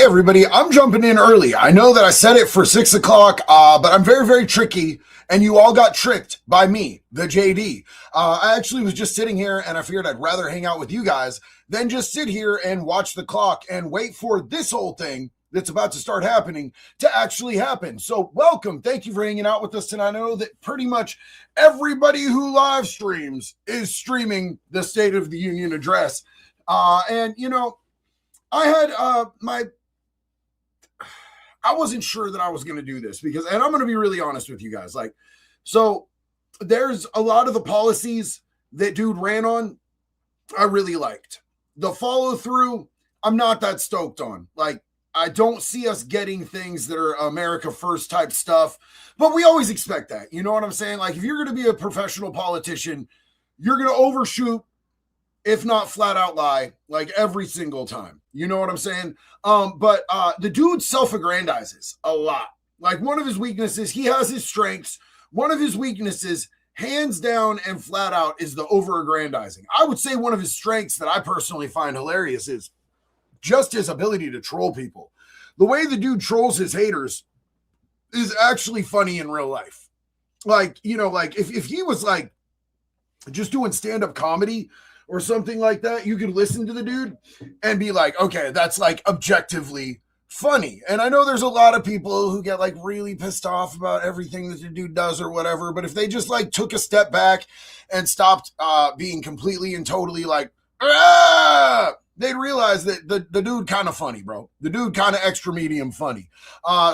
everybody, I'm jumping in early. I know that I said it for 6 o'clock, but I'm very, very tricky, and you all got tricked by me, the JD. I actually was just sitting here, and I figured I'd rather hang out with you guys than just sit here and watch the clock and wait for this whole thing that's about to start happening to actually happen. So welcome. Thank you for hanging out with us tonight. I know that pretty much everybody who live streams is streaming the State of the Union address. And, you know, I had I wasn't sure that I was going to do this because, and I'm going to be really honest with you guys. Like, so there's a lot of the policies that dude ran on, I really liked. The follow through, I'm not that stoked on. Like, I don't see us getting things that are America first type stuff, but we always expect that. You know what I'm saying? Like, if you're going to be a professional politician, you're going to overshoot, if not flat out lie, like every single time. You know what I'm saying? But the dude self-aggrandizes a lot. Like, one of his weaknesses, he has his strengths. One of his weaknesses, hands down and flat out, is the over-aggrandizing. I would say one of his strengths that I personally find hilarious is just his ability to troll people. The way the dude trolls his haters is actually funny in real life. Like, you know, like if he was like just doing stand-up comedy or something like that, you could listen to the dude and be like, okay, that's like objectively funny. And I know there's a lot of people who get like really pissed off about everything that the dude does or whatever, but if they just like took a step back and stopped being completely and totally like, they'd realize that the dude kind of funny, bro. The dude kind of extra medium funny.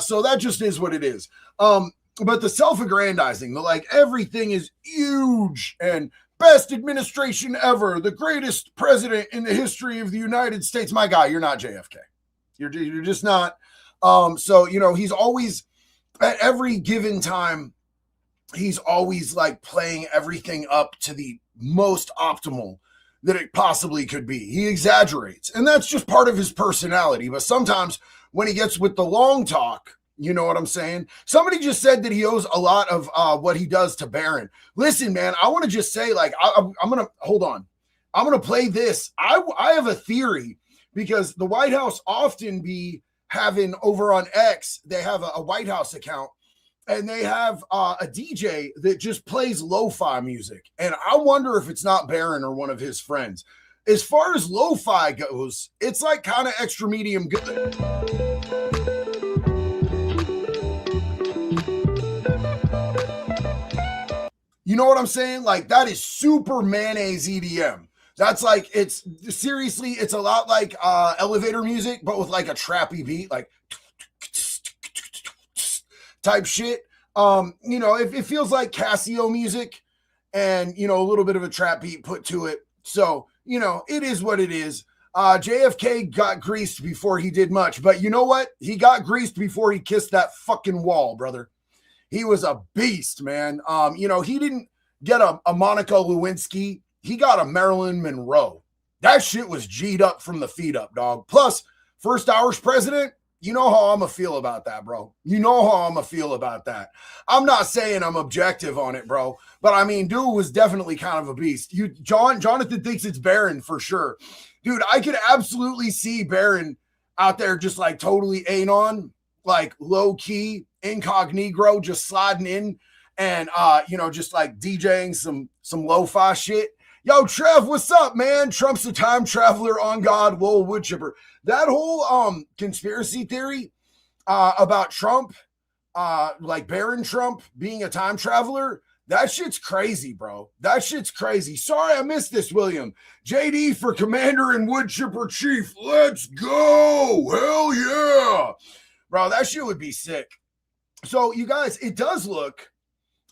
So that just is what it is. But the self-aggrandizing, the like everything is huge and best administration ever, the greatest president in the history of the United States. My guy, you're not JFK. You're just not. So, you know, he's always, at every given time, he's always like playing everything up to the most optimal that it possibly could be. He exaggerates, and that's just part of his personality. But sometimes when he gets with the long talk, you know what I'm saying? Somebody just said that he owes a lot of what he does to Barron. Listen, man, I want to just say, like, I'm going to, hold on. I'm going to play this. I have a theory, because the White House often be having over on X, they have a White House account, and they have a DJ that just plays lo-fi music. And I wonder if it's not Barron or one of his friends. As far as lo-fi goes, it's like kind of extra medium good. You know what I'm saying? Like, that is super mayonnaise EDM. That's like, it's seriously, it's a lot like elevator music, but with like a trappy beat, like type shit. You know, it feels like Casio music and, you know, a little bit of a trap beat put to it. So, you know, it is what it is. JFK got greased before he did much, but you know what? He got greased before he kissed that fucking wall, brother. He was a beast, man. You know, he didn't get a Monica Lewinsky. He got a Marilyn Monroe. That shit was G'd up from the feet up, dog. Plus, first Irish president, you know how I'm going to feel about that, bro. You know how I'm going to feel about that. I'm not saying I'm objective on it, bro. But, I mean, dude was definitely kind of a beast. Jonathan thinks it's Barron for sure. Dude, I could absolutely see Barron out there just, like, totally anon, like, low-key, incognito, just sliding in and, you know, just, like, DJing some lo-fi shit. Yo, Trev, what's up, man? Trump's a time traveler on God, Lowell Woodchipper. That whole conspiracy theory about Trump, like Barron Trump being a time traveler, that shit's crazy, bro. That shit's crazy. Sorry I missed this, William. JD for Commander and Woodchipper Chief. Let's go. Hell yeah. Bro, that shit would be sick. So, you guys, it does look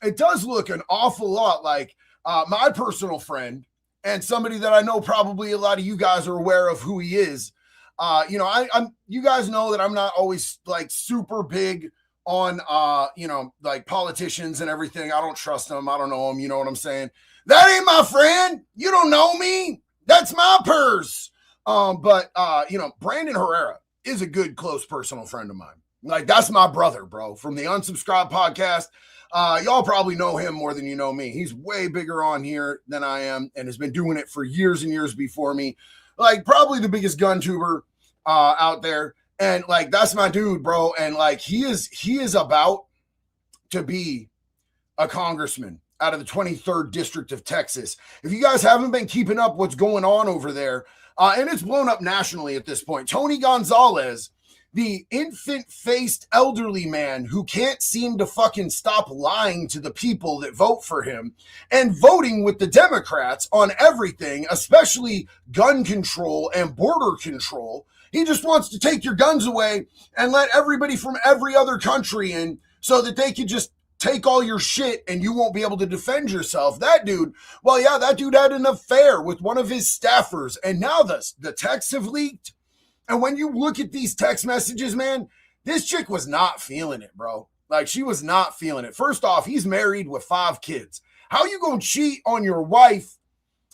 an awful lot like my personal friend and somebody that I know probably a lot of you guys are aware of who he is. You know, you guys know that I'm not always like super big on, you know, like politicians and everything. I don't trust them. I don't know them. You know what I'm saying? That ain't my friend. You don't know me. That's my purse. But you know, Brandon Herrera is a good, close personal friend of mine. Like, that's my brother, bro, from the Unsubscribed podcast. Y'all probably know him more than you know me. He's way bigger on here than I am and has been doing it for years and years before me. Like, probably the biggest gun tuber out there. And like, that's my dude, bro. And like, he is about to be a congressman out of the 23rd district of Texas. If you guys haven't been keeping up what's going on over there, and it's blown up nationally at this point, Tony Gonzalez, the infant-faced elderly man who can't seem to fucking stop lying to the people that vote for him and voting with the Democrats on everything, especially gun control and border control. He just wants to take your guns away and let everybody from every other country in so that they could just take all your shit and you won't be able to defend yourself. That dude, well, yeah, that dude had an affair with one of his staffers, and now the texts have leaked. And when you look at these text messages, man, this chick was not feeling it, bro. Like, she was not feeling it. First off, he's married with 5 kids. How you gonna cheat on your wife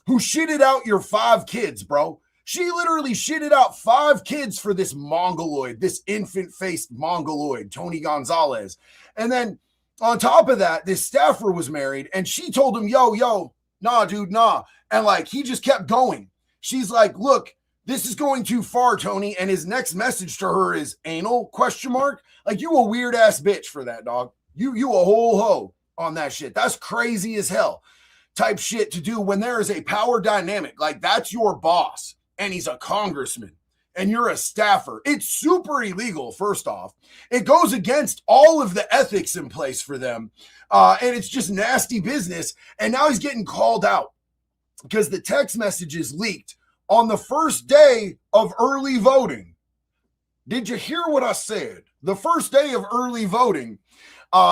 who shitted out your 5 kids, bro? She literally shitted out 5 kids for this mongoloid, this infant-faced mongoloid, Tony Gonzalez. And then on top of that, this staffer was married, and she told him, yo, nah, dude, nah. And like, he just kept going. She's like, look, this is going too far, Tony. And his next message to her is anal ? Like, you a weird ass bitch for that, dog. You a whole hoe on that shit. That's crazy as hell type shit to do when there is a power dynamic. Like, that's your boss and he's a congressman and you're a staffer. It's super illegal, first off. It goes against all of the ethics in place for them. And it's just nasty business. And now he's getting called out because the text messages leaked on the first day of early voting. Did you hear what I said? The first day of early voting,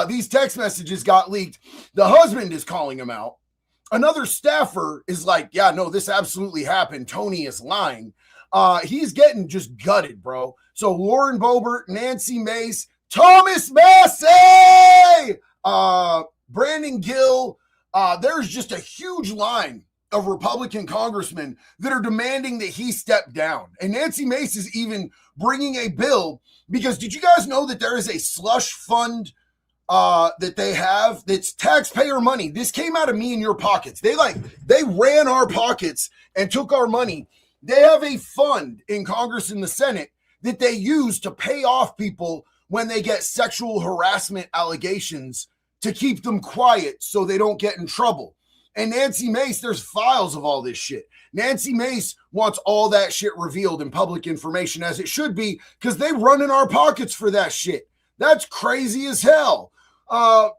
these text messages got leaked. The husband is calling him out. Another staffer is like, yeah, no, this absolutely happened. Tony is lying. He's getting just gutted, bro. So Lauren Boebert, Nancy Mace, Thomas Massey, Brandon Gill, there's just a huge line of Republican congressmen that are demanding that he step down. And Nancy Mace is even bringing a bill because did you guys know that there is a slush fund that they have that's taxpayer money? This came out of me and your pockets. They ran our pockets and took our money. They have a fund in Congress and the Senate that they use to pay off people when they get sexual harassment allegations to keep them quiet so they don't get in trouble. And Nancy Mace, there's files of all this shit. Nancy Mace wants all that shit revealed in public information, as it should be, because they run in our pockets for that shit. That's crazy as hell. Rogaroo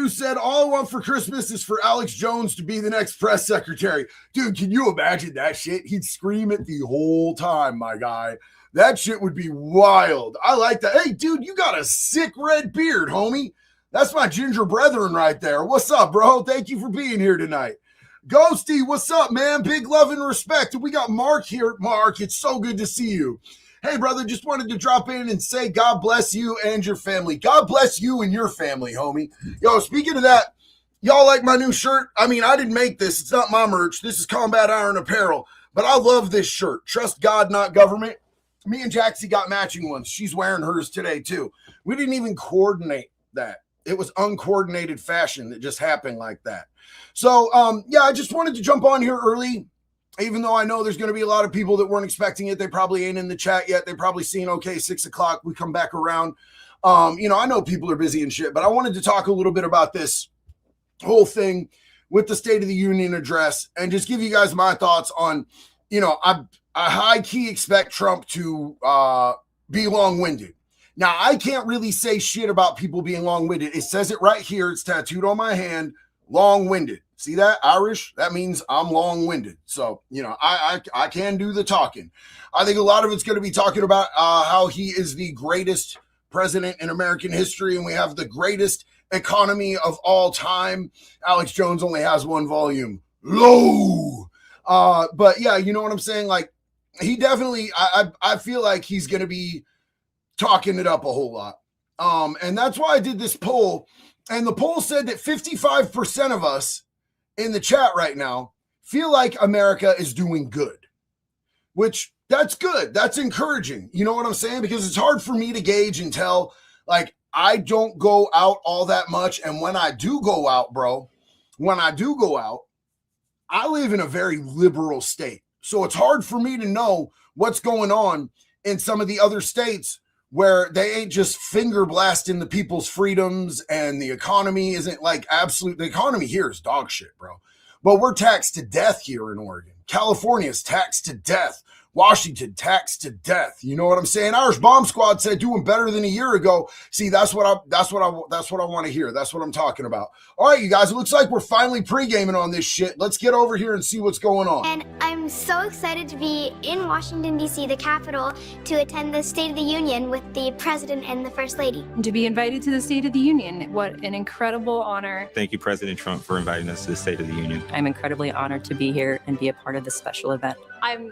said, all I want for Christmas is for Alex Jones to be the next press secretary. Dude, can you imagine that shit? He'd scream it the whole time, my guy. That shit would be wild. I like that. Hey, dude, you got a sick red beard, homie. That's my ginger brethren right there. What's up, bro? Thank you for being here tonight. Ghosty, what's up, man? Big love and respect. We got Mark here. Mark, it's so good to see you. Hey, brother, just wanted to drop in and say God bless you and your family. God bless you and your family, homie. Yo, speaking of that, y'all like my new shirt? I mean, I didn't make this. It's not my merch. This is Combat Iron Apparel. But I love this shirt. Trust God, not government. Me and Jaxie got matching ones. She's wearing hers today, too. We didn't even coordinate that. It was uncoordinated fashion that just happened like that. So, yeah, I just wanted to jump on here early, even though I know there's going to be a lot of people that weren't expecting it. They probably ain't in the chat yet. They probably seen, okay, 6 o'clock, we come back around. I know people are busy and shit, but I wanted to talk a little bit about this whole thing with the State of the Union address and just give you guys my thoughts on, I high key expect Trump to be long-winded. Now, I can't really say shit about people being long-winded. It says it right here. It's tattooed on my hand, long-winded. See that? Irish? That means I'm long-winded. So, I can do the talking. I think a lot of it's going to be talking about how he is the greatest president in American history and we have the greatest economy of all time. Alex Jones only has one volume. Low. But yeah, you know what I'm saying? Like, he definitely, I feel like he's going to be talking it up a whole lot. And that's why I did this poll. And the poll said that 55% of us in the chat right now feel like America is doing good, which that's good. That's encouraging. You know what I'm saying? Because it's hard for me to gauge and tell. Like, I don't go out all that much. And when I do go out, bro, I live in a very liberal state. So it's hard for me to know what's going on in some of the other states where they ain't just finger blasting the people's freedoms and the economy isn't like absolute. The economy here is dog shit, bro. But we're taxed to death here in Oregon. California is taxed to death. Washington taxed to death. You know what I'm saying? Irish Bomb Squad said doing better than a year ago. See, that's what I want to hear. That's what I'm talking about. All right, you guys, it looks like we're finally pre-gaming on this shit. Let's get over here and see what's going on. And I'm so excited to be in Washington, D.C., the capital, to attend the State of the Union with the President and the First Lady. To be invited to the State of the Union, what an incredible honor. Thank you, President Trump, for inviting us to the State of the Union. I'm incredibly honored to be here and be a part of this special event. I'm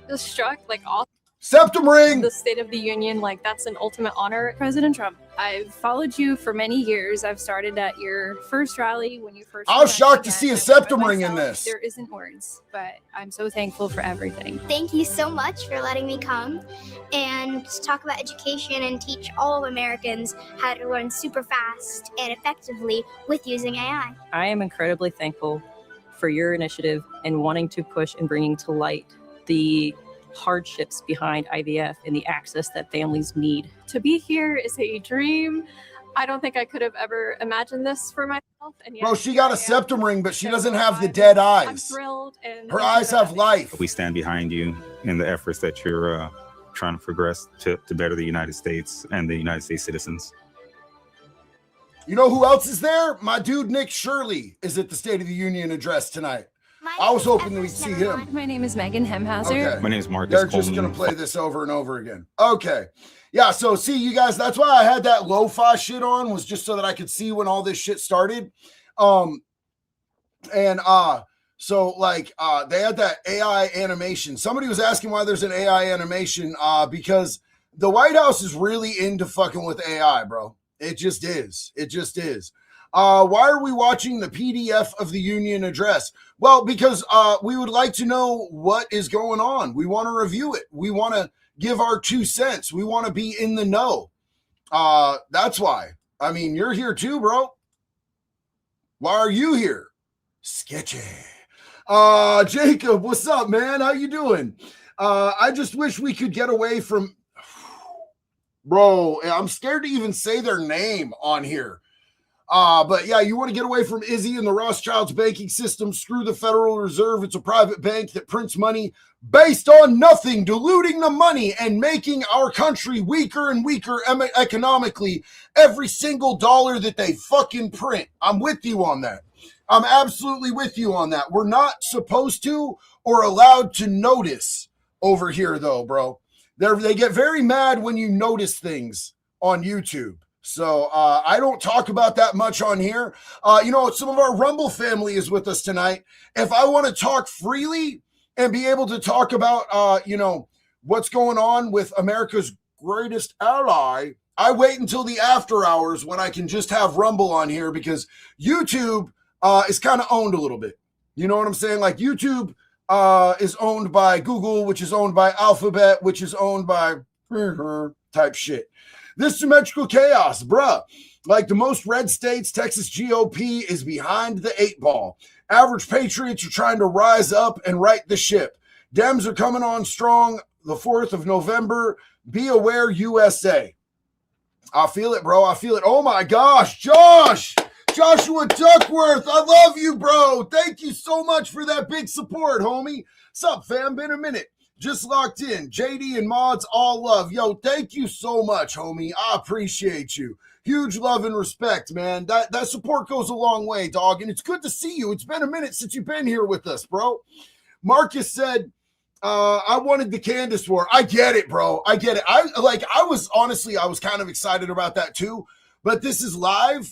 just struck, all Septum ring. the State of the Union, that's an ultimate honor. President Trump, I've followed you for many years. I've started at your first rally when you first. I was shocked to see a septum ring in this. There isn't words, but I'm so thankful for everything. Thank you so much for letting me come and talk about education and teach all Americans how to learn super fast and effectively with using AI. I am incredibly thankful for your initiative and wanting to push and bringing to light the hardships behind IVF and the access that families need. To be here is a dream. I don't think I could have ever imagined this for myself. And yet, Bro, she got a septum ring, but she doesn't have the dead eyes. I'm thrilled. And her eyes have life. We stand behind you in the efforts that you're trying to progress to better the United States and the United States citizens. You know who else is there? My dude Nick Shirley is at the State of the Union address tonight. I was hoping that we'd see him. My name is Megan Hemhauser. Okay. My name is Marcus They're Coleman. just going to play this over and over again. Okay. Yeah, so see, you guys, that's why I had that lo-fi shit on, was just so that I could see when all this shit started. So they had that AI animation. Somebody was asking why there's an AI animation, because the White House is really into fucking with AI, bro. It just is. It just is. Why are we watching the PDF of the Union address? Well, because we would like to know what is going on. We want to review it. We want to give our 2 cents. We want to be in the know. That's why. I mean, you're here too, bro. Why are you here? Sketchy. Jacob, what's up, man? How you doing? I just wish we could get away from... Bro, I'm scared to even say their name on here. But yeah, you want to get away from Izzy and the Rothschilds banking system. Screw the Federal Reserve. It's a private bank that prints money based on nothing, diluting the money and making our country weaker and weaker economically every single dollar that they fucking print. I'm with you on that. I'm absolutely with you on that. We're not supposed to or allowed to notice over here though, bro. They get very mad when you notice things on YouTube. So I don't talk about that much on here. Some of our Rumble family is with us tonight. If I want to talk freely and be able to talk about, what's going on with America's greatest ally, I wait until the after hours when I can just have Rumble on here, because YouTube is kind of owned a little bit. You know what I'm saying? Like YouTube is owned by Google, which is owned by Alphabet, which is owned by type shit. This symmetrical chaos, bruh. Like the most red states, Texas GOP is behind the 8 ball. Average patriots are trying to rise up and right the ship. Dems are coming on strong the 4th of November. Be aware, USA. I feel it, bro. I feel it. Oh my gosh, Joshua Duckworth, I love you, bro. Thank you so much for that big support, homie. What's up, fam? Been a minute. Just locked in. JD and mods, all love. Yo, thank you so much, homie. I appreciate you. Huge love and respect, man. That support goes a long way, dog. And it's good to see you. It's been a minute since you've been here with us, bro. Marcus said, I wanted the Candace war. I get it, bro. I get it. I was kind of excited about that too. But this is live.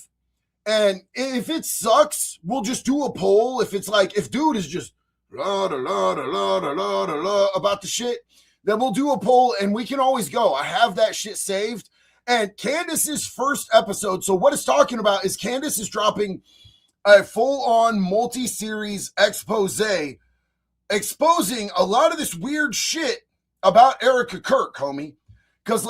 And if it sucks, we'll just do a poll. If it's like, if dude is just about the shit, then we'll do a poll and we can always go. I have that shit saved. And Candace's first episode, so what it's talking about is Candace is dropping a full-on multi-series expose exposing a lot of this weird shit about Erica Kirk, homie. Because,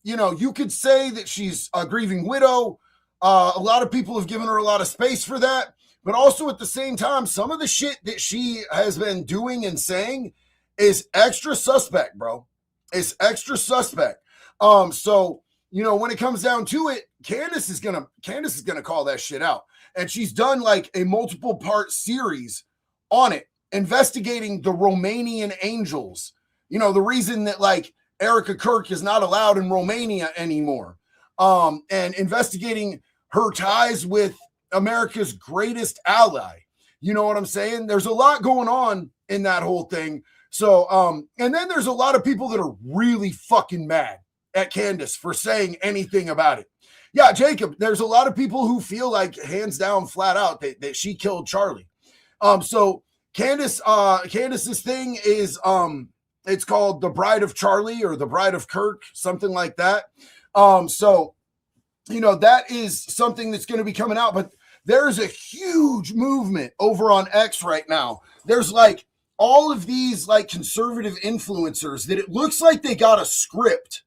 you could say that she's a grieving widow. A lot of people have given her a lot of space for that. But also at the same time, some of the shit that she has been doing and saying is extra suspect, bro. It's extra suspect. So, you know, when it comes down to it, Candace is gonna call that shit out. And she's done like a multiple part series on it, investigating the Romanian angels. You know, the reason that like Erica Kirk is not allowed in Romania anymore. And investigating her ties with America's greatest ally. You know what I'm saying? There's a lot going on in that whole thing. So, and then there's a lot of people that are really fucking mad at Candace for saying anything about it. Yeah, Jacob, there's a lot of people who feel like hands down, flat out that she killed Charlie. So Candace's thing is, it's called The Bride of Charlie or The Bride of Kirk, something like that. So, you know, that is something that's going to be coming out, but there's a huge movement over on X right now. There's like all of these like conservative influencers that it looks like they got a script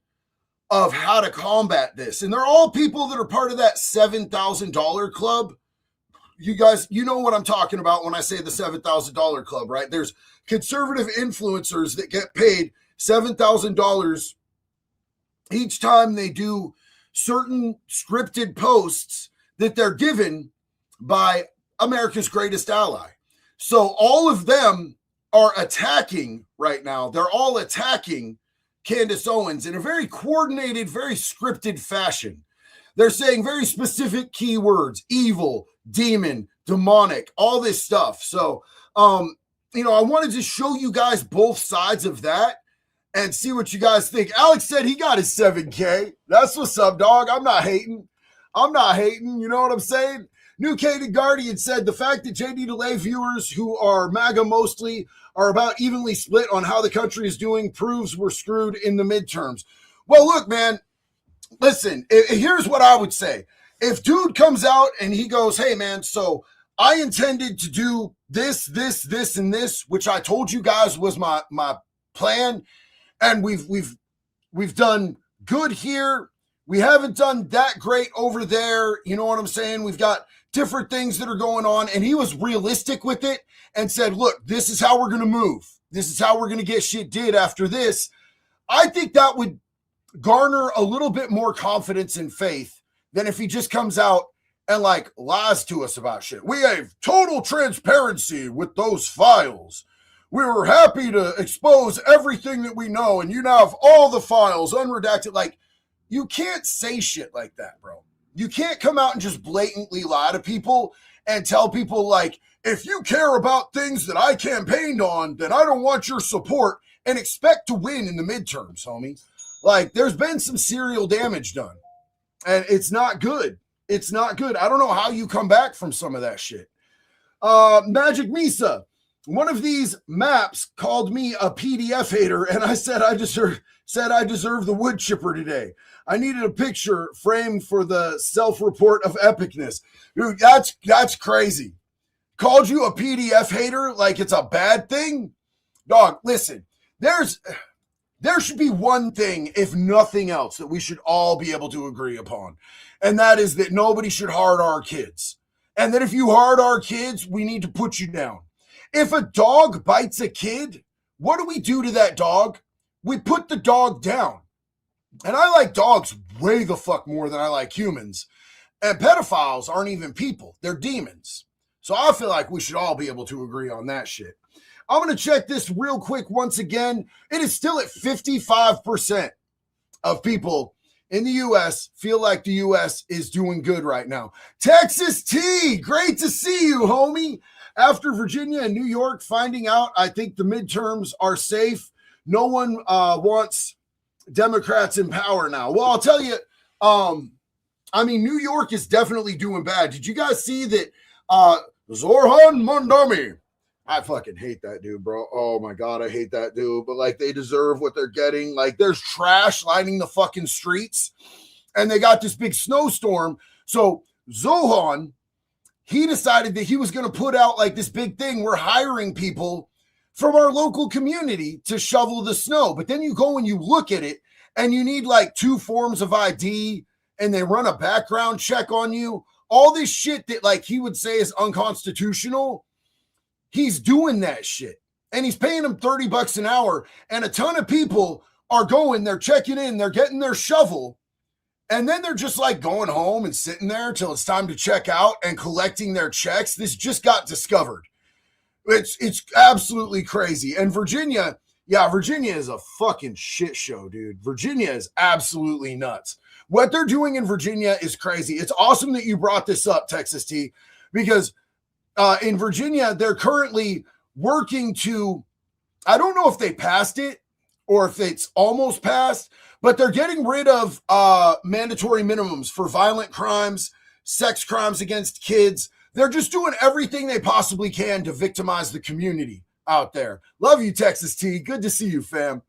of how to combat this. And they're all people that are part of that $7,000 club. You guys, you know what I'm talking about when I say the $7,000 club, right? There's conservative influencers that get paid $7,000 each time they do certain scripted posts that they're given by America's greatest ally. So all of them are attacking right now. They're all attacking Candace Owens in a very coordinated, very scripted fashion. They're saying very specific keywords: evil, demon, demonic, all this stuff. So, you know, I wanted to show you guys both sides of that and see what you guys think. Alex said he got his 7K. That's what's up, dog. I'm not hating. You know what I'm saying? New Cated Guardian said the fact that JD Delay viewers who are MAGA mostly are about evenly split on how the country is doing proves we're screwed in the midterms. Well, look, man, listen, here's what I would say. If dude comes out and he goes, hey, man, so I intended to do this, and this, which I told you guys was my plan, and we've done good here. We haven't done that great over there. You know what I'm saying? We've got different things that are going on. And he was realistic with it and said, look, this is how we're going to move. This is how we're going to get shit did after this. I think that would garner a little bit more confidence and faith than if he just comes out and like lies to us about shit. We have total transparency with those files. We were happy to expose everything that we know, and you now have all the files unredacted. Like, you can't say shit like that, bro. You can't come out and just blatantly lie to people and tell people, like, if you care about things that I campaigned on, then I don't want your support, and expect to win in the midterms, homie. Like, there's been some serial damage done, and it's not good. It's not good. I don't know how you come back from some of that shit. Magic Misa, one of these maps called me a PDF hater, and I said I deserve the wood chipper today. I needed a picture framed for the self-report of epicness. Dude, that's crazy. Called you a PDF hater like it's a bad thing? Dog, listen, there should be one thing, if nothing else, that we should all be able to agree upon. And that is that nobody should hard our kids. And that if you hard our kids, we need to put you down. If a dog bites a kid, what do we do to that dog? We put the dog down. And I like dogs way the fuck more than I like humans. And pedophiles aren't even people. They're demons. So I feel like we should all be able to agree on that shit. I'm going to check this real quick once again. It is still at 55% of people in the U.S. feel like the U.S. is doing good right now. Texas T, great to see you, homie. After Virginia and New York finding out, I think the midterms are safe. No one wants Democrats in power now. Well, I'll tell you, I mean, New York is definitely doing bad. Did you guys see that Zoran Mondami? I fucking hate that dude, bro. Oh my God, I hate that dude. But like, they deserve what they're getting. Like, there's trash lining the fucking streets, and they got this big snowstorm. So Zohan, he decided that he was going to put out like this big thing. We're hiring people from our local community to shovel the snow. But then you go and you look at it, and you need like 2 forms of ID, and they run a background check on you. All this shit that like he would say is unconstitutional. He's doing that shit, and he's paying them $30 an hour. And a ton of people are going, they're checking in, they're getting their shovel, and then they're just like going home and sitting there till it's time to check out and collecting their checks. This just got discovered. It's absolutely crazy. And Virginia, yeah, Virginia is a fucking shit show, dude. Virginia is absolutely nuts. What they're doing in Virginia is crazy. It's awesome that you brought this up, Texas T, because in Virginia, they're currently working to, I don't know if they passed it or if it's almost passed, but they're getting rid of mandatory minimums for violent crimes, sex crimes against kids. They're just doing everything they possibly can to victimize the community out there. Love you, Texas T. Good to see you, fam.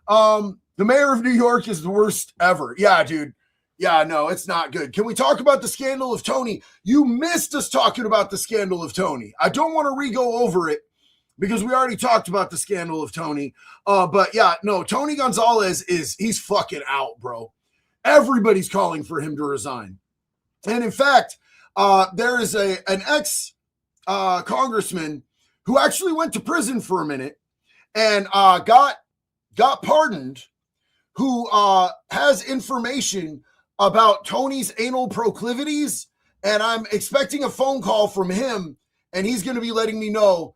The mayor of New York is the worst ever. Yeah, dude. Yeah, no, it's not good. Can we talk about the scandal of Tony? You missed us talking about the scandal of Tony. I don't want to re-go over it because we already talked about the scandal of Tony. But yeah, no, Tony Gonzalez he's fucking out, bro. Everybody's calling for him to resign. And in fact, there is an ex-congressman who actually went to prison for a minute and got pardoned, who has information about Tony's anal proclivities, and I'm expecting a phone call from him, and he's going to be letting me know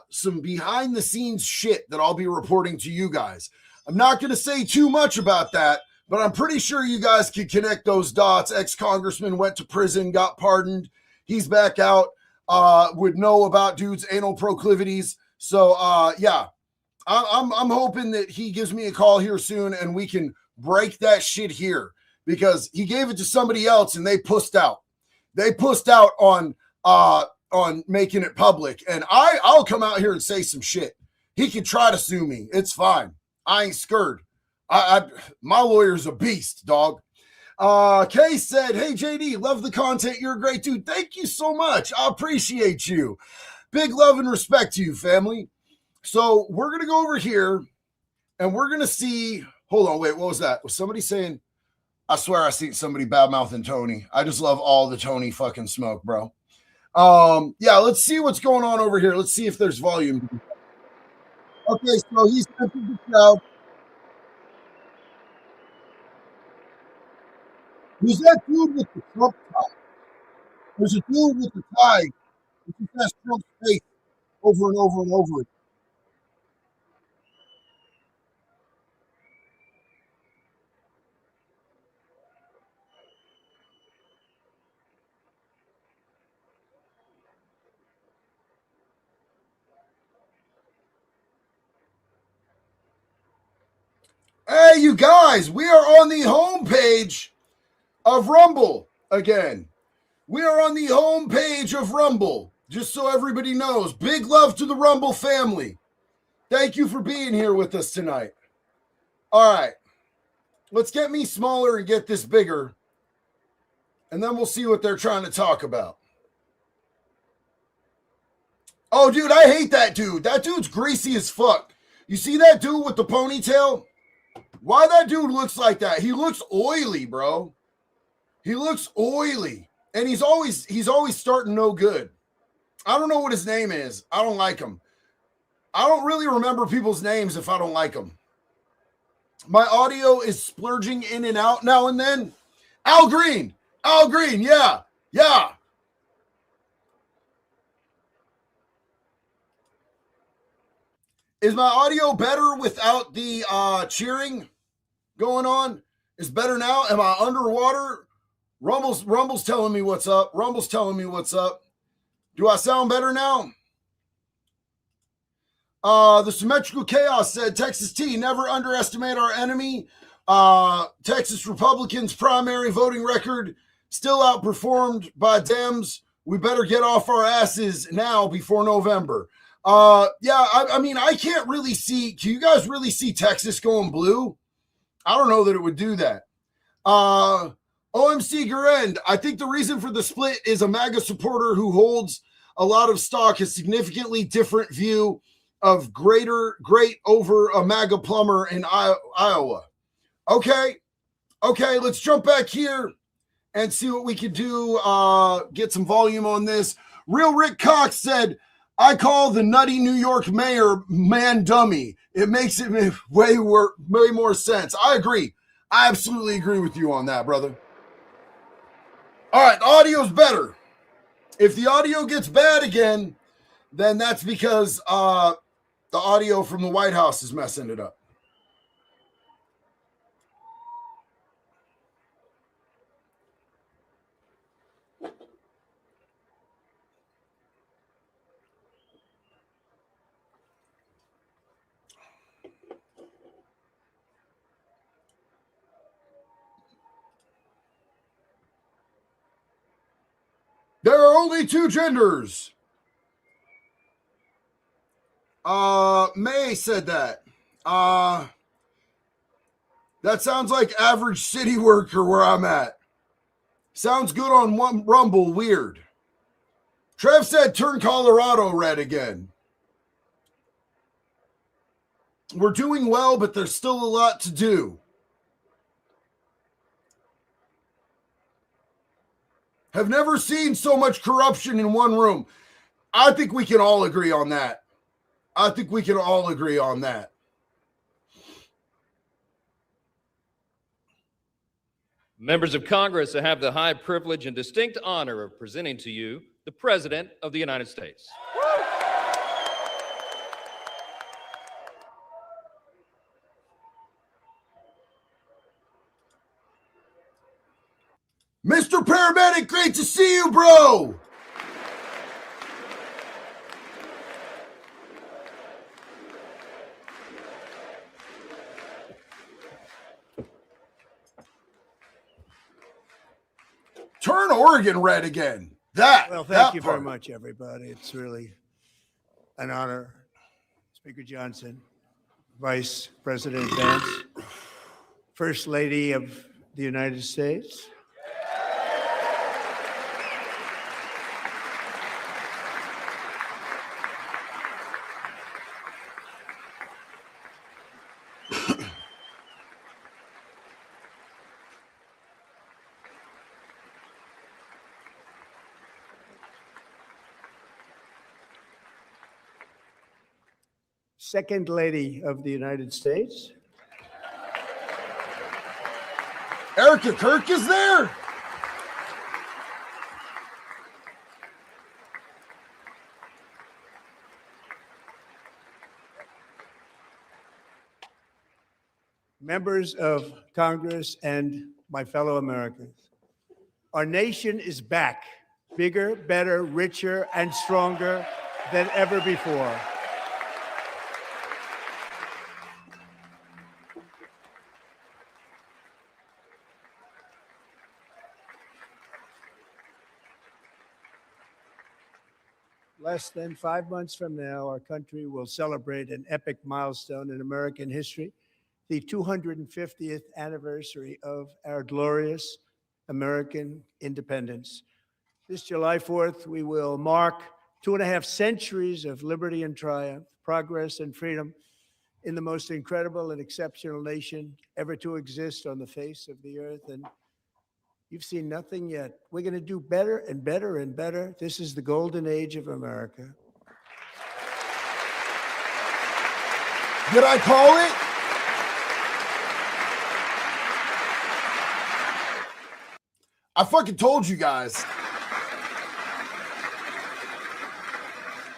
some behind-the-scenes shit that I'll be reporting to you guys. I'm not going to say too much about that, but I'm pretty sure you guys can connect those dots. Ex-congressman went to prison, got pardoned. He's back out, would know about dude's anal proclivities. So, yeah, I'm hoping that he gives me a call here soon and we can break that shit here, because he gave it to somebody else and they pussed out. They pussed out on making it public. And I'll come out here and say some shit. He can try to sue me. It's fine. I ain't scared. My lawyer's a beast, dog. Kay said, hey, JD, love the content. You're a great dude. Thank you so much. I appreciate you. Big love and respect to you, family. So we're going to go over here and we're going to see. Hold on. Wait, what was that? Was somebody saying? I swear I seen somebody bad-mouthing Tony. I just love all the Tony fucking smoke, bro. Yeah, let's see what's going on over here. Let's see if there's volume. Okay, so he's entered the crowd. Who's that dude with the Trump tie? There's a dude with the tie that just has Trump's face over and over and over again. Hey, you guys, we are on the homepage of Rumble again. We are on the homepage of Rumble, just so everybody knows. Big love to the Rumble family. Thank you for being here with us tonight. All right, let's get me smaller and get this bigger, and then we'll see what they're trying to talk about. Oh, dude, I hate that dude. That dude's greasy as fuck. You see that dude with the ponytail? Why that dude looks like that? He looks oily, bro. He looks oily. And he's always starting no good. I don't know what his name is. I don't like him. I don't really remember people's names if I don't like them. My audio is splurging in and out now and then. Al Green. Al Green, yeah. Yeah. Is my audio better without the cheering going on? Is better now? Am I underwater? Rumble's telling me what's up. Rumble's telling me what's up. Do I sound better now? The Symmetrical Chaos said, Texas T, never underestimate our enemy. Texas Republicans' primary voting record still outperformed by Dems. We better get off our asses now before November. Yeah, I mean, I can't really see. Can you guys really see Texas going blue? I don't know that it would do that. OMC Garend, I think the reason for the split is a MAGA supporter who holds a lot of stock, a significantly different view of great over a MAGA plumber in Iowa. Okay, let's jump back here and see what we can do. Get some volume on this. Real Rick Cox said, I call the nutty New York mayor man dummy. It makes it way more sense. I agree. I absolutely agree with you on that, brother. All right, the audio's better. If the audio gets bad again, then that's because the audio from the White House is messing it up. There are only two genders. May said that. That sounds like average city worker where I'm at. Sounds good on one Rumble, weird. Trev said turn Colorado red again. We're doing well, but there's still a lot to do. Have never seen so much corruption in one room. I think we can all agree on that. Members of Congress, I have the high privilege and distinct honor of presenting to you the President of the United States. Mr. Paramedic, great to see you, bro. Turn Oregon red again. Well, thank you very much, everybody. It's really an honor. Speaker Johnson, Vice President Vance, First Lady of the United States. Second Lady of the United States. Erica Kirk is there? Members of Congress and my fellow Americans, our nation is back, bigger, better, richer, and stronger than ever before. Less than 5 months from now, our country will celebrate an epic milestone in American history, the 250th anniversary of our glorious American independence. This July 4th, we will mark 2.5 centuries of liberty and triumph, progress and freedom in the most incredible and exceptional nation ever to exist on the face of the earth. And you've seen nothing yet. We're going to do better and better and better. This is the golden age of America. Did I call it? I fucking told you guys.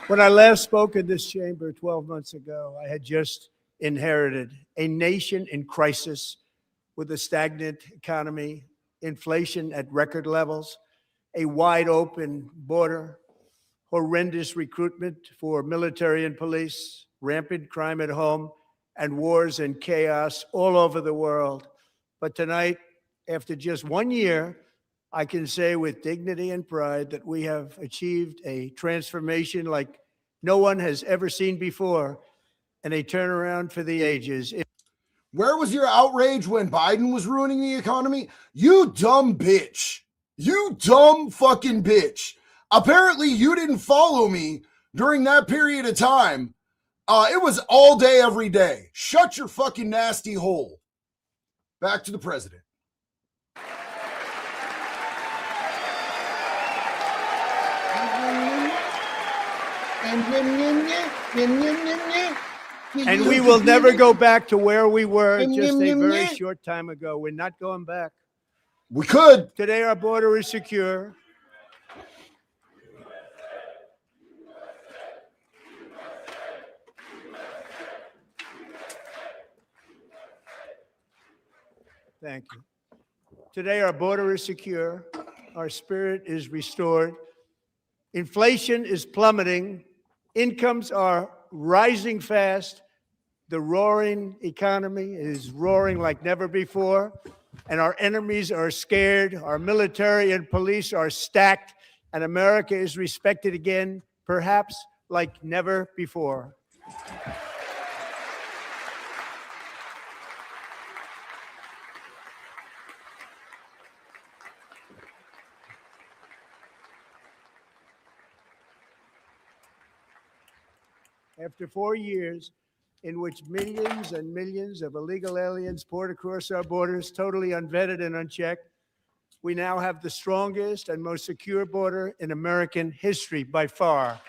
When I last spoke in this chamber 12 months ago, I had just inherited a nation in crisis with a stagnant economy, inflation at record levels, a wide open border, horrendous recruitment for military and police, rampant crime at home, and wars and chaos all over the world. But tonight, after just 1 year, I can say with dignity and pride that we have achieved a transformation like no one has ever seen before, and a turnaround for the ages. Where was your outrage when Biden was ruining the economy? You dumb bitch. You dumb fucking bitch. Apparently you didn't follow me during that period of time. It was all day, every day. Shut your fucking nasty hole. Back to the president. And we will never go back to where we were just a very short time ago. We're not going back. We could. Today, our border is secure. Thank you. Today, our border is secure. Our spirit is restored. Inflation is plummeting. Incomes are rising fast. The roaring economy is roaring like never before. And our enemies are scared. Our military and police are stacked. And America is respected again, perhaps like never before. After 4 years in which millions and millions of illegal aliens poured across our borders, totally unvetted and unchecked, we now have the strongest and most secure border in American history by far.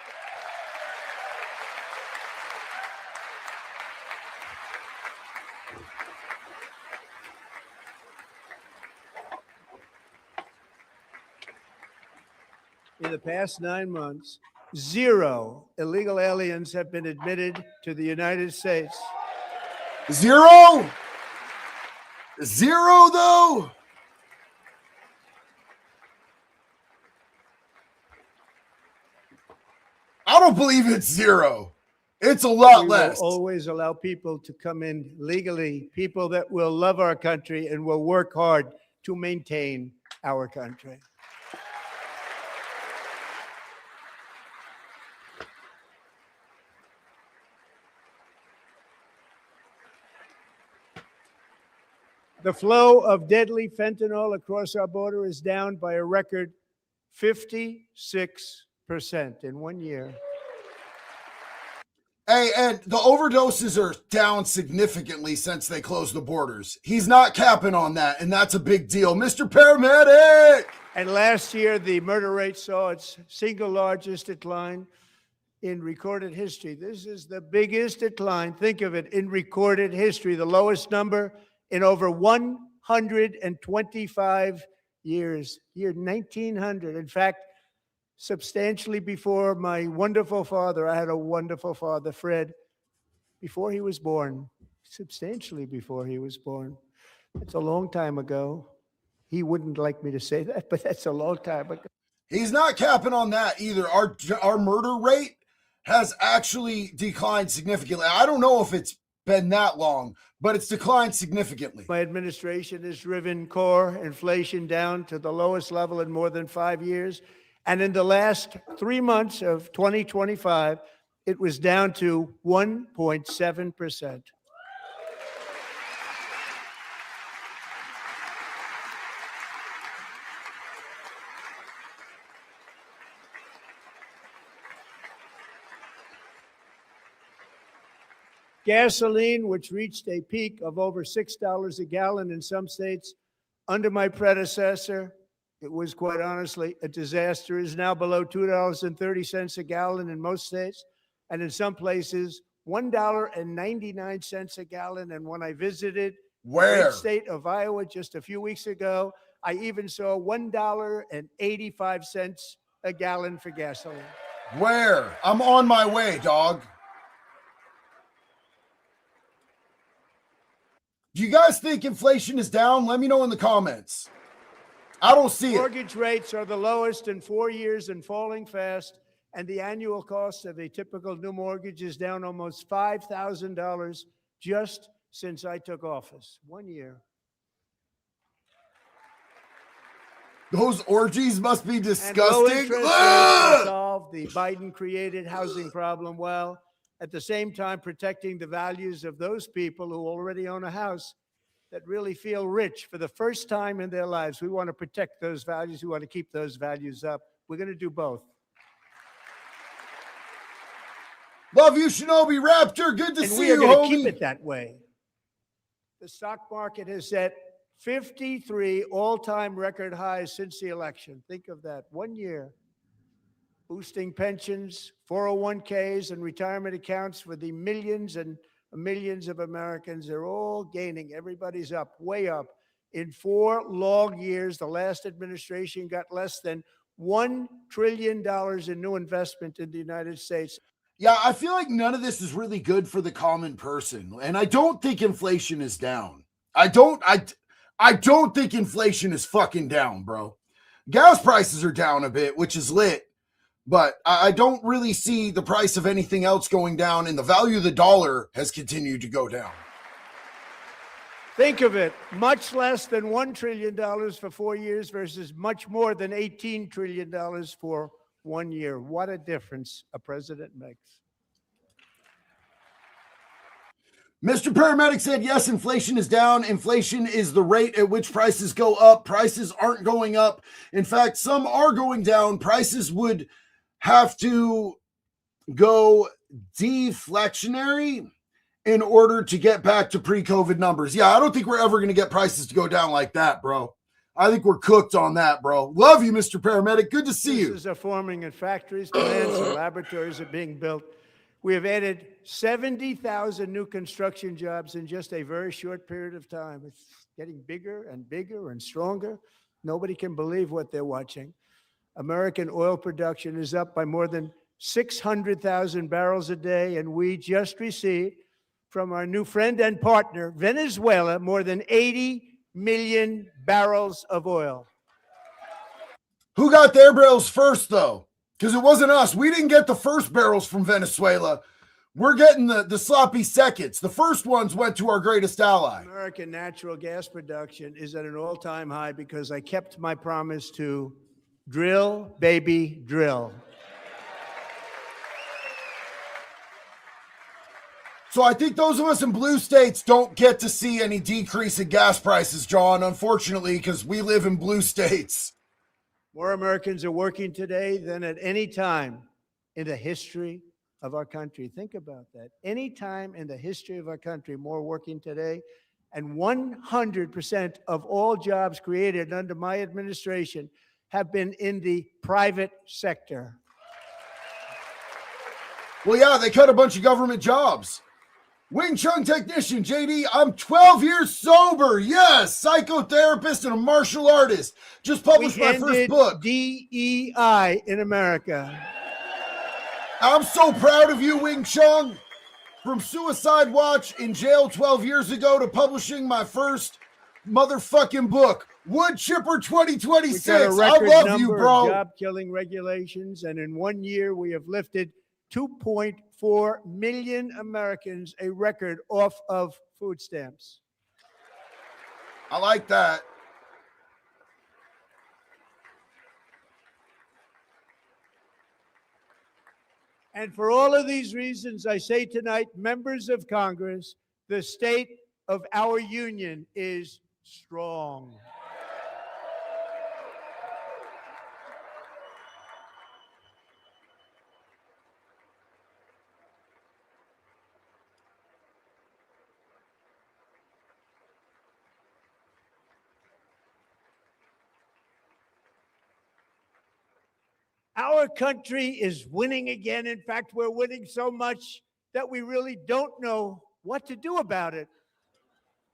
In the past 9 months, 0 illegal aliens have been admitted to the United States. 0? 0 though? I don't believe it's 0. It's a lot less. We will always allow people to come in legally, people that will love our country and will work hard to maintain our country. The flow of deadly fentanyl across our border is down by a record 56% in 1 year. Hey, and the overdoses are down significantly since they closed the borders. He's not capping on that, and that's a big deal. Mr. Paramedic! And last year, the murder rate saw its single largest decline in recorded history. This is the biggest decline, think of it, in recorded history, the lowest number in over 125 years, year 1900. In fact, substantially before my wonderful father, I had a wonderful father, Fred, before he was born, substantially before he was born. It's a long time ago. He wouldn't like me to say that, but that's a long time ago. He's not capping on that either. Our murder rate has actually declined significantly. I don't know if it's been that long, but it's declined significantly. My administration has driven core inflation down to the lowest level in more than 5 years. And in the last 3 months of 2025, it was down to 1.7%. Gasoline, which reached a peak of over $6 a gallon in some states under my predecessor, it was quite honestly a disaster, is now below $2.30 a gallon in most states, and in some places, $1.99 a gallon. And when I visited the great state of Iowa just a few weeks ago, I even saw $1.85 a gallon for gasoline. Where? I'm on my way, dog. Do you guys think inflation is down? Let me know in the comments. I don't see it. Mortgage rates are the lowest in 4 years and falling fast, and the annual cost of a typical new mortgage is down almost $5,000 just since I took office. 1 year. Those orgies must be disgusting. Low interest rates solve the Biden-created housing problem well, at the same time protecting the values of those people who already own a house that really feel rich for the first time in their lives. We want to protect those values. We want to keep those values up. We're going to do both. Love you, Shinobi Raptor. Good to see you, homie. We are going to keep it that way. The stock market has set 53 all-time record highs since the election. Think of that. 1 year. boosting pensions, 401ks, and retirement accounts for the millions and millions of Americans. They're all gaining. Everybody's up, way up. In 4 long years, the last administration got less than $1 trillion in new investment in the United States. Yeah, I feel like none of this is really good for the common person. And I don't think inflation is down. I don't think inflation is fucking down, bro. Gas prices are down a bit, which is lit. But I don't really see the price of anything else going down, and the value of the dollar has continued to go down. Think of it, much less than $1 trillion for 4 years versus much more than $18 trillion for 1 year. What a difference a president makes. Mr. Paramedic said, yes, inflation is down. Inflation is the rate at which prices go up. Prices aren't going up. In fact, some are going down. Prices would have to go deflationary in order to get back to pre-COVID numbers. Yeah, I don't think we're ever going to get prices to go down like that, bro. I think we're cooked on that, bro. Love you, Mr. Paramedic. Good to see you. Businesses are forming in factories, plants, and laboratories are being built. We have added 70,000 new construction jobs in just a very short period of time. It's getting bigger and bigger and stronger. Nobody can believe what they're watching. American oil production is up by more than 600,000 barrels a day, and we just received from our new friend and partner, Venezuela, more than 80 million barrels of oil. Who got their barrels first, though? Because it wasn't us. We didn't get the first barrels from Venezuela. We're getting the sloppy seconds. The first ones went to our greatest ally. American natural gas production is at an all-time high because I kept my promise to drill, baby, drill. So I think those of us in blue states don't get to see any decrease in gas prices, John, unfortunately, because we live in blue states. More Americans are working today than at any time in the history of our country. Think about that. Any time in the history of our country, more working today. And 100% of all jobs created under my administration have been in the private sector. Well, yeah, they cut a bunch of government jobs. Wing Chun technician, JD, I'm 12 years sober. Yes, psychotherapist and a martial artist. Just published my first book. DEI in America. I'm so proud of you, Wing Chun. From Suicide Watch in jail 12 years ago to publishing my first motherfucking book, Wood Chipper 2026. I love you, bro. Job-killing regulations, and in 1 year we have lifted 2.4 million Americans, a record, off of food stamps. I like that. And for all of these reasons, I say tonight, members of Congress, the state of our union is strong. Our country is winning again. In fact, we're winning so much that we really don't know what to do about it.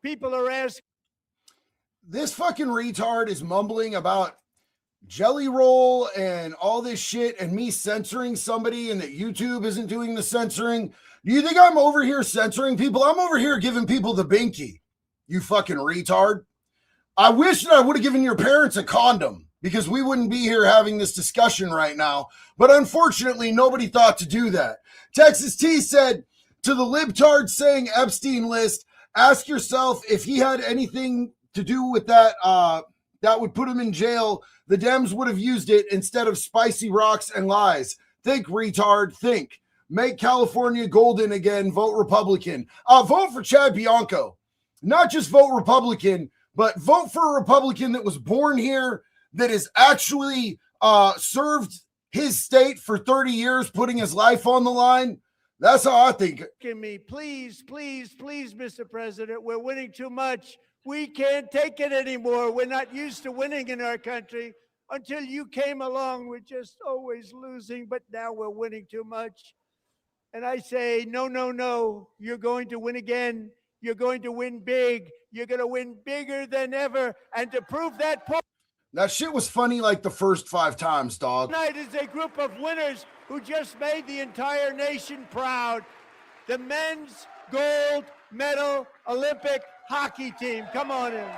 People are asking. This fucking retard is mumbling about Jelly Roll and all this shit and me censoring somebody and that YouTube isn't doing the censoring. Do you think I'm over here censoring people? I'm over here giving people the binky, you fucking retard. I wish that I would have given your parents a condom, because we wouldn't be here having this discussion right now. But unfortunately, nobody thought to do that. Texas T said, to the libtard saying Epstein list, ask yourself if he had anything to do with that, that would put him in jail. The Dems would have used it instead of spicy rocks and lies. Think, retard, think. Make California golden again. Vote Republican. Vote for Chad Bianco. Not just vote Republican, but vote for a Republican that was born here, that has actually served his state for 30 years, putting his life on the line. That's how I think. Me, please, please, please, Mr. President, we're winning too much. We can't take it anymore. We're not used to winning in our country. until you came along. We're just always losing, but now we're winning too much. And I say, no, no, no. You're going to win again. You're going to win big. You're going to win bigger than ever. And to prove that point, That shit was funny like the first 5 times, dog. tonight is a group of winners who just made the entire nation proud. The men's gold medal Olympic hockey team. Come on in.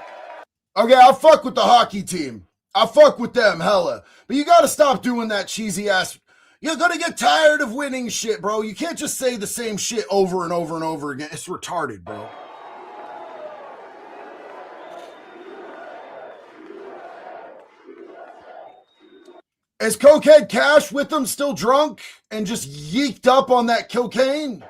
Okay, I'll fuck with the hockey team. I'll fuck with them, hella. But you got to stop doing that cheesy ass. You're going to get tired of winning shit, bro. You can't just say the same shit over and over and over again. It's retarded, bro. Is Cokehead Cash with them still drunk and just yeeked up on that cocaine?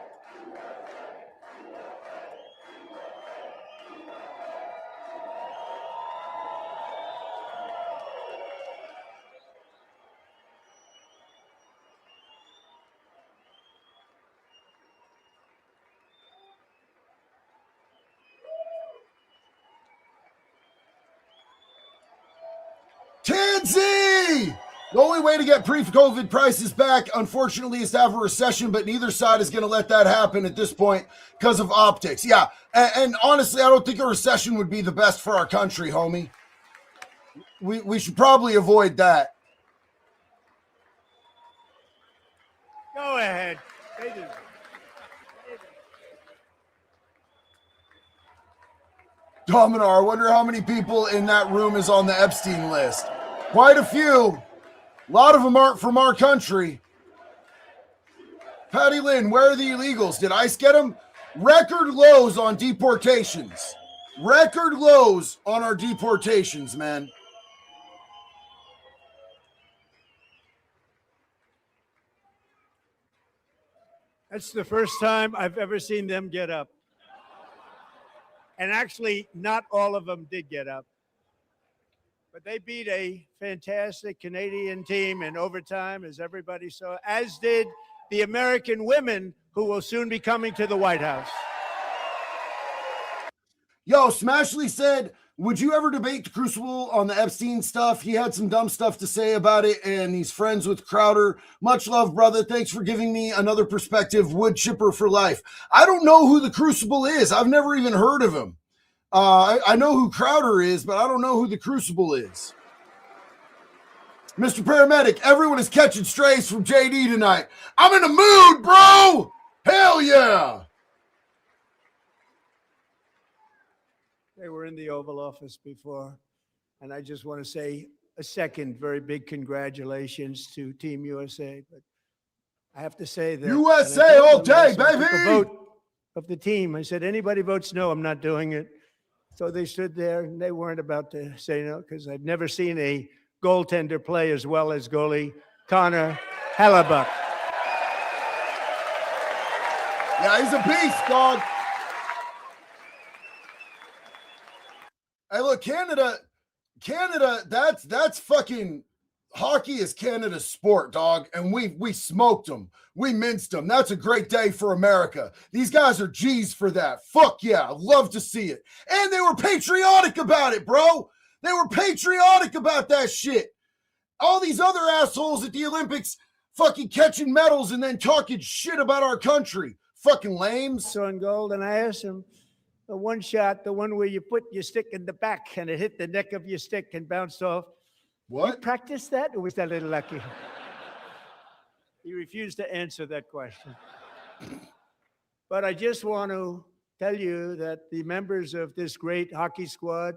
Tansy! The only way to get pre-COVID prices back, unfortunately, is to have a recession, but neither side is going to let that happen at this point because of optics. Yeah, and honestly, I don't think a recession would be the best for our country, homie. We should probably avoid that. Go ahead. Dominar, I wonder how many people in that room is on the Epstein list. Quite a few. A lot of them aren't from our country. Patty Lynn, where are the illegals? Did ICE get them? Record lows on deportations. Record lows on our deportations, man. That's the first time I've ever seen them get up. And actually, not all of them did get up. But they beat a fantastic Canadian team in overtime, as everybody saw, as did the American women who will soon be coming to the White House. Yo, Smashley said, would you ever debate the Crucible on the Epstein stuff? He had some dumb stuff to say about it, and he's friends with Crowder. Much love, brother. Thanks for giving me another perspective. Wood chipper for life. I don't know who the Crucible is. I've never even heard of him. I know who Crowder is, but I don't know who the Crucible is. Mr. Paramedic, everyone is catching strays from JD tonight. I'm in the mood, bro. Hell yeah. They were in the Oval Office before, and I just want to say a second very big congratulations to Team USA. But I have to say that USA all day, baby. The vote of the team. I said, anybody votes no, I'm not doing it. So they stood there and they weren't about to say no, because I've never seen a goaltender play as well as goalie Connor Hellebuck. Yeah, he's a beast, dog. Hey, look, Canada, that's fucking hockey is Canada's sport, dog. And we smoked them. We minced them. That's a great day for America. These guys are G's for that. Fuck yeah. I'd love to see it. And they were patriotic about it, bro. They were patriotic about that shit. All these other assholes at the Olympics fucking catching medals and then talking shit about our country. Fucking lames. On gold, and I asked him, the one shot, the one where you put your stick in the back and it hit the neck of your stick and bounced off. What? You practice that, or was that a little lucky? He refused to answer that question. But I just want to tell you that the members of this great hockey squad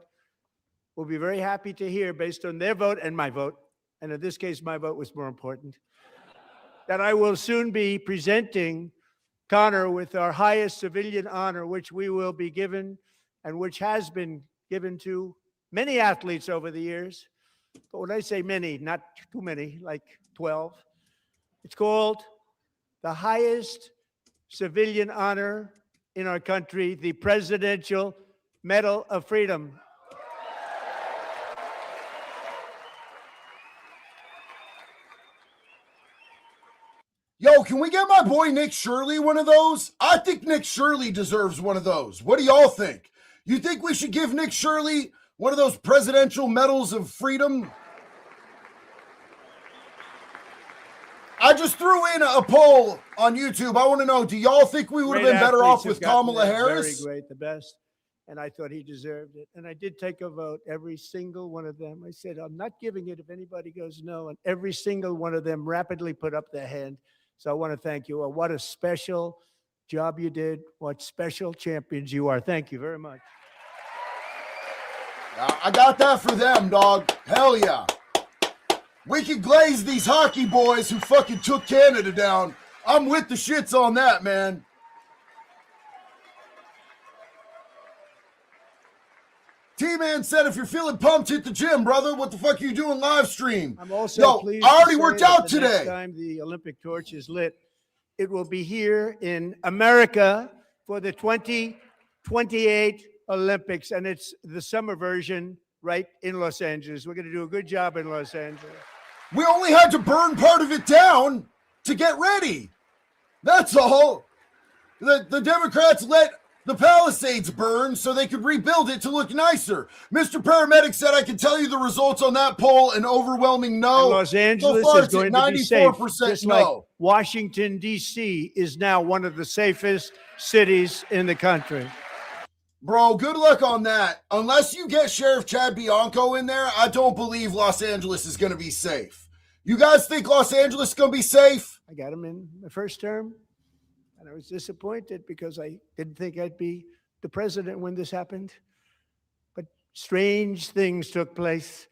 will be very happy to hear, based on their vote and my vote, and in this case, my vote was more important, that I will soon be presenting Connor with our highest civilian honor, which we will be given and which has been given to many athletes over the years. But when I say many, not too many, like 12, it's called the highest civilian honor in our country, the Presidential Medal of Freedom. Yo, can we get my boy Nick Shirley one of those? I think Nick Shirley deserves one of those. What do y'all think? You think we should give Nick Shirley one of those Presidential Medals of Freedom? I just threw in a poll on YouTube. I want to know, do y'all think we would have been better off with Kamala Harris? Very great, the best. And I thought he deserved it. And I did take a vote, every single one of them. I said, I'm not giving it if anybody goes no. And every single one of them rapidly put up their hand. So I want to thank you. What a special job you did. What special champions you are. Thank you very much. I got that for them, dog. Hell yeah. We can glaze these hockey boys who fucking took Canada down. I'm with the shits on that, man. T-Man said, if you're feeling pumped, hit the gym, brother. What the fuck are you doing live stream? I'm also pleased I already to worked say that out the today. Next time the Olympic torch is lit, it will be here in America for the 2028 Olympics. And it's the summer version right in Los Angeles. We're going to do a good job in Los Angeles. We only had to burn part of it down to get ready. That's all. The Democrats let the Palisades burn so they could rebuild it to look nicer. Mr. Paramedic said I can tell you the results on that poll, an overwhelming no. And Los Angeles so far, is going to be safe. 94% Just no. like Washington, D.C. is now one of the safest cities in the country. Bro, good luck on that. Unless you get Sheriff Chad Bianco in there, I don't believe Los Angeles is going to be safe. You guys think Los Angeles is going to be safe? I got him in the first term, and I was disappointed because I didn't think I'd be the president when this happened. But strange things took place,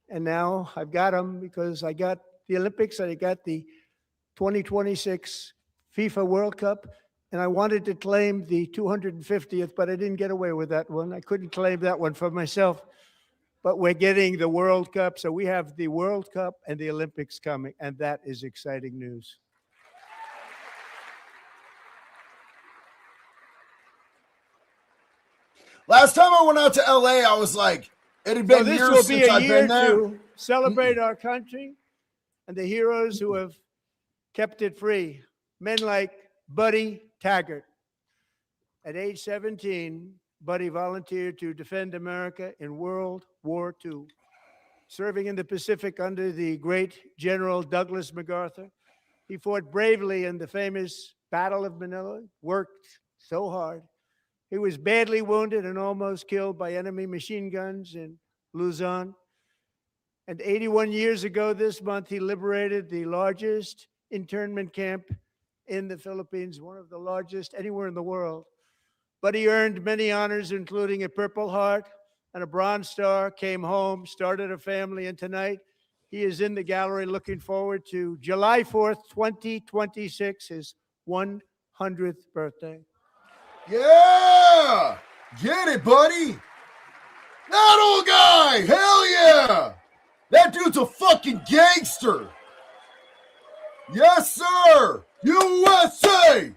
and now I've got him because I got the Olympics and I got the 2026 FIFA World Cup, and I wanted to claim the 250th, but I didn't get away with that one. I couldn't claim that one for myself. But we're getting the World Cup, so we have the World Cup and the Olympics coming, and that is exciting news. Last time I went out to LA, I was like, it had been years since I've been there. To celebrate our country and the heroes who have kept it free. Men like Buddy Taggart. At age 17, Buddy volunteered to defend America in World War II, serving in the Pacific under the great General Douglas MacArthur. He fought bravely in the famous Battle of Manila, worked so hard. He was badly wounded and almost killed by enemy machine guns in Luzon. And 81 years ago this month, he liberated the largest internment camp in the Philippines, one of the largest anywhere in the world. But he earned many honors, including a Purple Heart and a Bronze Star, came home, started a family, and tonight he is in the gallery looking forward to July 4th, 2026, his 100th birthday. Yeah! Get it, buddy! That old guy! Hell yeah! That dude's a fucking gangster! Yes, sir! USA!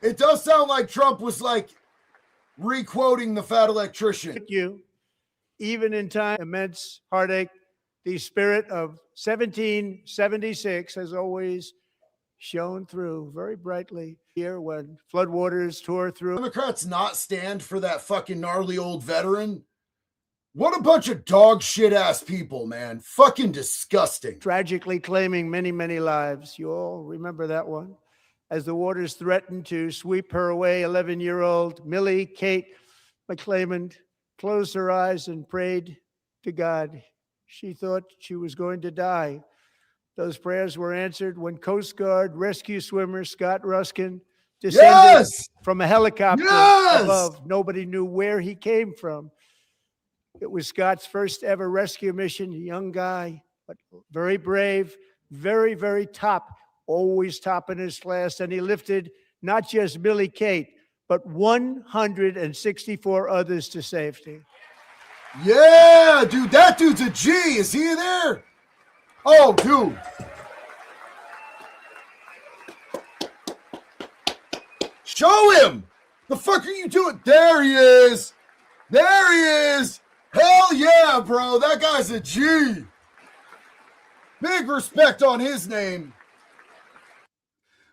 It does sound like Trump was like re-quoting the fat electrician. Thank you. Even in time, immense heartache, the spirit of 1776 has always shone through very brightly here when floodwaters tore through. Democrats not stand for that fucking gnarly old veteran? What a bunch of dog shit ass people, man. Fucking disgusting. Tragically claiming many, many lives. You all remember that one? As the waters threatened to sweep her away, 11-year-old Millie Kate McClelland closed her eyes and prayed to God. She thought she was going to die. Those prayers were answered when Coast Guard rescue swimmer Scott Ruskin descended from a helicopter above. Nobody knew where he came from. It was Scott's first ever rescue mission. A young guy, but very brave, very, very top, always top in his class. And he lifted not just Millie Kate, but 164 others to safety. Yeah, dude, that dude's a G. Is he there? Oh, dude. Show him. The fuck are you doing? There he is. There he is. Hell yeah, bro. That guy's a G. Big respect on his name.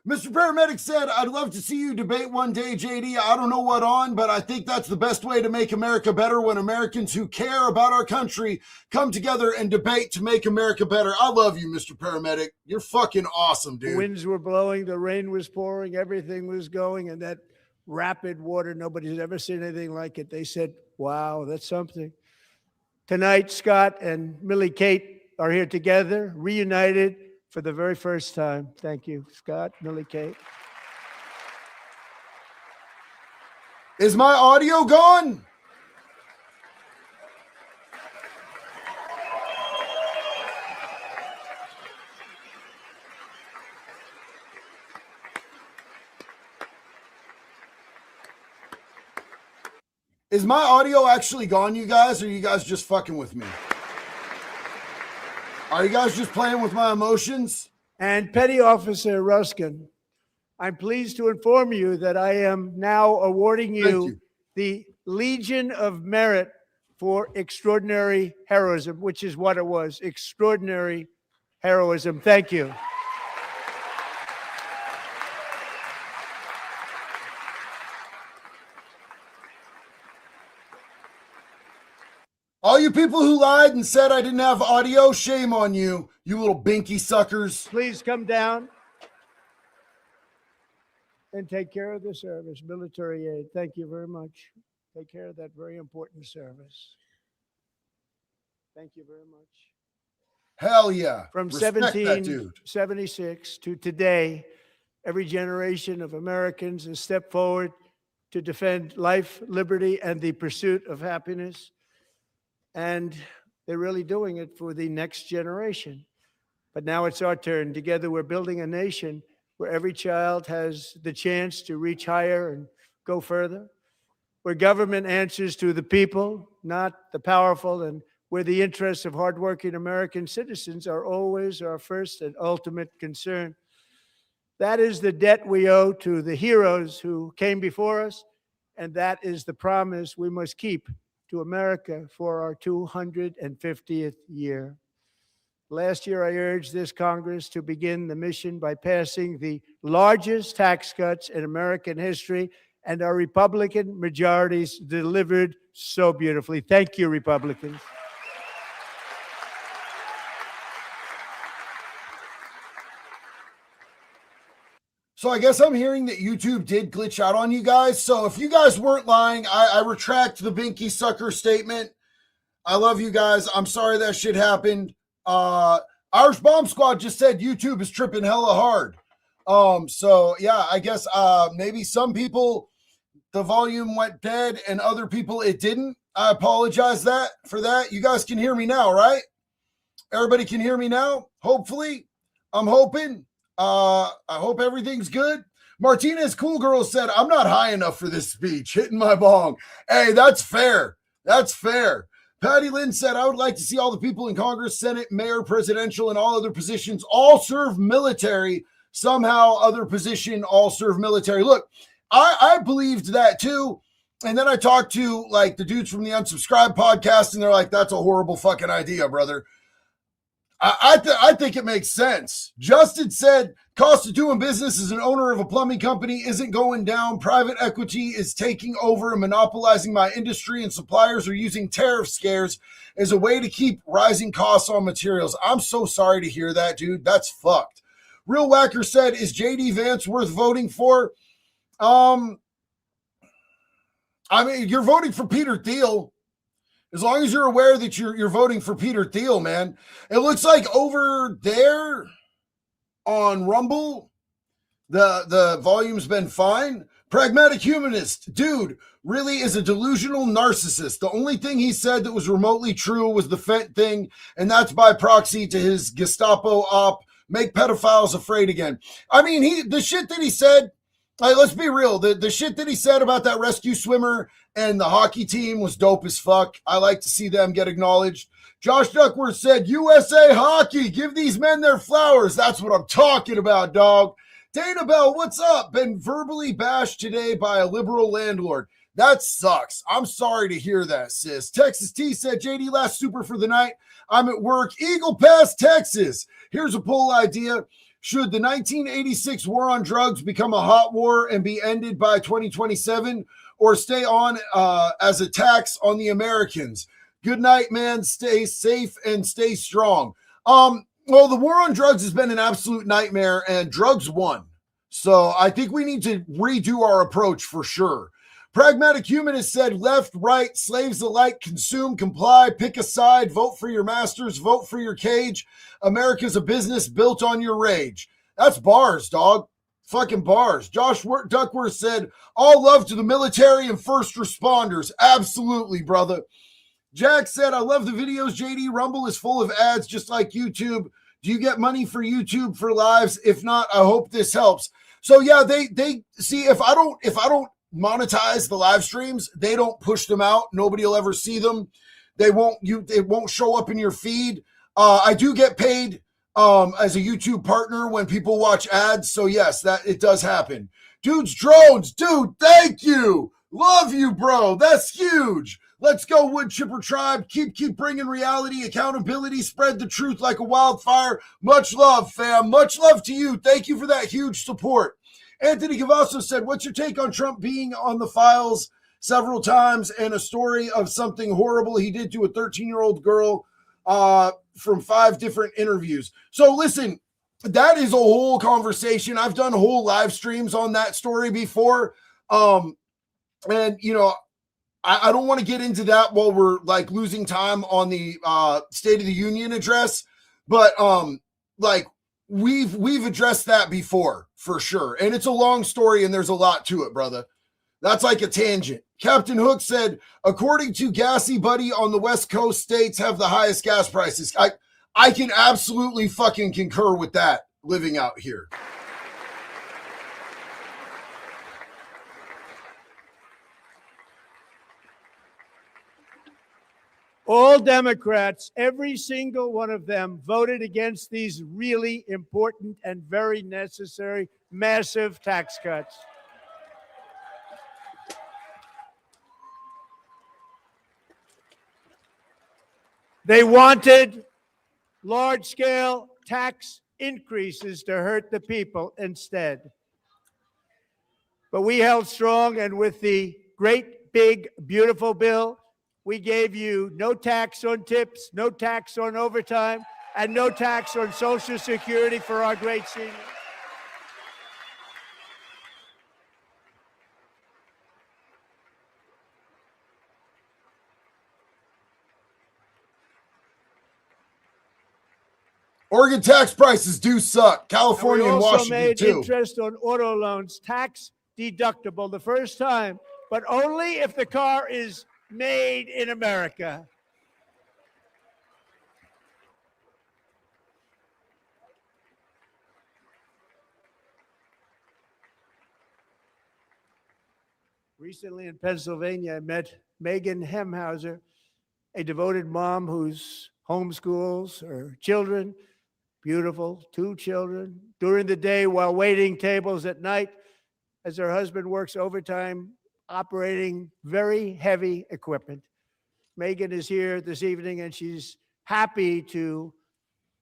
Mr. Paramedic said, I'd love to see you debate one day, JD. I don't know what on, but I think that's the best way to make America better, when Americans who care about our country come together and debate to make America better. I love you, Mr. Paramedic. You're fucking awesome, dude. The winds were blowing, the rain was pouring, everything was going, and that rapid water, nobody's ever seen anything like it. They said, wow, that's something. Tonight, Scott and Millie Kate are here together, reunited for the very first time. Thank you, Scott, Millie Kate. Is my audio gone? Is my audio actually gone, you guys? Or are you guys just fucking with me? Are you guys just playing with my emotions? And Petty Officer Ruskin, I'm pleased to inform you that I am now awarding you the Legion of Merit for extraordinary heroism, which is what it was, extraordinary heroism. Thank you. All you people who lied and said I didn't have audio, shame on you, you little binky suckers. Please come down and take care of the service, military aid. Thank you very much. Take care of that very important service. Thank you very much. Hell yeah. From Respect that dude. 1776 to today, every generation of Americans has stepped forward to defend life, liberty, and the pursuit of happiness. And they're really doing it for the next generation. But now it's our turn. Together, we're building a nation where every child has the chance to reach higher and go further, where government answers to the people, not the powerful, and where the interests of hardworking American citizens are always our first and ultimate concern. That is the debt we owe to the heroes who came before us, and that is the promise we must keep to America for our 250th year. Last year, I urged this Congress to begin the mission by passing the largest tax cuts in American history, and our Republican majorities delivered so beautifully. Thank you, Republicans. So I guess I'm hearing that YouTube did glitch out on you guys. So if you guys weren't lying, I retract the binky sucker statement. I love you guys. I'm sorry that shit happened. Irish Bomb Squad just said YouTube is tripping hella hard. So yeah, I guess maybe some people the volume went dead and other people it didn't. I apologize for that. You guys can hear me now, right? Everybody can hear me now, hopefully. I'm hoping. I hope everything's good. Martinez Cool Girl said, I'm not high enough for this speech. Hitting my bong. Hey, that's fair. That's fair. Patty Lynn said, I would like to see all the people in Congress, Senate, mayor, presidential, and all other positions all serve military. Somehow other position all serve military. Look, I believed that too. And then I talked to like the dudes from the Unsubscribed podcast, and they're like, that's a horrible fucking idea, brother. I think it makes sense. Justin said, cost of doing business as an owner of a plumbing company isn't going down. Private equity is taking over and monopolizing my industry, and suppliers are using tariff scares as a way to keep rising costs on materials. I'm so sorry to hear that, dude. That's fucked. Real Whacker said, is JD Vance worth voting for? I mean, you're voting for Peter Thiel. As long as you're aware that you're voting for Peter Thiel, man. It looks like over there on Rumble, the volume's been fine. Pragmatic Humanist, dude, really is a delusional narcissist. The only thing he said that was remotely true was the Fent thing, and that's by proxy to his Gestapo op, make pedophiles afraid again. I mean, the shit that he said, like, let's be real. The shit that he said about that rescue swimmer and the hockey team was dope as fuck. I like to see them get acknowledged. Josh Duckworth said, USA Hockey, give these men their flowers. That's what I'm talking about, dog. Dana Bell, what's up? Been verbally bashed today by a liberal landlord. That sucks. I'm sorry to hear that, sis. Texas T said, JD, last super for the night. I'm at work. Eagle Pass, Texas. Here's a poll idea. Should the 1986 war on drugs become a hot war and be ended by 2027, or stay on as a tax on the Americans? Good night, man. Stay safe and stay strong. Well, the war on drugs has been an absolute nightmare, and drugs won. So I think we need to redo our approach for sure. Pragmatic Humanist said, left, right, slaves alike, consume, comply, pick a side, vote for your masters, vote for your cage. America's a business built on your rage. That's bars, dog. Fucking bars. Josh Duckworth said, all love to the military and first responders. Absolutely, brother. Jack said, I love the videos, JD. Rumble is full of ads just like YouTube. Do you get money for YouTube for lives? If not, I hope this helps. So yeah, they see, if I don't monetize the live streams, they don't push them out. Nobody will ever see them. It won't show up in your feed. I do get paid as a YouTube partner when people watch ads. So yes, that it does happen. Dude's drones, dude, thank you. Love you, bro. That's huge. Let's go, Wood Chipper Tribe. Keep bringing reality, accountability, spread the truth like a wildfire. Much love, fam. Much love to you. Thank you for that huge support. Anthony Cavasso said, what's your take on Trump being on the files several times and a story of something horrible he did to a 13-year-old girl from 5 different interviews? So listen, that is a whole conversation. I've done whole live streams on that story before. And, you know, I don't want to get into that while we're like losing time on the State of the Union address, but like we've addressed that before for sure. And it's a long story and there's a lot to it, brother. That's like a tangent. Captain Hook said, according to Gassy Buddy, on the West Coast, states have the highest gas prices. I can absolutely fucking concur with that living out here. All Democrats, every single one of them, voted against these really important and very necessary massive tax cuts. They wanted large-scale tax increases to hurt the people instead. But we held strong, and with the great, big, beautiful bill, we gave you no tax on tips, no tax on overtime, and no tax on Social Security for our great seniors. Oregon tax prices do suck. California and Washington made too. Interest on auto loans tax deductible the first time, but only if the car is made in America. Recently in Pennsylvania, I met Megan Hemhauser, a devoted mom who's homeschools her children, beautiful, 2 children, during the day while waiting tables at night as her husband works overtime operating very heavy equipment. Megan is here this evening and she's happy to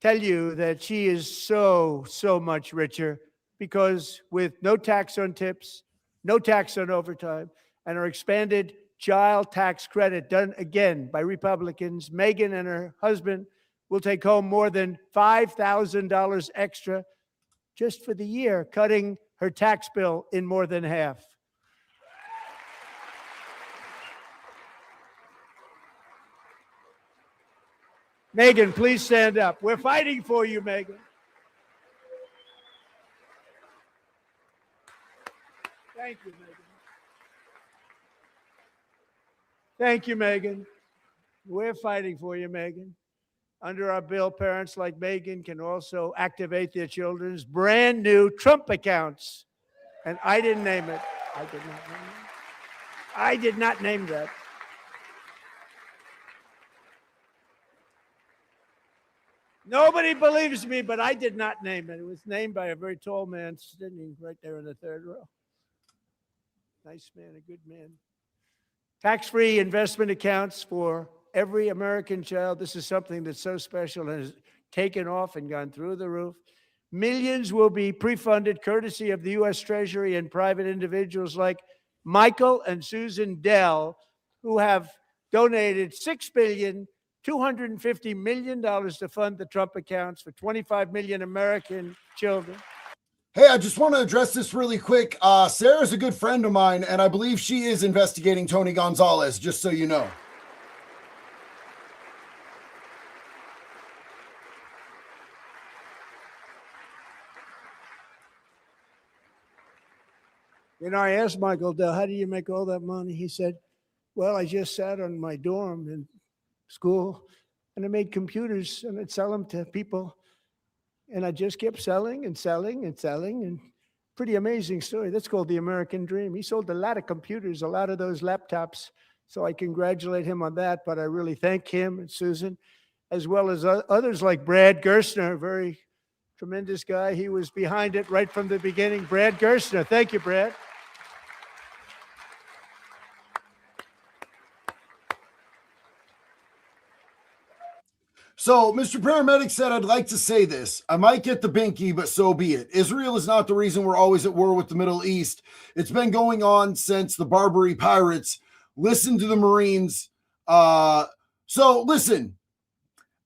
tell you that she is so much richer because with no tax on tips, no tax on overtime, and our expanded child tax credit done again by Republicans, Megan and her husband will take home more than $5,000 extra just for the year, cutting her tax bill in more than half. Megan, please stand up. We're fighting for you, Megan. Thank you, Megan. Thank you, Megan. We're fighting for you, Megan. Under our bill, parents like Megan can also activate their children's brand new Trump accounts. And I didn't name it. I did not name that. Nobody believes me, but I did not name it. It was named by a very tall man sitting right there in the 3rd row. Nice man, a good man. Tax-free investment accounts for every American child. This is something that's so special and has taken off and gone through the roof. Millions will be pre-funded courtesy of the U.S. Treasury and private individuals like Michael and Susan Dell, who have donated $6.25 billion to fund the Trump accounts for 25 million American children. Hey, I just want to address this really quick. Sarah's a good friend of mine, and I believe she is investigating Tony Gonzalez, just so you know. You know, I asked Michael Dell, how do you make all that money? He said, well, I just sat on my dorm in school, and I made computers, and I'd sell them to people. And I just kept selling and selling and selling, and pretty amazing story. That's called the American dream. He sold a lot of computers, a lot of those laptops. So I congratulate him on that, but I really thank him and Susan, as well as others like Brad Gerstner, a very tremendous guy. He was behind it right from the beginning. Brad Gerstner. Thank you, Brad. So, Mr. Paramedic said, I'd like to say this. I might get the binky, but so be it. Israel is not the reason we're always at war with the Middle East. It's been going on since the Barbary pirates. Listen to the Marines. So, listen,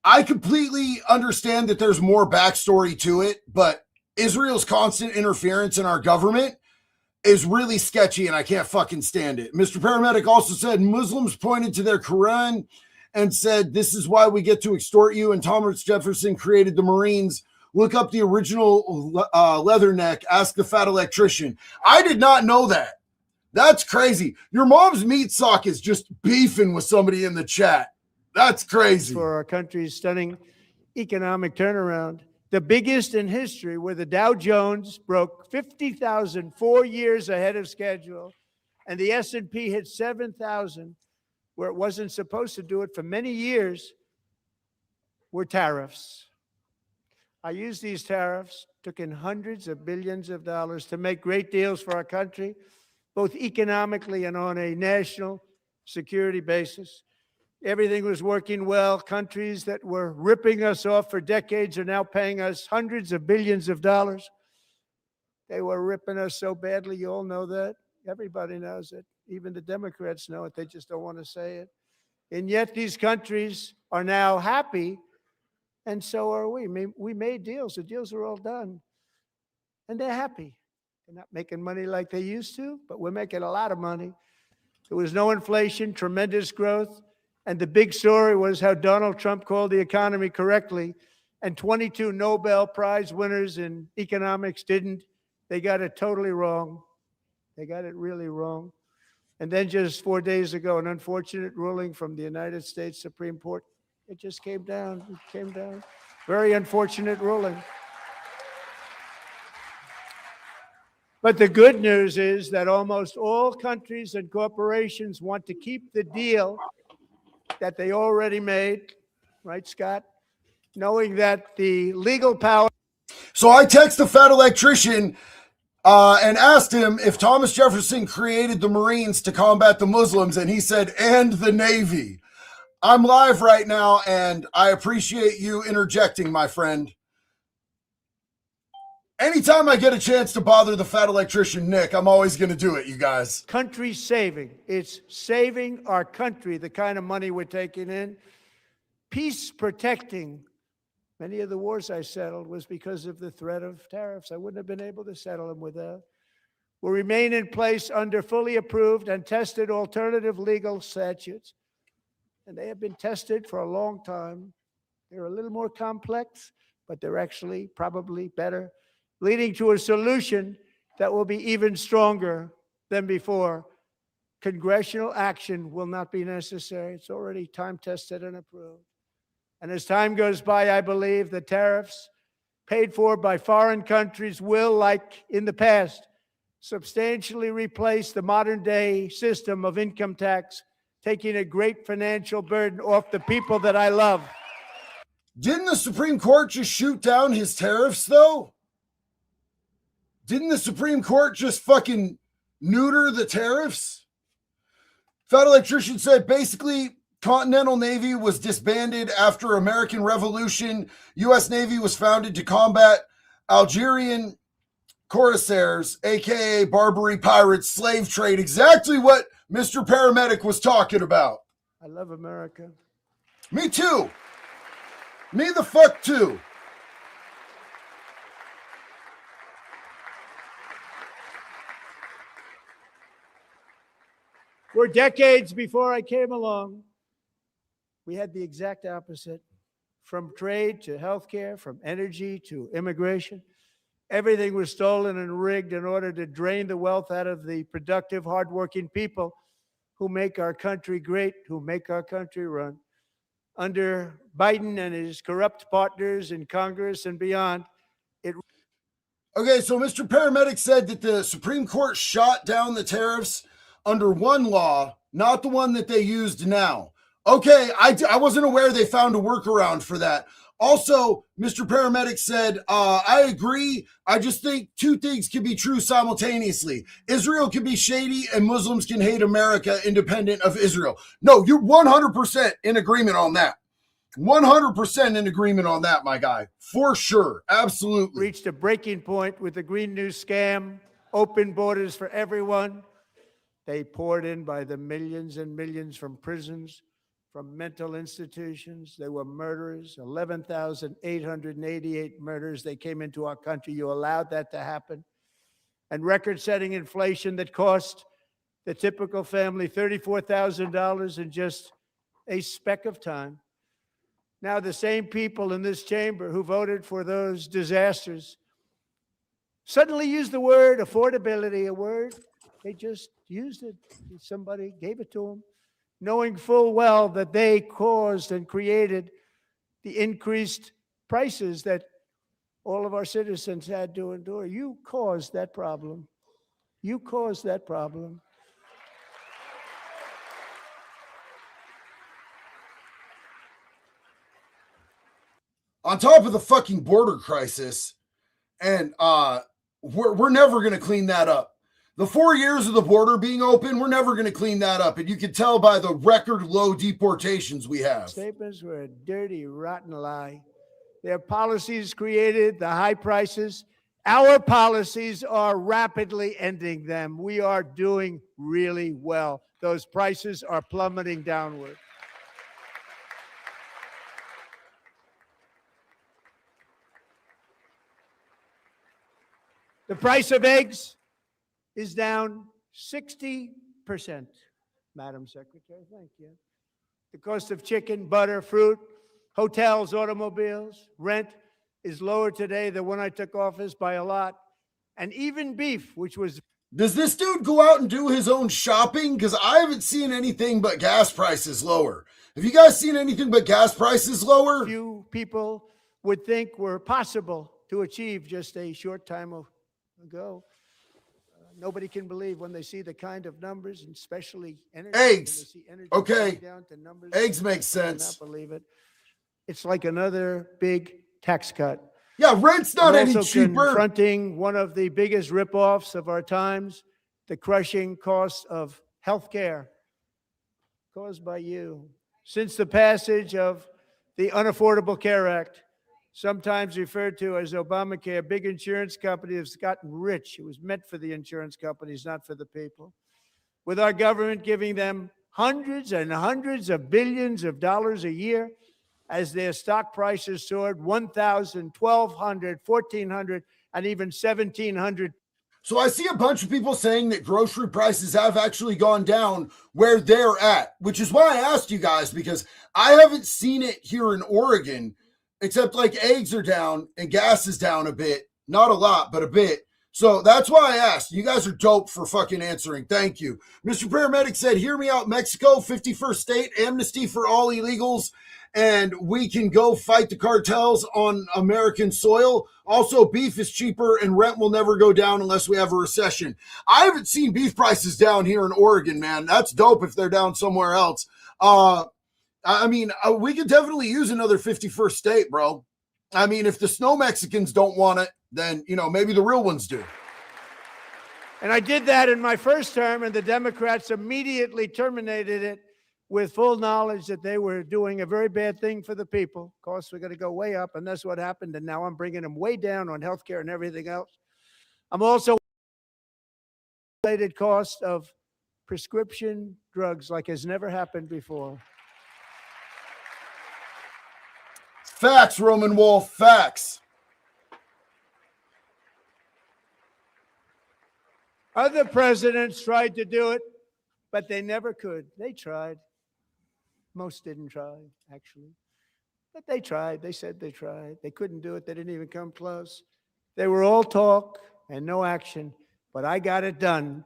I completely understand that there's more backstory to it, but Israel's constant interference in our government is really sketchy, and I can't fucking stand it. Mr. Paramedic also said Muslims pointed to their Quran and said, this is why we get to extort you. And Thomas Jefferson created the Marines. Look up the original Leatherneck. Ask the fat electrician. I did not know that. That's crazy. Your mom's meat sock is just beefing with somebody in the chat. That's crazy. For our country's stunning economic turnaround, the biggest in history, where the Dow Jones broke 50,000 4 years ahead of schedule, and the S&P hit 7,000, where it wasn't supposed to do it for many years, were tariffs. I used these tariffs, took in hundreds of billions of dollars to make great deals for our country, both economically and on a national security basis. Everything was working well. Countries that were ripping us off for decades are now paying us hundreds of billions of dollars. They were ripping us so badly, you all know that. Everybody knows it. Even the Democrats know it. They just don't want to say it. And yet these countries are now happy, and so are we. We made deals. The deals are all done. And they're happy. They're not making money like they used to, but we're making a lot of money. There was no inflation, tremendous growth. And the big story was how Donald Trump called the economy correctly, and 22 Nobel Prize winners in economics didn't. They got it totally wrong. They got it really wrong. And then just 4 days ago, an unfortunate ruling from the United States Supreme Court. It just came down. It came down. Very unfortunate ruling. But the good news is that almost all countries and corporations want to keep the deal that they already made, right, Scott? Knowing that the legal power. So I text the fat electrician and asked him if Thomas Jefferson created the Marines to combat the Muslims, and he said, and the Navy. I'm live right now, and I appreciate you interjecting, my friend. Anytime I get a chance to bother the fat electrician, Nick, I'm always going to do it, you guys. Country saving. It's saving our country, the kind of money we're taking in. Peace protecting. Many of the wars I settled was because of the threat of tariffs. I wouldn't have been able to settle them without. Will remain in place under fully approved and tested alternative legal statutes. And they have been tested for a long time. They're a little more complex, but they're actually probably better, leading to a solution that will be even stronger than before. Congressional action will not be necessary. It's already time-tested and approved. And as time goes by, I believe the tariffs paid for by foreign countries will, like in the past, substantially replace the modern-day system of income tax, taking a great financial burden off the people that I love. Didn't the Supreme Court just shoot down his tariffs, though? Didn't the Supreme Court just fucking neuter the tariffs? Fat Electrician said, basically, Continental Navy was disbanded after American Revolution. U.S. Navy was founded to combat Algerian corsairs, aka Barbary pirates, slave trade. Exactly what Mr. Paramedic was talking about. I love America. Me too. Me the fuck too. For decades before I came along, we had the exact opposite. From trade to healthcare, from energy to immigration, everything was stolen and rigged in order to drain the wealth out of the productive, hardworking people who make our country great, who make our country run. Under Biden and his corrupt partners in Congress and beyond, Okay, so Mr. Paramedic said that the Supreme Court shot down the tariffs under one law, not the one that they used now. Okay, I wasn't aware they found a workaround for that. Also, Mr. Paramedic said, I agree. I just think two things can be true simultaneously. Israel can be shady and Muslims can hate America independent of Israel. No, you're 100% in agreement on that. 100% in agreement on that, my guy. For sure. Absolutely. reached a breaking point with the Green New scam, open borders for everyone. They poured in by the millions and millions from prisons, from mental institutions. They were murderers, 11,888 murders. They came into our country. You allowed that to happen. And record-setting inflation that cost the typical family $34,000 in just a speck of time. Now, the same people in this chamber who voted for those disasters suddenly use the word affordability, a word they just used it. Somebody gave it to them, knowing full well that they caused and created the increased prices that all of our citizens had to endure. You caused that problem. You caused that problem. On top of the fucking border crisis, and we're never going to clean that up. The 4 years of the border being open, we're never going to clean that up. And you can tell by the record low deportations we have. Statements were a dirty, rotten lie. Their policies created the high prices. Our policies are rapidly ending them. We are doing really well. Those prices are plummeting downward. The price of eggs is down 60%, Madam Secretary. Thank you. The cost of chicken, butter, fruit, hotels, automobiles, rent is lower today than when I took office by a lot. And even beef, which was... Does this dude go out and do his own shopping? Because I haven't seen anything but gas prices lower. Have you guys seen anything but gas prices lower? Few people would think were possible to achieve just a short time ago. Nobody can believe when they see the kind of numbers, and especially energy. Eggs. Energy Okay. down to numbers, Eggs make I cannot sense. believe it. It's like another big tax cut. Yeah, rent's not We're any also cheaper. confronting one of the biggest ripoffs of our times, the crushing cost of health care caused by you. Since the passage of the Unaffordable Care Act, sometimes referred to as Obamacare, big insurance companies have gotten rich. It was meant for the insurance companies, not for the people. With our government giving them hundreds and hundreds of billions of dollars a year as their stock prices soared 1,000, 1,200, 1,400, and even 1,700. So I see a bunch of people saying that grocery prices have actually gone down where they're at, which is why I asked you guys, because I haven't seen it here in Oregon. Except like eggs are down and gas is down a bit. Not a lot, but a bit. So that's why I asked. You guys are dope for fucking answering. Thank you. Mr. Paramedic said, hear me out, Mexico, 51st state, amnesty for all illegals, and we can go fight the cartels on American soil. Also, beef is cheaper and rent will never go down unless we have a recession. I haven't seen beef prices down here in Oregon, man. That's dope if they're down somewhere else. I mean, we could definitely use another 51st state, bro. I mean, if the snow Mexicans don't want it, then, you know, maybe the real ones do. And I did that in my first term, and the Democrats immediately terminated it with full knowledge that they were doing a very bad thing for the people. Of course, we're going to go way up, and that's what happened. And now I'm bringing them way down on health care and everything else. I'm also related cost of prescription drugs like has never happened before. Facts, Roman Wolf, facts. Other presidents tried to do it, but they never could. They tried. Most didn't try, actually. But they tried. They said they tried. They couldn't do it. They didn't even come close. They were all talk and no action. But I got it done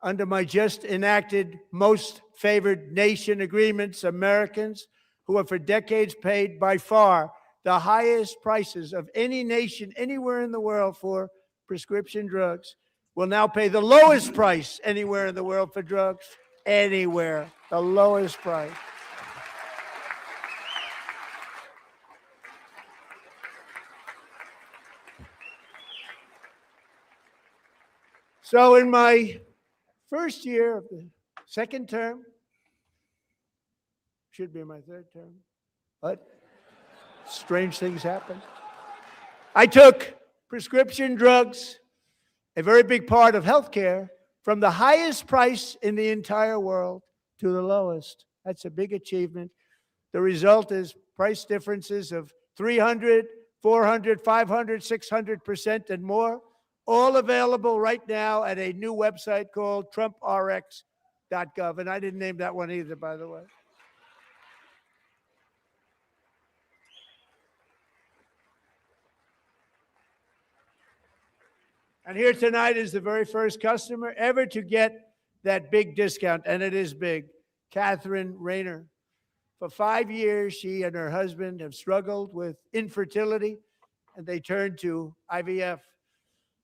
under my just enacted most favored nation agreements. Americans who have for decades paid by far the highest prices of any nation anywhere in the world for prescription drugs will now pay the lowest price anywhere in the world for drugs. Anywhere, the lowest price. So in my first year of the second term, should be my third term, but strange things happen. I took prescription drugs, a very big part of healthcare, from the highest price in the entire world to the lowest. That's a big achievement. The result is price differences of 300, 400, 500, 600% and more, all available right now at a new website called TrumpRx.gov. And I didn't name that one either, by the way. And here tonight is the very first customer ever to get that big discount, and it is big, Catherine Rayner. For 5 years, she and her husband have struggled with infertility, and they turned to IVF.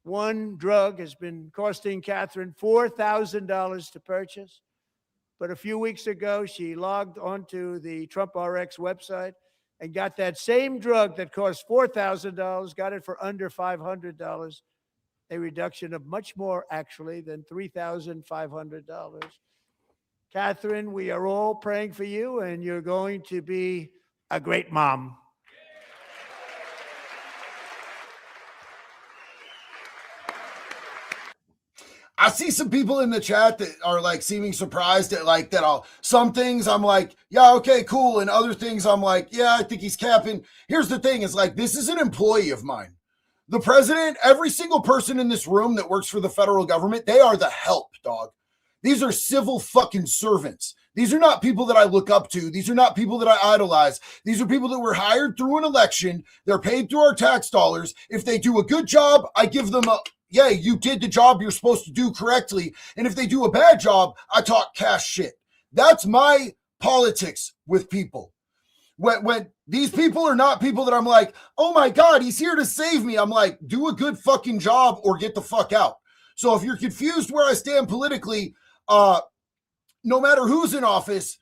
One drug has been costing Catherine $4,000 to purchase, but a few weeks ago, she logged onto the TrumpRx website and got that same drug that cost $4,000, got it for under $500. A reduction of much more, actually, than $3,500. Catherine, we are all praying for you, and you're going to be a great mom. I see some people in the chat that are like seeming surprised at like that. Some things I'm like, yeah, okay, cool. And other things I'm like, yeah, I think he's capping. Here's the thing is like, this is an employee of mine. The president, every single person in this room that works for the federal government, they are the help, dog. These are civil fucking servants. These are not people that I look up to. These are not people that I idolize. These are people that were hired through an election. They're paid through our tax dollars. If they do a good job, I give them a, yeah, you did the job you're supposed to do correctly. And if they do a bad job, I talk cash shit. That's my politics with people. When these people are not people that I'm like, oh my God, he's here to save me. I'm like, do a good fucking job or get the fuck out. So if you're confused where I stand politically, no matter who's in office,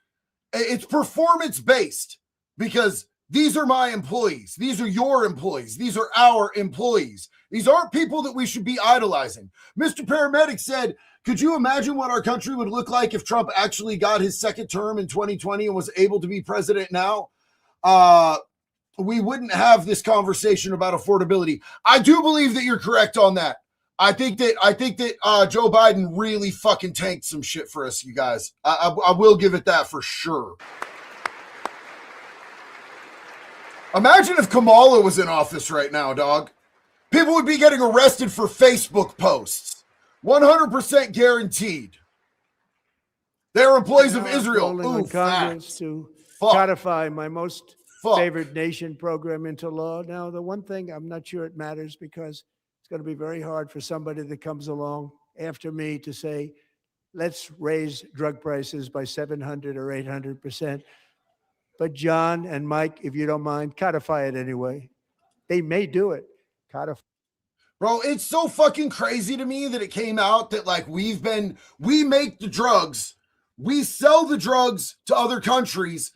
it's performance based because these are my employees. These are your employees. These are our employees. These aren't people that we should be idolizing. Mr. Paramedic said, could you imagine what our country would look like if Trump actually got his second term in 2020 and was able to be president now? We wouldn't have this conversation about affordability. I do believe that you're correct on that. I think that Joe Biden really fucking tanked some shit for us, you guys. I will give it that for sure. Imagine if Kamala was in office right now, dog. People would be getting arrested for Facebook posts. 100% guaranteed. They're employees of Israel. Ooh, Congress to codify my most favored nation program into law. Now, the one thing I'm not sure it matters because it's going to be very hard for somebody that comes along after me to say, let's raise drug prices by 700 or 800%. But John and Mike, if you don't mind, codify it anyway. They may do it. Codify. Bro, it's so fucking crazy to me that it came out that like we make the drugs, we sell the drugs to other countries.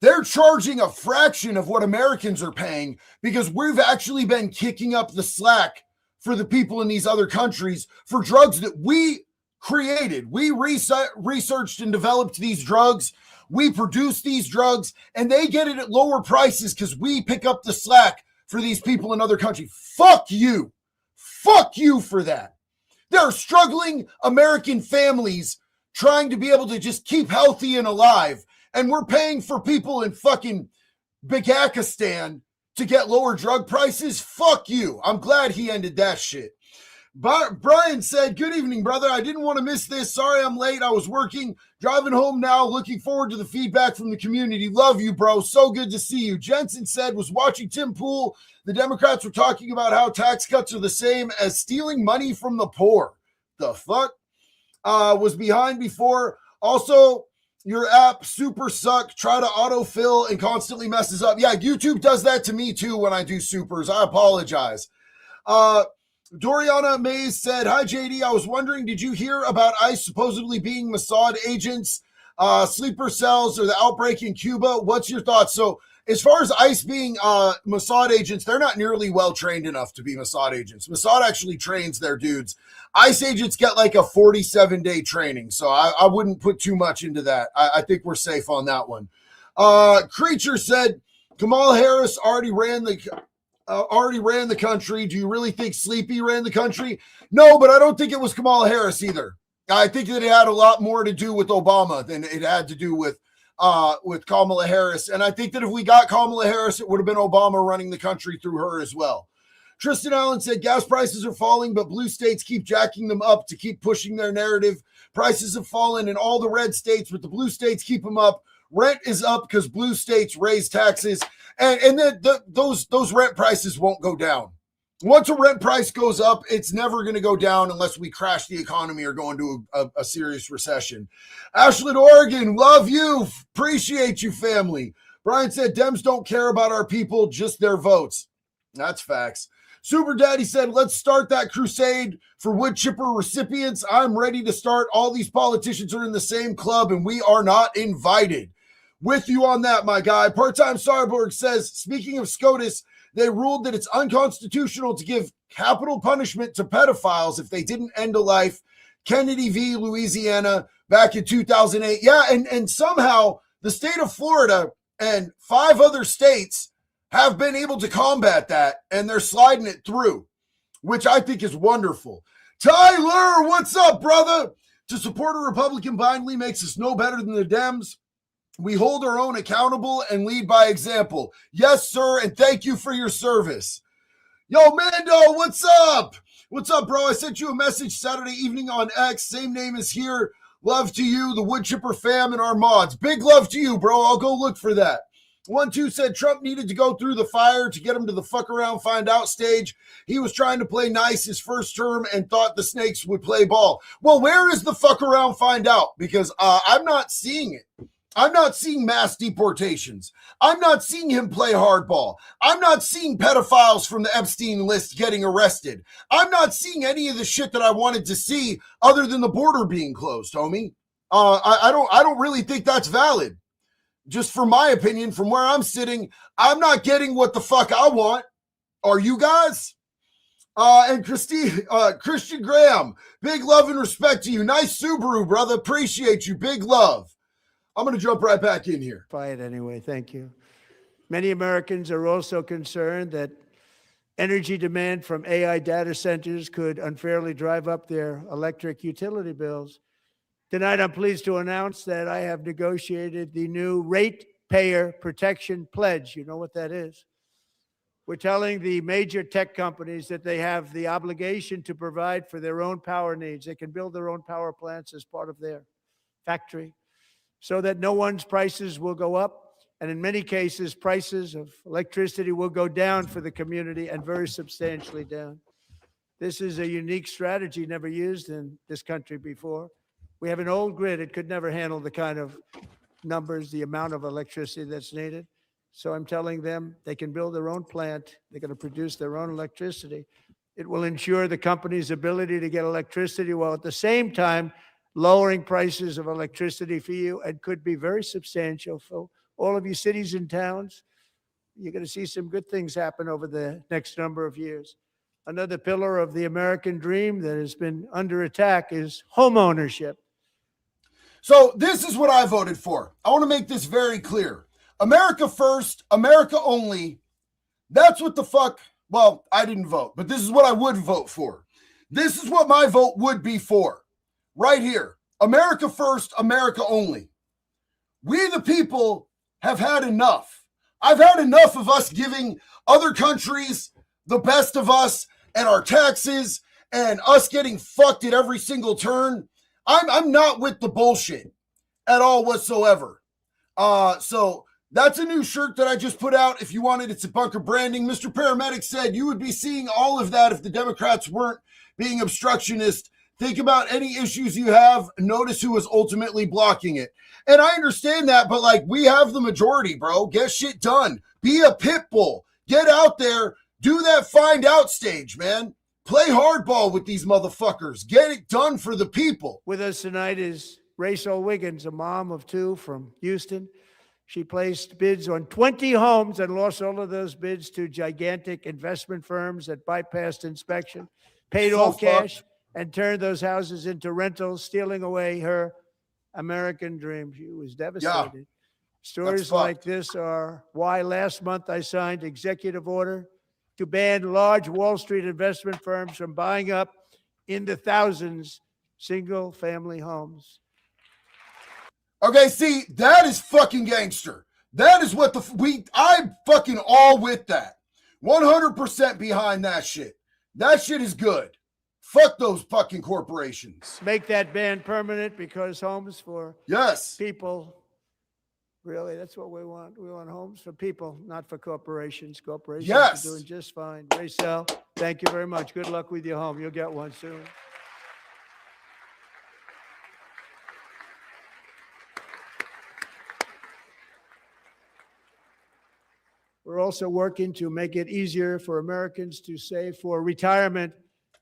They're charging a fraction of what Americans are paying because we've actually been kicking up the slack for the people in these other countries for drugs that we created. We researched and developed these drugs. We produce these drugs, and they get it at lower prices because we pick up the slack for these people in other countries. Fuck you. Fuck you for that. There are struggling American families trying to be able to just keep healthy and alive, and we're paying for people in fucking Bigakistan to get lower drug prices. Fuck you. I'm glad he ended that shit. Brian said, good evening, brother. I didn't want to miss this. Sorry I'm late. I was working, driving home now. Looking forward to the feedback from the community. Love you, bro. So good to see you. Jensen said, was watching Tim Pool. The Democrats were talking about how tax cuts are the same as stealing money from the poor. The fuck? Was behind before. Also, your app super suck. Try to autofill and constantly messes up. Yeah, YouTube does that to me too when I do supers. I apologize. Doriana Mays said, hi, JD. I was wondering, did you hear about ICE supposedly being Mossad agents, sleeper cells, or the outbreak in Cuba? What's your thoughts? So as far as ICE being Mossad agents, they're not nearly well trained enough to be Mossad agents. Mossad actually trains their dudes. ICE agents get like a 47-day training. So I wouldn't put too much into that. I think we're safe on that one. Creature said, Kamala Harris already ran the country. Do you really think Sleepy ran the country? No, but I don't think it was Kamala Harris either. I think that it had a lot more to do with Obama than it had to do with Kamala Harris. And I think that if we got Kamala Harris, it would have been Obama running the country through her as well. Tristan Allen said, gas prices are falling, but blue states keep jacking them up to keep pushing their narrative. Prices have fallen in all the red states, but the blue states keep them up. Rent is up because blue states raise taxes. And then those rent prices won't go down. Once a rent price goes up, it's never going to go down unless we crash the economy or go into a serious recession. Ashland, Oregon, love you. Appreciate you, family. Brian said, Dems don't care about our people, just their votes. That's facts. Super Daddy said, let's start that crusade for wood chipper recipients. I'm ready to start. All these politicians are in the same club and we are not invited. With you on that, my guy. Part-time Sarborg says, speaking of SCOTUS, they ruled that it's unconstitutional to give capital punishment to pedophiles if they didn't end a life. Kennedy v. Louisiana back in 2008. Yeah, and somehow the state of Florida and 5 other states have been able to combat that, and they're sliding it through, which I think is wonderful. Tyler, what's up, brother? To support a Republican blindly makes us no better than the Dems. We hold our own accountable and lead by example. Yes, sir, and thank you for your service. Yo, Mando, what's up? What's up, bro? I sent you a message Saturday evening on X. Same name as here. Love to you, the Wood Chipper fam, and our mods. Big love to you, bro. I'll go look for that. 1-2 said Trump needed to go through the fire to get him to the fuck around, find out stage. He was trying to play nice his first term and thought the snakes would play ball. Well, where is the fuck around, find out? Because I'm not seeing it. I'm not seeing mass deportations. I'm not seeing him play hardball. I'm not seeing pedophiles from the Epstein list getting arrested. I'm not seeing any of the shit that I wanted to see other than the border being closed, homie. I don't really think that's valid. Just from my opinion, from where I'm sitting, I'm not getting what the fuck I want. Are you guys? And Christian Graham, big love and respect to you. Nice Subaru, brother. Appreciate you. Big love. I'm going to jump right back in here. Quiet anyway. Thank you. Many Americans are also concerned that energy demand from AI data centers could unfairly drive up their electric utility bills. Tonight, I'm pleased to announce that I have negotiated the new Ratepayer Protection Pledge. You know what that is? We're telling the major tech companies that they have the obligation to provide for their own power needs. They can build their own power plants as part of their factory so that no one's prices will go up. And in many cases, prices of electricity will go down for the community and very substantially down. This is a unique strategy never used in this country before. We have an old grid. It could never handle the kind of numbers, the amount of electricity that's needed. So I'm telling them they can build their own plant. They're going to produce their own electricity. It will ensure the company's ability to get electricity while at the same time lowering prices of electricity for you, and could be very substantial for all of you cities and towns. You're going to see some good things happen over the next number of years. Another pillar of the American dream that has been under attack is home ownership. So this is what I voted for. I want to make this very clear. America first, America only. That's what the fuck. Well, I didn't vote, but this is what I would vote for. This is what my vote would be for. Right here. America first, America only. We the people have had enough. I've had enough of us giving other countries the best of us and our taxes and us getting fucked at every single turn. I'm not with the bullshit at all whatsoever. So that's a new shirt that I just put out. If you want it, it's a bunker branding. Mr. Paramedic said you would be seeing all of that if the Democrats weren't being obstructionist. Think about any issues you have. Notice who is ultimately blocking it. And I understand that, but like, we have the majority, bro. Get shit done. Be a pit bull. Get out there. Do that find out stage, man. Play hardball with these motherfuckers. Get it done for the people. With us tonight is Rachel Wiggins, a mom of two from Houston. She placed bids on 20 homes and lost all of those bids to gigantic investment firms that bypassed inspection, paid all cash, and turned those houses into rentals, stealing away her American dream. She was devastated. Yeah, stories like this are why last month I signed executive order to ban large Wall Street investment firms from buying up in the thousands single-family homes. Okay, see, that is fucking gangster. That is what I'm fucking all with that. 100% behind that shit. That shit is good. Fuck those fucking corporations. Make that ban permanent, because homes for people, really, that's what we want. We want homes for people, not for corporations. Corporations are doing just fine. Rachel, thank you very much. Good luck with your home. You'll get one soon. We're also working to make it easier for Americans to save for retirement.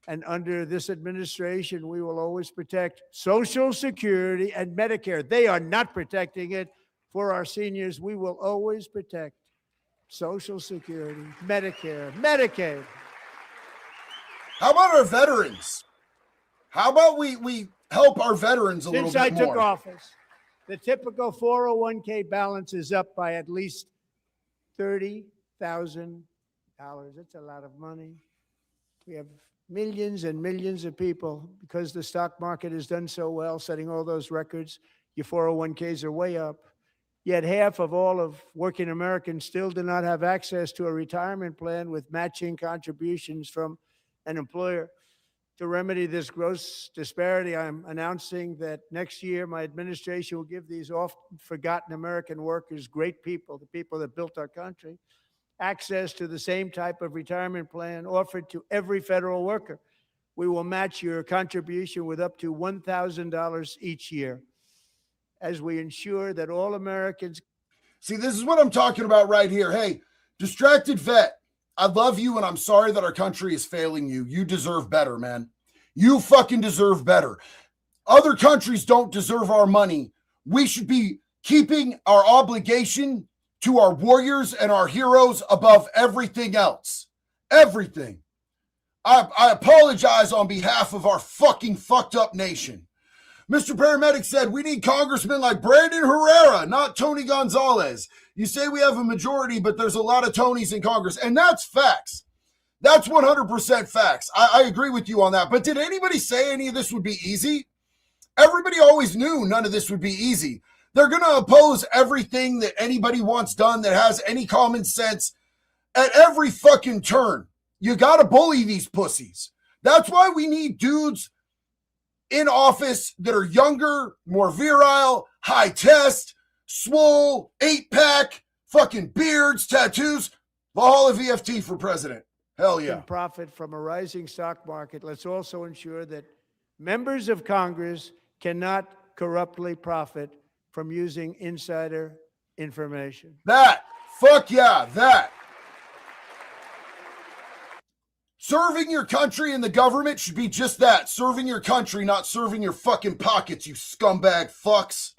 And under this administration, we will always protect Social Security and Medicare. They are not protecting it for our seniors. We will always protect Social Security, Medicare, Medicaid. How about our veterans? How about we help our veterans a little bit more? Since I took office, the typical 401k balance is up by at least $30,000. That's a lot of money. We have millions and millions of people, because the stock market has done so well, setting all those records. Your 401ks are way up. Yet half of all of working Americans still do not have access to a retirement plan with matching contributions from an employer. To remedy this gross disparity, I'm announcing that next year my administration will give these often forgotten American workers, great people, the people that built our country, access to the same type of retirement plan offered to every federal worker. We will match your contribution with up to $1,000 each year, as we ensure that all Americans. See, this is what I'm talking about right here. Hey, distracted vet, I love you, and I'm sorry that our country is failing you. You deserve better, man. You fucking deserve better. Other countries don't deserve our money. We should be keeping our obligation to our warriors and our heroes above everything else. Everything. I apologize on behalf of our fucking fucked up nation. Mr. Paramedic said we need congressmen like Brandon Herrera, not Tony Gonzalez. You say we have a majority, but there's a lot of Tonys in Congress, and that's facts. That's 100% facts. I agree with you on that. But did anybody say any of this would be easy? Everybody always knew none of this would be easy. They're going to oppose everything that anybody wants done that has any common sense at every fucking turn. You got to bully these pussies. That's why we need dudes in office that are younger, more virile, high test, swole, 8-pack, fucking beards, tattoos. Valhalla VFT for president. Hell yeah. Profit from a rising stock market. Let's also ensure that members of Congress cannot corruptly profit from using insider information. Fuck yeah, that. Serving your country and the government should be just that. Serving your country, not serving your fucking pockets, you scumbag fucks.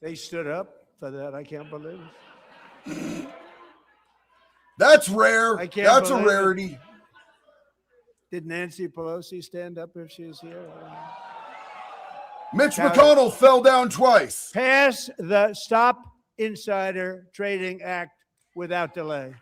They stood up for that. I can't believe it. That's rare. I can't That's a believe it. rarity. Did Nancy Pelosi stand up if she's here? Mitch Doubt McConnell fell down twice. Pass the Stop Insider Trading Act without delay.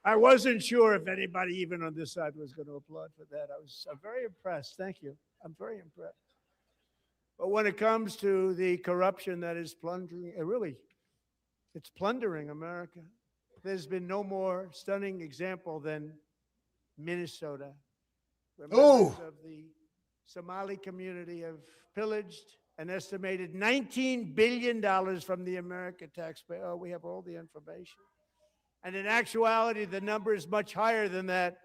I wasn't sure if anybody even on this side was going to applaud for that. I'm very impressed. Thank you. I'm very impressed. But when it comes to the corruption that is plundering, it's plundering America. There's been no more stunning example than Minnesota, where members of the Somali community have pillaged an estimated $19 billion from the American taxpayer. Oh, we have all the information. And in actuality, the number is much higher than that.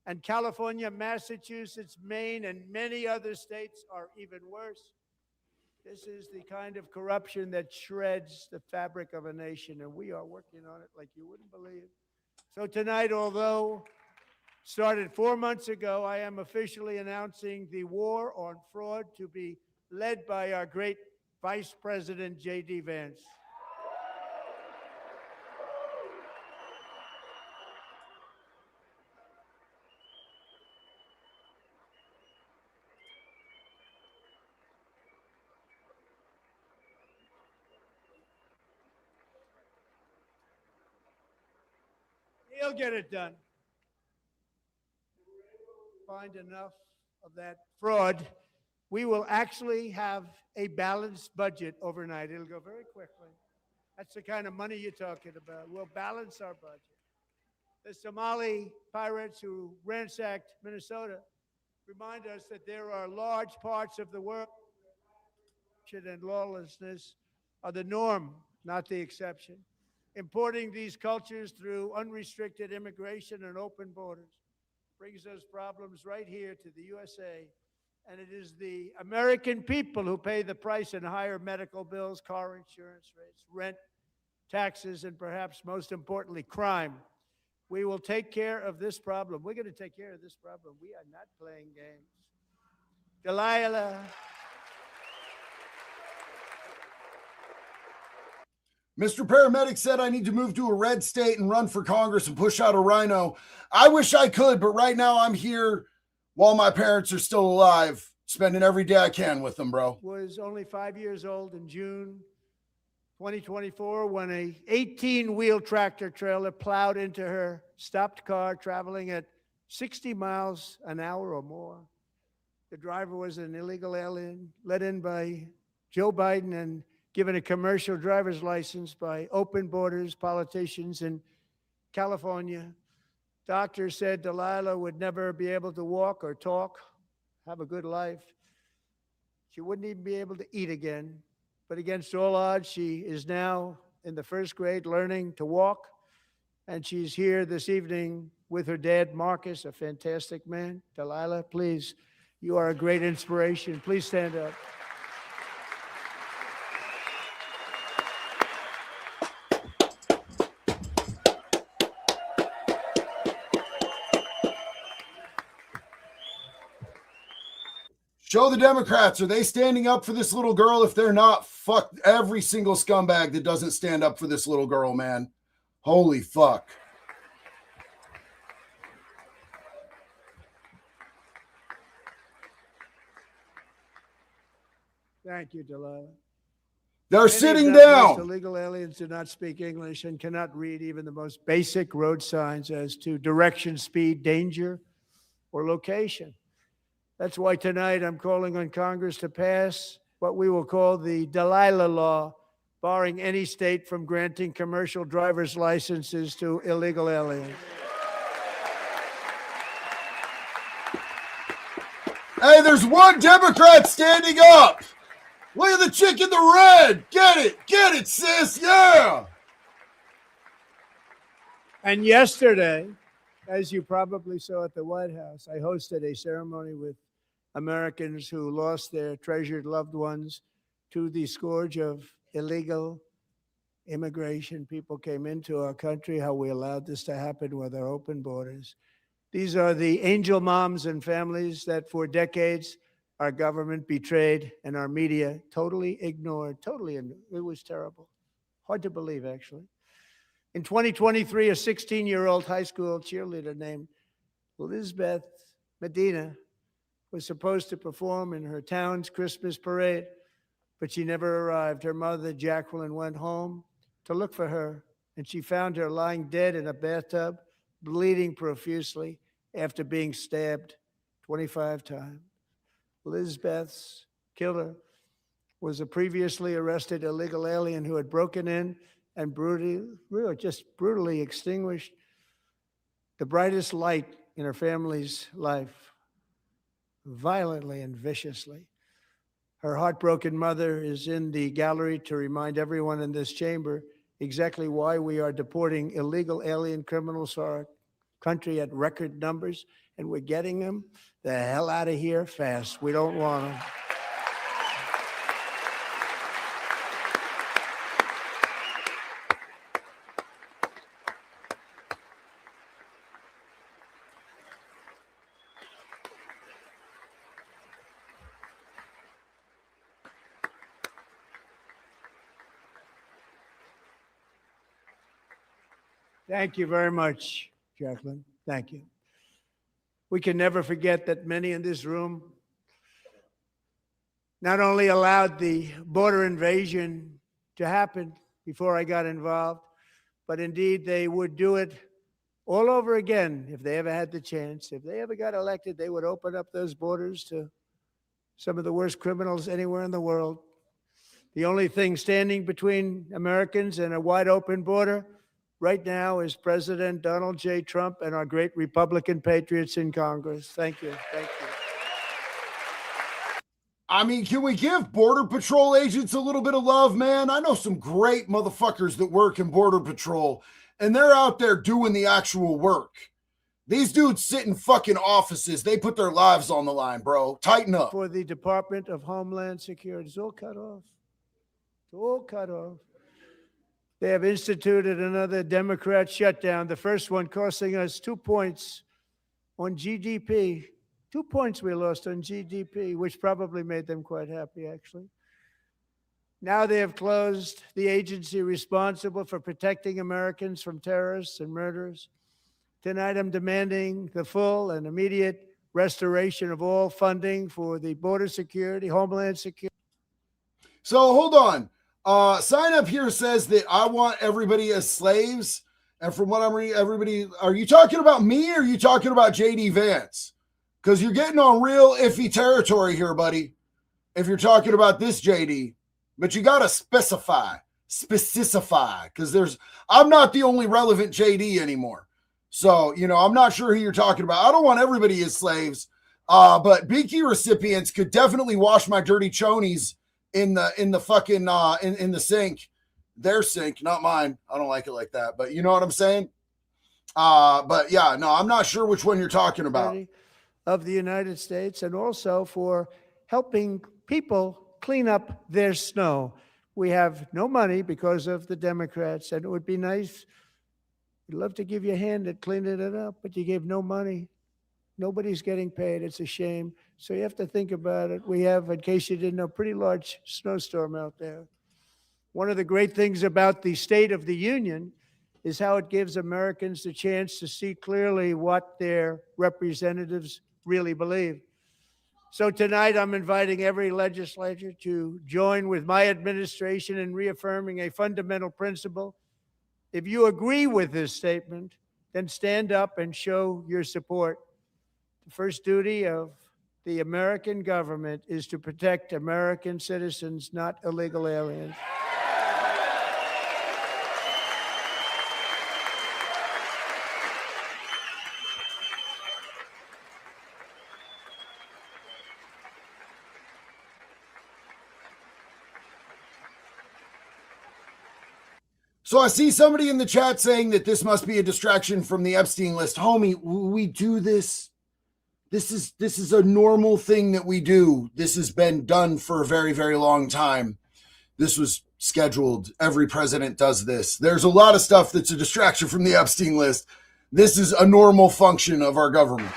And California, Massachusetts, Maine, and many other states are even worse. This is the kind of corruption that shreds the fabric of a nation, and we are working on it like you wouldn't believe. So tonight, although started 4 months ago, I am officially announcing the war on fraud to be led by our great Vice President, J.D. Vance. He'll get it done. Find enough of that fraud, we will actually have a balanced budget overnight. It'll go very quickly. That's the kind of money you're talking about. We'll balance our budget. The Somali pirates who ransacked Minnesota remind us that there are large parts of the world and lawlessness are the norm, not the exception. Importing these cultures through unrestricted immigration and open borders brings us problems right here to the USA. And it is the American people who pay the price in higher medical bills, car insurance rates, rent, taxes, and perhaps most importantly, crime. We will take care of this problem. We're going to take care of this problem. We are not playing games. Delilah. Mr. Paramedic said I need to move to a red state and run for Congress and push out a rhino. I wish I could, but right now I'm here while my parents are still alive, spending every day I can with them, bro. Was only 5 years old in June 2024 when a 18-wheel tractor trailer plowed into her stopped car traveling at 60 miles an hour or more. The driver was an illegal alien let in by Joe Biden and given a commercial driver's license by open borders politicians in California. Doctors said Delilah would never be able to walk or talk, have a good life. She wouldn't even be able to eat again. But against all odds, she is now in the first grade learning to walk. And she's here this evening with her dad, Marcus, a fantastic man. Delilah, please, you are a great inspiration. Please stand up. Show the Democrats, are they standing up for this little girl? If they're not, fuck every single scumbag that doesn't stand up for this little girl, man. Holy fuck. Thank you, Delilah. They're sitting down. Illegal aliens do not speak English and cannot read even the most basic road signs as to direction, speed, danger, or location. That's why tonight I'm calling on Congress to pass what we will call the Delilah Law, barring any state from granting commercial driver's licenses to illegal aliens. Hey, there's one Democrat standing up. Look at the chick in the red. Get it, sis. Yeah. And yesterday, as you probably saw at the White House, I hosted a ceremony with Americans who lost their treasured loved ones to the scourge of illegal immigration, people came into our country, how we allowed this to happen with our open borders. These are the angel moms and families that for decades our government betrayed and our media totally ignored. It was terrible. Hard to believe, actually. In 2023, a 16-year-old high school cheerleader named Elizabeth Medina was supposed to perform in her town's Christmas parade, but she never arrived. Her mother, Jacqueline, went home to look for her, and she found her lying dead in a bathtub, bleeding profusely after being stabbed 25 times. Elizabeth's killer was a previously arrested illegal alien who had broken in and brutally extinguished the brightest light in her family's life, violently and viciously. Her heartbroken mother is in the gallery to remind everyone in this chamber exactly why we are deporting illegal alien criminals to our country at record numbers, and we're getting them the hell out of here fast. We don't want them. Thank you very much, Jacqueline. Thank you. We can never forget that many in this room not only allowed the border invasion to happen before I got involved, but indeed they would do it all over again if they ever had the chance. If they ever got elected, they would open up those borders to some of the worst criminals anywhere in the world. The only thing standing between Americans and a wide open border right now is President Donald J. Trump and our great Republican patriots in Congress. Thank you. Thank you. I mean, can we give Border Patrol agents a little bit of love, man? I know some great motherfuckers that work in Border Patrol, and they're out there doing the actual work. These dudes sit in fucking offices. They put their lives on the line, bro. Tighten up. For the Department of Homeland Security, it's all cut off. It's all cut off. They have instituted another Democrat shutdown, the first one costing us 2 points on GDP. 2 points we lost on GDP, which probably made them quite happy, actually. Now they have closed the agency responsible for protecting Americans from terrorists and murderers. Tonight, I'm demanding the full and immediate restoration of all funding for the border security, Homeland Security. So hold on. Sign up here says that I want everybody as slaves. And from what I'm reading, everybody, are you talking about me or are you talking about JD Vance? Because you're getting on real iffy territory here, buddy. If you're talking about this JD, but you got to specify, because I'm not the only relevant JD anymore. So, I'm not sure who you're talking about. I don't want everybody as slaves, but Beaky recipients could definitely wash my dirty chonies in the fucking in the sink. Their sink, not mine. I don't like it like that, but you know what I'm saying? But yeah, no, I'm not sure which one you're talking about. Of the United States, and also for helping people clean up their snow. We have no money because of the Democrats, and it would be nice. We'd love to give you a hand at cleaning it up, but you gave no money. Nobody's getting paid. It's a shame. So you have to think about it. We have, in case you didn't know, a pretty large snowstorm out there. One of the great things about the State of the Union is how it gives Americans the chance to see clearly what their representatives really believe. So tonight, I'm inviting every legislator to join with my administration in reaffirming a fundamental principle. If you agree with this statement, then stand up and show your support. The first duty of the American government is to protect American citizens, not illegal aliens. So I see somebody in the chat saying that this must be a distraction from the Epstein list. Homie, we do this. This is a normal thing that we do. This has been done for a very, very long time. This was scheduled. Every president does this. There's a lot of stuff that's a distraction from the Epstein list. This is a normal function of our government.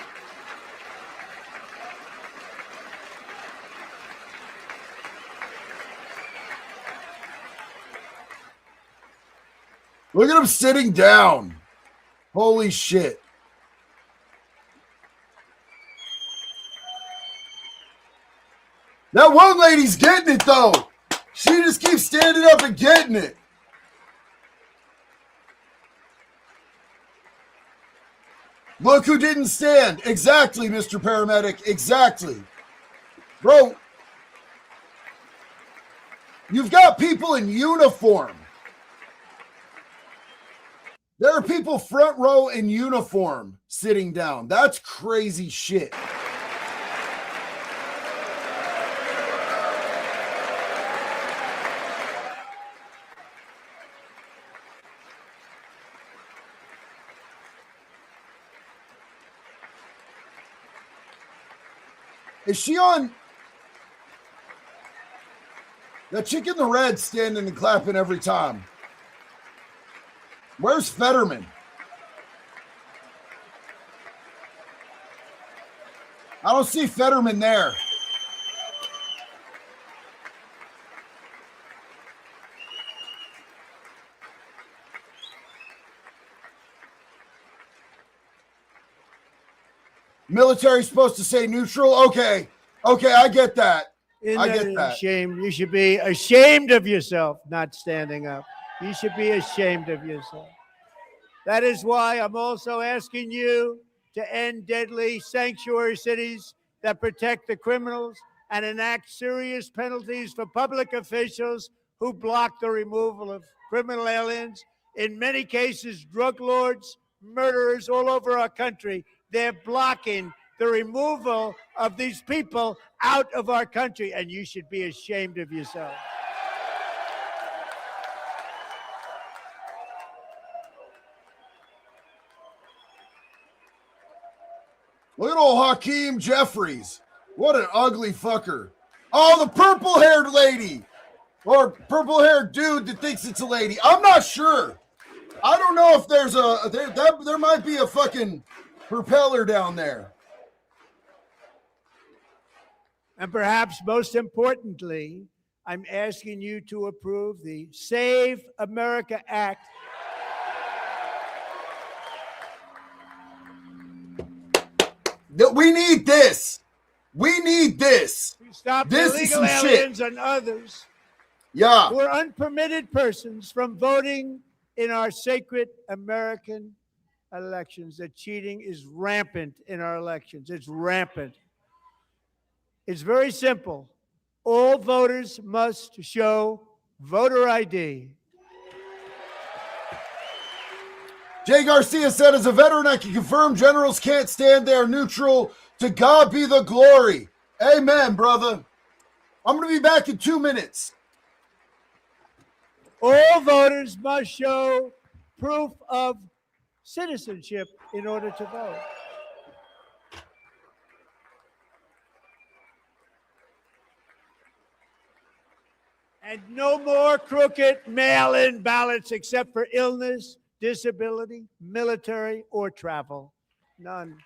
Look at him sitting down. Holy shit. That one lady's getting it, though. She just keeps standing up and getting it. Look who didn't stand. Exactly, Mr. Paramedic. Exactly. Bro, you've got people in uniform. There are people front row in uniform sitting down. That's crazy shit. Is she on? That chick in the red standing and clapping every time. Where's Fetterman? I don't see Fetterman there. Military's supposed to say neutral. Okay, I get that. I get that. Shame. You should be ashamed of yourself, not standing up. You should be ashamed of yourself. That is why I'm also asking you to end deadly sanctuary cities that protect the criminals and enact serious penalties for public officials who block the removal of criminal aliens. In many cases, drug lords, murderers all over our country, they're blocking the removal of these people out of our country, and you should be ashamed of yourself. Look at old Hakeem Jeffries. What an ugly fucker. Oh, the purple-haired lady. Or purple-haired dude that thinks it's a lady. I'm not sure. I don't know if there's there might be a fucking propeller down there. And perhaps most importantly, I'm asking you to approve the Save America Act. We need this. We need this. To stop This is illegal some aliens shit. and others Yeah. who are unpermitted persons from voting in our sacred American elections. That cheating is rampant in our elections. It's rampant. It's very simple. All voters must show voter ID. Jay Garcia said, as a veteran, I can confirm generals can't stand there neutral. To God be the glory. Amen, brother. I'm going to be back in 2 minutes. All voters must show proof of citizenship in order to vote. And no more crooked mail-in ballots except for illness, disability, military, or travel. None.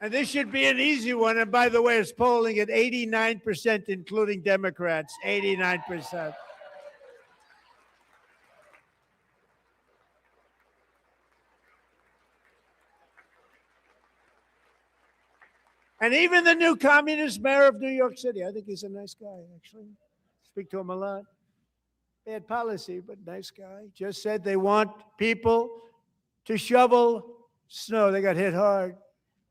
And this should be an easy one. And by the way, it's polling at 89%, including Democrats, 89%. And even the new communist mayor of New York City, I think he's a nice guy, actually. Speak to him a lot. Bad policy, but nice guy. Just said they want people to shovel snow. They got hit hard.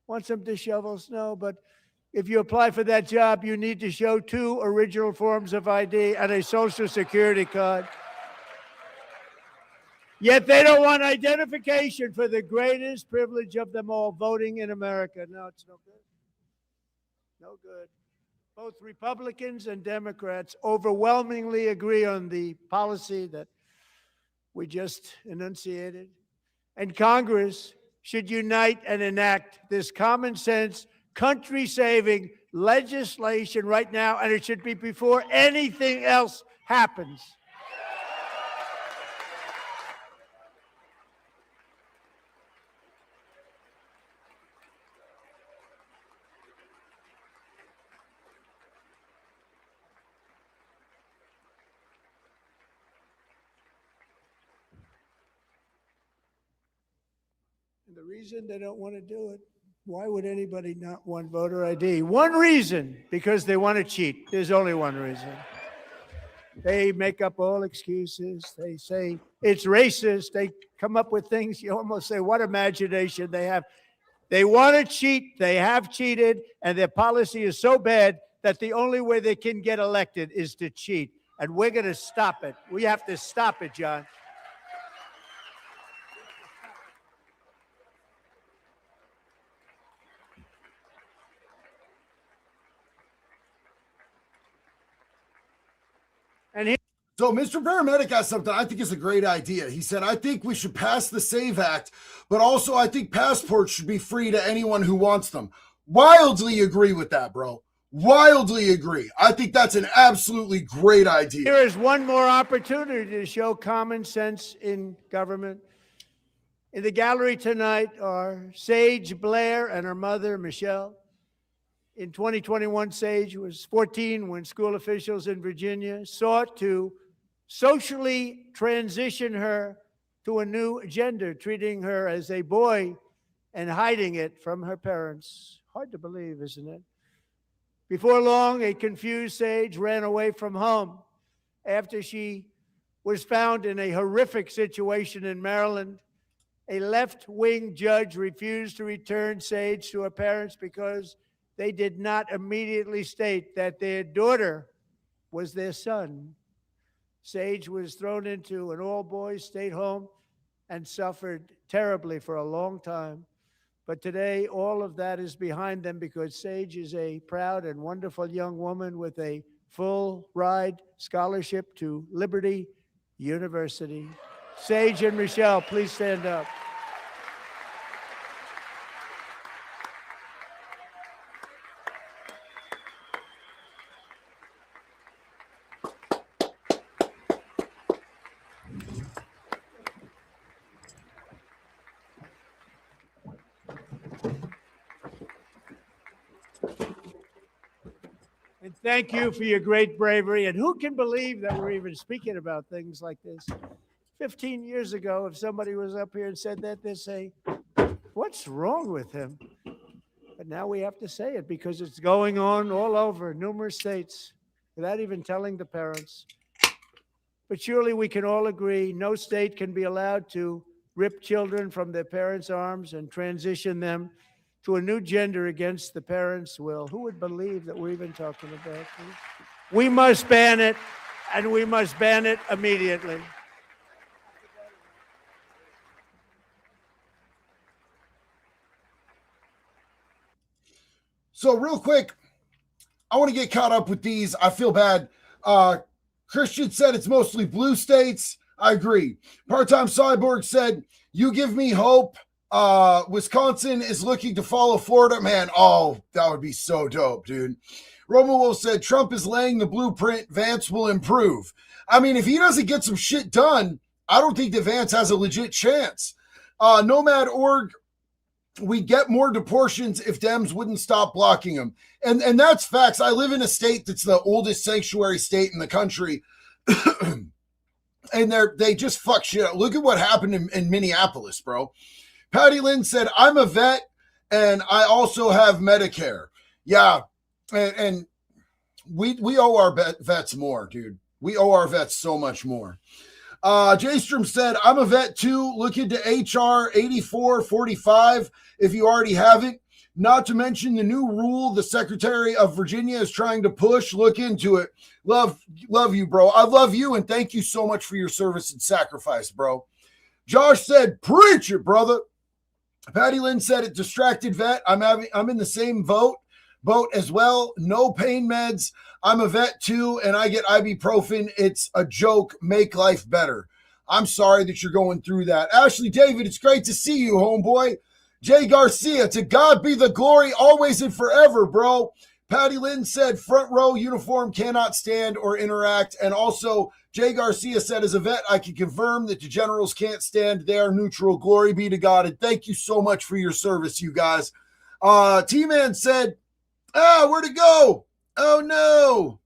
Wants them to shovel snow, but if you apply for that job, you need to show 2 original forms of ID and a Social Security card. Yet they don't want identification for the greatest privilege of them all, voting in America. No, it's no good. No good. Both Republicans and Democrats overwhelmingly agree on the policy that we just enunciated. And Congress should unite and enact this common sense, country-saving legislation right now, and it should be before anything else happens. And the reason they don't want to do it, why would anybody not want voter ID? One reason, because they want to cheat. There's only one reason. They make up all excuses. They say it's racist. They come up with things you almost say, what imagination they have. They want to cheat. They have cheated, and their policy is so bad that the only way they can get elected is to cheat. And we're going to stop it. We have to stop it, John. And so Mr. Paramedic has something I think is a great idea. He said, I think we should pass the SAVE Act, but also I think passports should be free to anyone who wants them. Wildly agree with that, bro. Wildly agree. I think that's an absolutely great idea. Here is one more opportunity to show common sense in government. In the gallery tonight are Sage Blair and her mother, Michelle. In 2021, Sage was 14 when school officials in Virginia sought to socially transition her to a new gender, treating her as a boy and hiding it from her parents. Hard to believe, isn't it? Before long, a confused Sage ran away from home after she was found in a horrific situation in Maryland. A left-wing judge refused to return Sage to her parents because they did not immediately state that their daughter was their son. Sage was thrown into an all-boys state home and suffered terribly for a long time. But today, all of that is behind them because Sage is a proud and wonderful young woman with a full-ride scholarship to Liberty University. Sage and Michelle, please stand up. And thank you for your great bravery. And who can believe that we're even speaking about things like this? 15 years ago, if somebody was up here and said that, they'd say, what's wrong with him? But now we have to say it because it's going on all over numerous states without even telling the parents. But surely we can all agree no state can be allowed to rip children from their parents' arms and transition them to a new gender against the parents' will. Who would believe that we're even talking about this? We must ban it, and we must ban it immediately. So real quick, I want to get caught up with these. I feel bad. Christian said it's mostly blue states. I agree. Part-time Cyborg said, you give me hope. Wisconsin is looking to follow Florida. Man, oh, that would be so dope, dude. Roman Wolf said, Trump is laying the blueprint. Vance will improve. I mean, if he doesn't get some shit done, I don't think that Vance has a legit chance. Nomad Org, we get more deportations if Dems wouldn't stop blocking them. And that's facts. I live in a state that's the oldest sanctuary state in the country. And they just fuck shit up. Look at what happened in Minneapolis, bro. Patty Lynn said, I'm a vet and I also have Medicare. Yeah. And we owe our vets more, dude. We owe our vets so much more. Jstrom said, I'm a vet too. Look into HR 8445 if you already haven't. Not to mention the new rule the Secretary of Virginia is trying to push. Look into it. Love you, bro. I love you, and thank you so much for your service and sacrifice, bro. Josh said, preach it, brother. Patty Lynn said it, distracted vet. I'm in the same boat as well. No pain meds. I'm a vet too, and I get ibuprofen. It's a joke. Make life better. I'm sorry that you're going through that. Ashley David, it's great to see you, homeboy. Jay Garcia, to God be the glory always and forever, bro. Patty Lynn said front row uniform cannot stand or interact. And also Jay Garcia said, as a vet, I can confirm that the generals can't stand. They are neutral. Glory be to God. And thank you so much for your service, you guys. T-Man said, where'd it go? Oh no,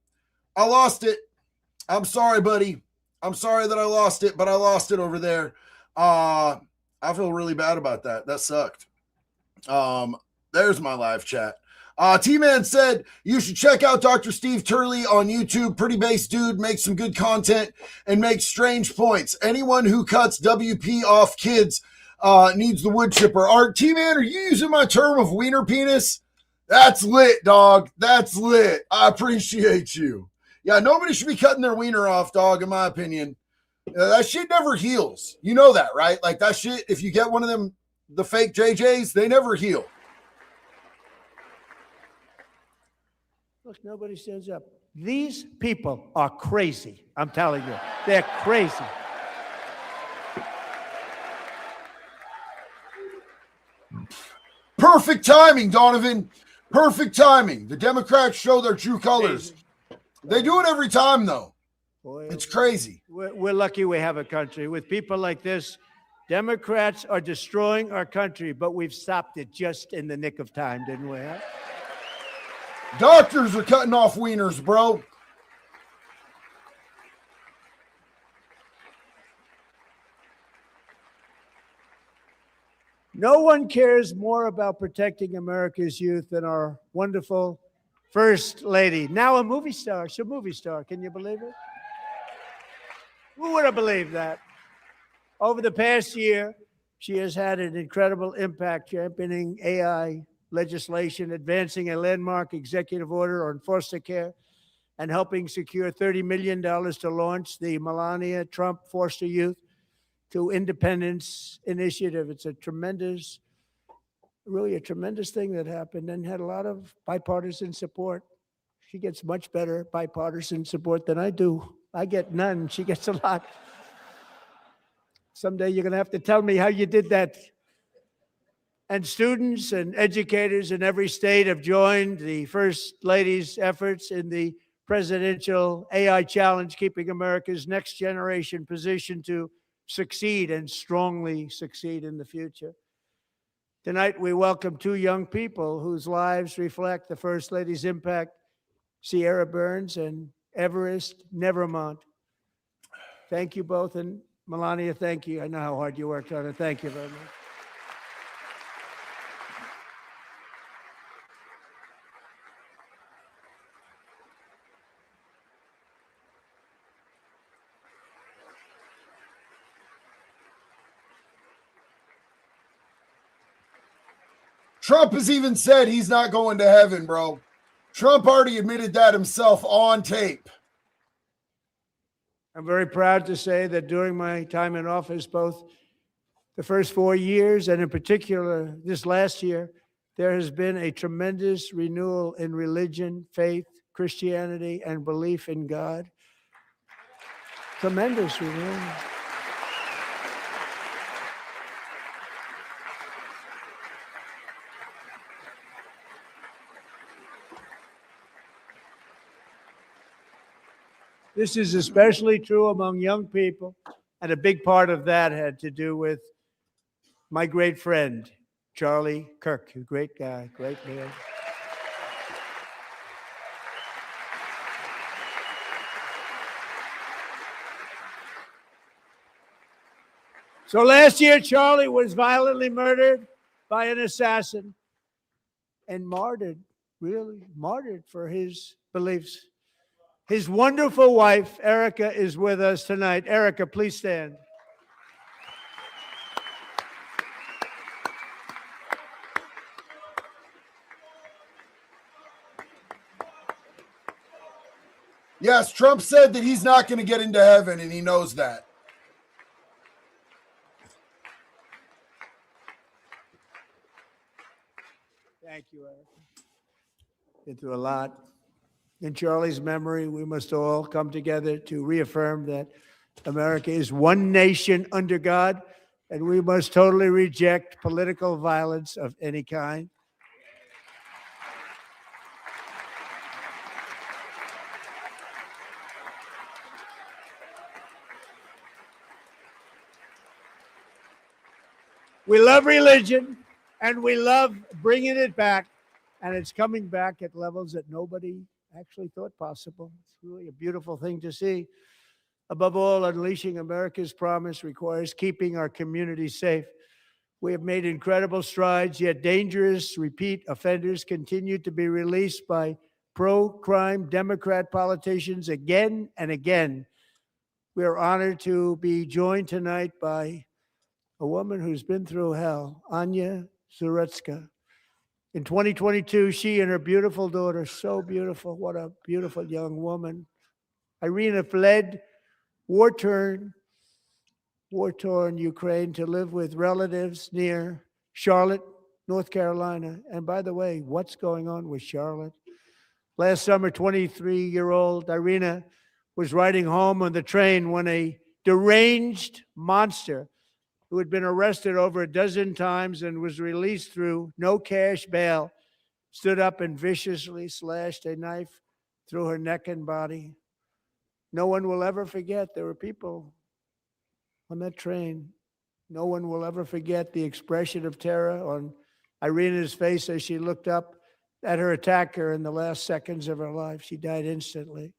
I lost it. I'm sorry, buddy. I'm sorry that I lost it, but I lost it over there. I feel really bad about that. That sucked. There's my live chat. T-Man said, you should check out Dr. Steve Turley on YouTube. Pretty base dude, makes some good content and makes strange points. Anyone who cuts WP off kids needs the wood chipper. T-Man, are you using my term of wiener penis? That's lit, dog. That's lit. I appreciate you. Yeah, nobody should be cutting their wiener off, dog, in my opinion. That shit never heals. You know that, right? Like that shit, if you get one of them, the fake JJs, they never heal. Look, nobody stands up. These people are crazy. I'm telling you, they're crazy. Perfect timing, Donovan. Perfect timing. The Democrats show their true colors. They do it every time, though. Boy, it's crazy. We're lucky we have a country. With people like this, Democrats are destroying our country, but we've stopped it just in the nick of time, didn't we? Huh? Doctors are cutting off wieners, bro. No one cares more about protecting America's youth than our wonderful First Lady. Now a movie star. She's a movie star. Can you believe it? Who would have believed that? Over the past year, she has had an incredible impact championing AI legislation, advancing a landmark executive order on foster care, and helping secure $30 million to launch the Melania Trump Foster Youth to Independence Initiative. It's a tremendous, really a tremendous thing that happened and had a lot of bipartisan support. She gets much better bipartisan support than I do. I get none. She gets a lot. Someday you're going to have to tell me how you did that. And students and educators in every state have joined the First Lady's efforts in the presidential AI challenge, keeping America's next generation positioned to succeed and strongly succeed in the future. Tonight, we welcome two young people whose lives reflect the First Lady's impact, Sierra Burns and Everest Nevermont. Thank you both. And Melania, thank you. I know how hard you worked on it. Thank you very much. Trump has even said he's not going to heaven, bro. Trump already admitted that himself on tape. I'm very proud to say that during my time in office, both the first 4 years and in particular this last year, there has been a tremendous renewal in religion, faith, Christianity, and belief in God. Tremendous renewal. This is especially true among young people, and a big part of that had to do with my great friend, Charlie Kirk, a great guy, great man. So last year, Charlie was violently murdered by an assassin and martyred, really martyred for his beliefs. His wonderful wife, Erica, is with us tonight. Erica, please stand. Yes, Trump said that he's not going to get into heaven, and he knows that. Thank you, Erica. Been through a lot. In Charlie's memory, we must all come together to reaffirm that America is one nation under God, And we must totally reject political violence of any kind. We love religion, and we love bringing it back, and it's coming back at levels that nobody actually thought possible. It's really a beautiful thing to see. Above all, unleashing America's promise requires keeping our communities safe. We have made incredible strides, yet dangerous repeat offenders continue to be released by pro-crime Democrat politicians again and again. We are honored to be joined tonight by a woman who's been through hell, Anya Zuretska. In 2022, she and her beautiful daughter, so beautiful, what a beautiful young woman, Irina, fled war-torn Ukraine to live with relatives near Charlotte, North Carolina. And by the way, what's going on with Charlotte? Last summer, 23-year-old Irina was riding home on the train when a deranged monster who had been arrested over a dozen times and was released through no cash bail stood up and viciously slashed a knife through her neck and body. No one will ever forget there were people on that train. No one will ever forget the expression of terror on Irina's face as she looked up at her attacker in the last seconds of her life. She died instantly.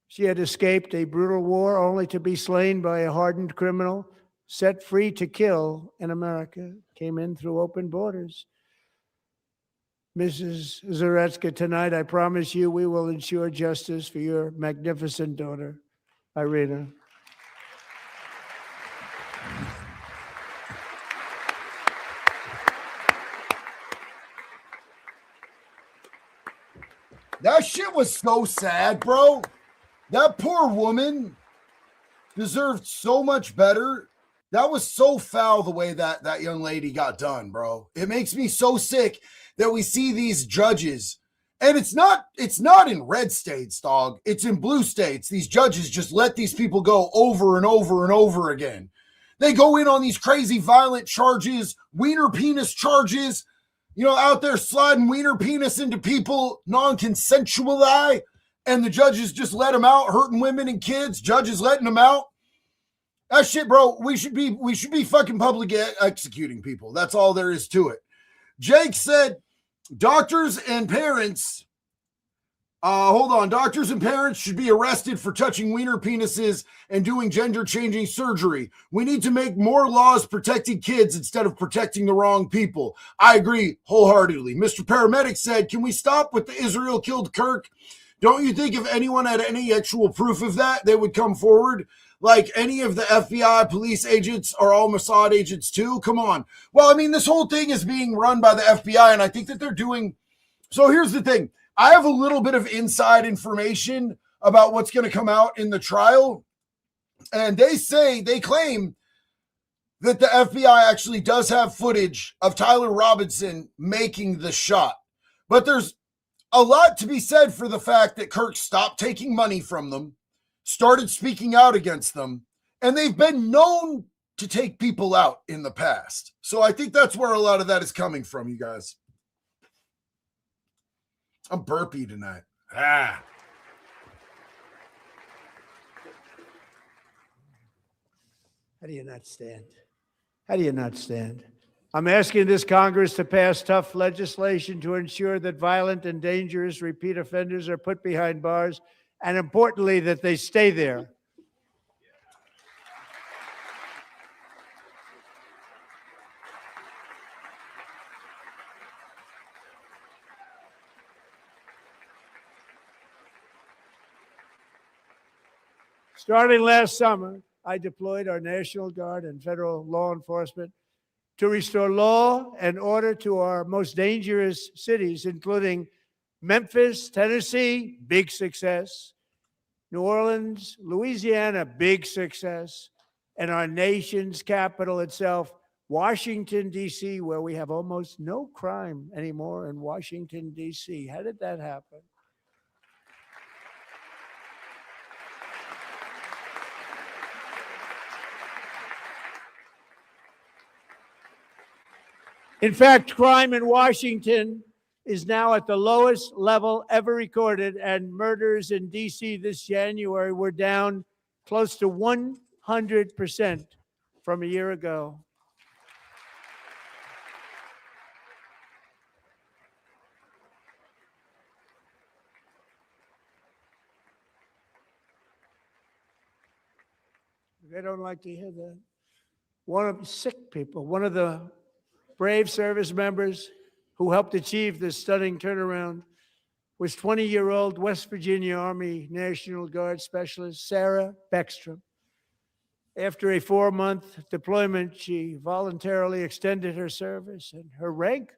She had escaped a brutal war only to be slain by a hardened criminal, set free to kill in America, came in through open borders. Mrs. Zuretska, tonight I promise you we will ensure justice for your magnificent daughter, Irina. That shit was so sad, bro. That poor woman deserved so much better. That was so foul the way that young lady got done, bro. It makes me so sick that we see these judges, and it's not in red states, dog. It's in blue states. These judges just let these people go over and over and over again. They go in on these crazy violent charges, wiener penis charges, out there sliding wiener penis into people non-consensually, and the judges just let them out, hurting women and kids. Judges letting them out. That shit, bro. We should be fucking public executing people. That's all there is to it. Jake said, doctors and parents should be arrested for touching wiener penises and doing gender-changing surgery. We need to make more laws protecting kids instead of protecting the wrong people. I agree wholeheartedly. Mr. Paramedic said, can we stop with the Israel killed Kirk? Don't you think if anyone had any actual proof of that, they would come forward? Like any of the FBI police agents are all Mossad agents too? Come on. Well, I mean, this whole thing is being run by the FBI, and I think that they're doing... So here's the thing. I have a little bit of inside information about what's going to come out in the trial. And they claim that the FBI actually does have footage of Tyler Robinson making the shot. But there's a lot to be said for the fact that Kirk stopped taking money from them, started speaking out against them, and they've been known to take people out in the past. So I think that's where a lot of that is coming from, you guys. I'm burpy tonight. How do you not stand? How do you not stand? I'm asking this Congress to pass tough legislation to ensure that violent and dangerous repeat offenders are put behind bars, and importantly, that they stay there. Starting last summer, I deployed our National Guard and federal law enforcement to restore law and order to our most dangerous cities, including Memphis, Tennessee, big success, New Orleans, Louisiana, big success, and our nation's capital itself, Washington, D.C., where we have almost no crime anymore in Washington, D.C. How did that happen? In fact, crime in Washington is now at the lowest level ever recorded, and murders in D.C. this January were down close to 100% from a year ago. They don't like to hear that. One of the brave service members who helped achieve this stunning turnaround was 20-year-old West Virginia Army National Guard Specialist Sarah Beckstrom. After a 4-month deployment, she voluntarily extended her service, and her rank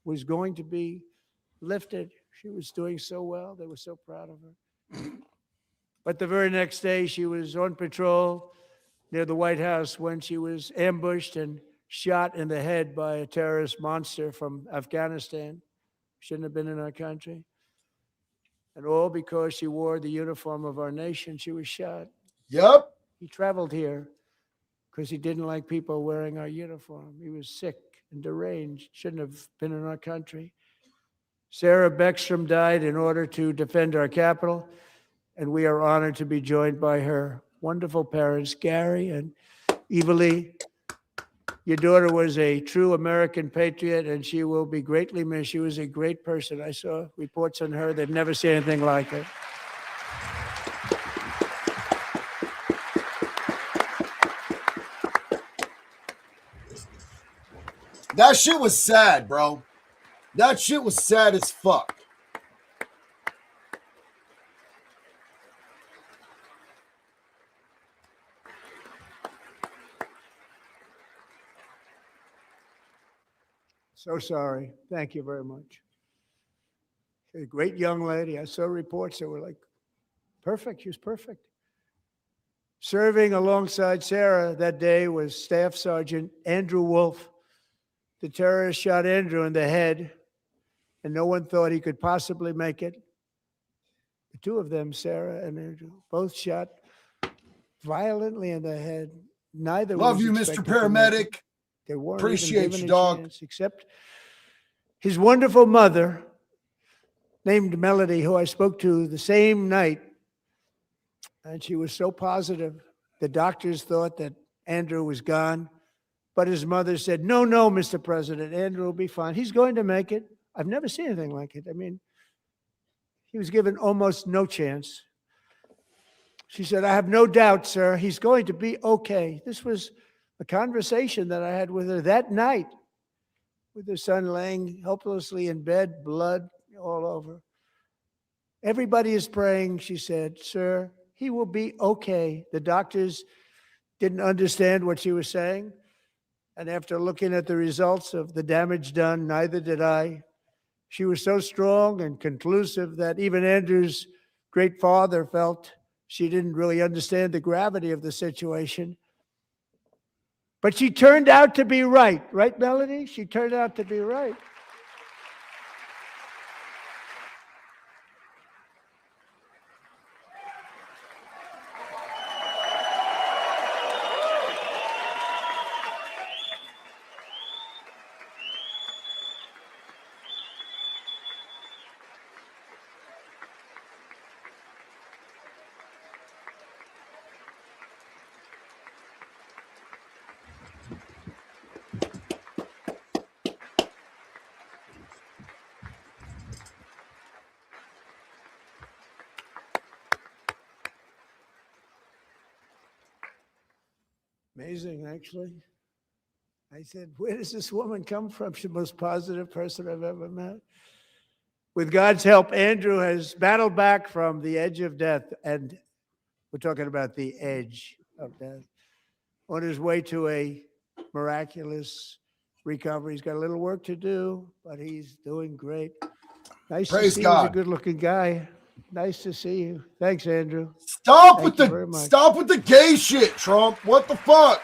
was going to be lifted. She was doing so well. They were so proud of her. But the very next day, she was on patrol near the White House when she was ambushed and shot in the head by a terrorist monster from Afghanistan. Shouldn't have been in our country. And all because she wore the uniform of our nation, she was shot. Yep. He traveled here because he didn't like people wearing our uniform. He was sick and deranged, shouldn't have been in our country. Sarah Beckstrom died in order to defend our capital, and we are honored to be joined by her wonderful parents, Gary and Evalie. Your daughter was a true American patriot, and she will be greatly missed. She was a great person. I saw reports on her. They've never seen anything like it. That shit was sad, bro. That shit was sad as fuck. So sorry. Thank you very much. A great young lady. I saw reports that were like, perfect. She was perfect. Serving alongside Sarah that day was Staff Sergeant Andrew Wolf. The terrorist shot Andrew in the head, and no one thought he could possibly make it. The two of them, Sarah and Andrew, both shot violently in the head. Neither Love was you, Mr. expected to make it. Paramedic. They weren't Appreciate even given you, a dog. chance, except his wonderful mother, named Melody, who I spoke to the same night, and she was so positive. The doctors thought that Andrew was gone, but his mother said, no, Mr. President, Andrew will be fine. He's going to make it. I've never seen anything like it. I mean, he was given almost no chance. She said, I have no doubt, sir, he's going to be okay. This was a conversation that I had with her that night, with her son laying helplessly in bed, blood all over. Everybody is praying, she said, sir, he will be okay. The doctors didn't understand what she was saying. And after looking at the results of the damage done, neither did I. She was so strong and conclusive that even Andrew's great father felt she didn't really understand the gravity of the situation. But she turned out to be right. Right, Melody? She turned out to be right. Amazing, actually. I said, where does this woman come from? She's the most positive person I've ever met. With God's help, Andrew has battled back from the edge of death, and we're talking about the edge of death, on his way to a miraculous recovery. He's got a little work to do, but he's doing great. Nice Praise to see God. you. He's a good-looking guy. Nice to see you. Thanks, Andrew. Stop Thank you very much. stop with the gay shit, Trump. What the fuck?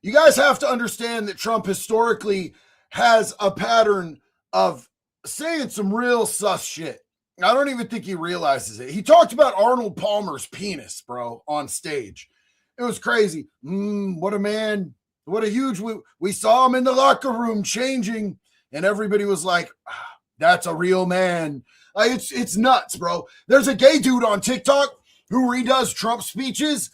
You guys have to understand that Trump historically has a pattern of saying some real sus shit. I don't even think he realizes it. He talked about Arnold Palmer's penis, bro, on stage. It was crazy. What a man. What a huge, we saw him in the locker room changing, and everybody was like, that's a real man. It's nuts, bro. There's a gay dude on TikTok who redoes Trump speeches,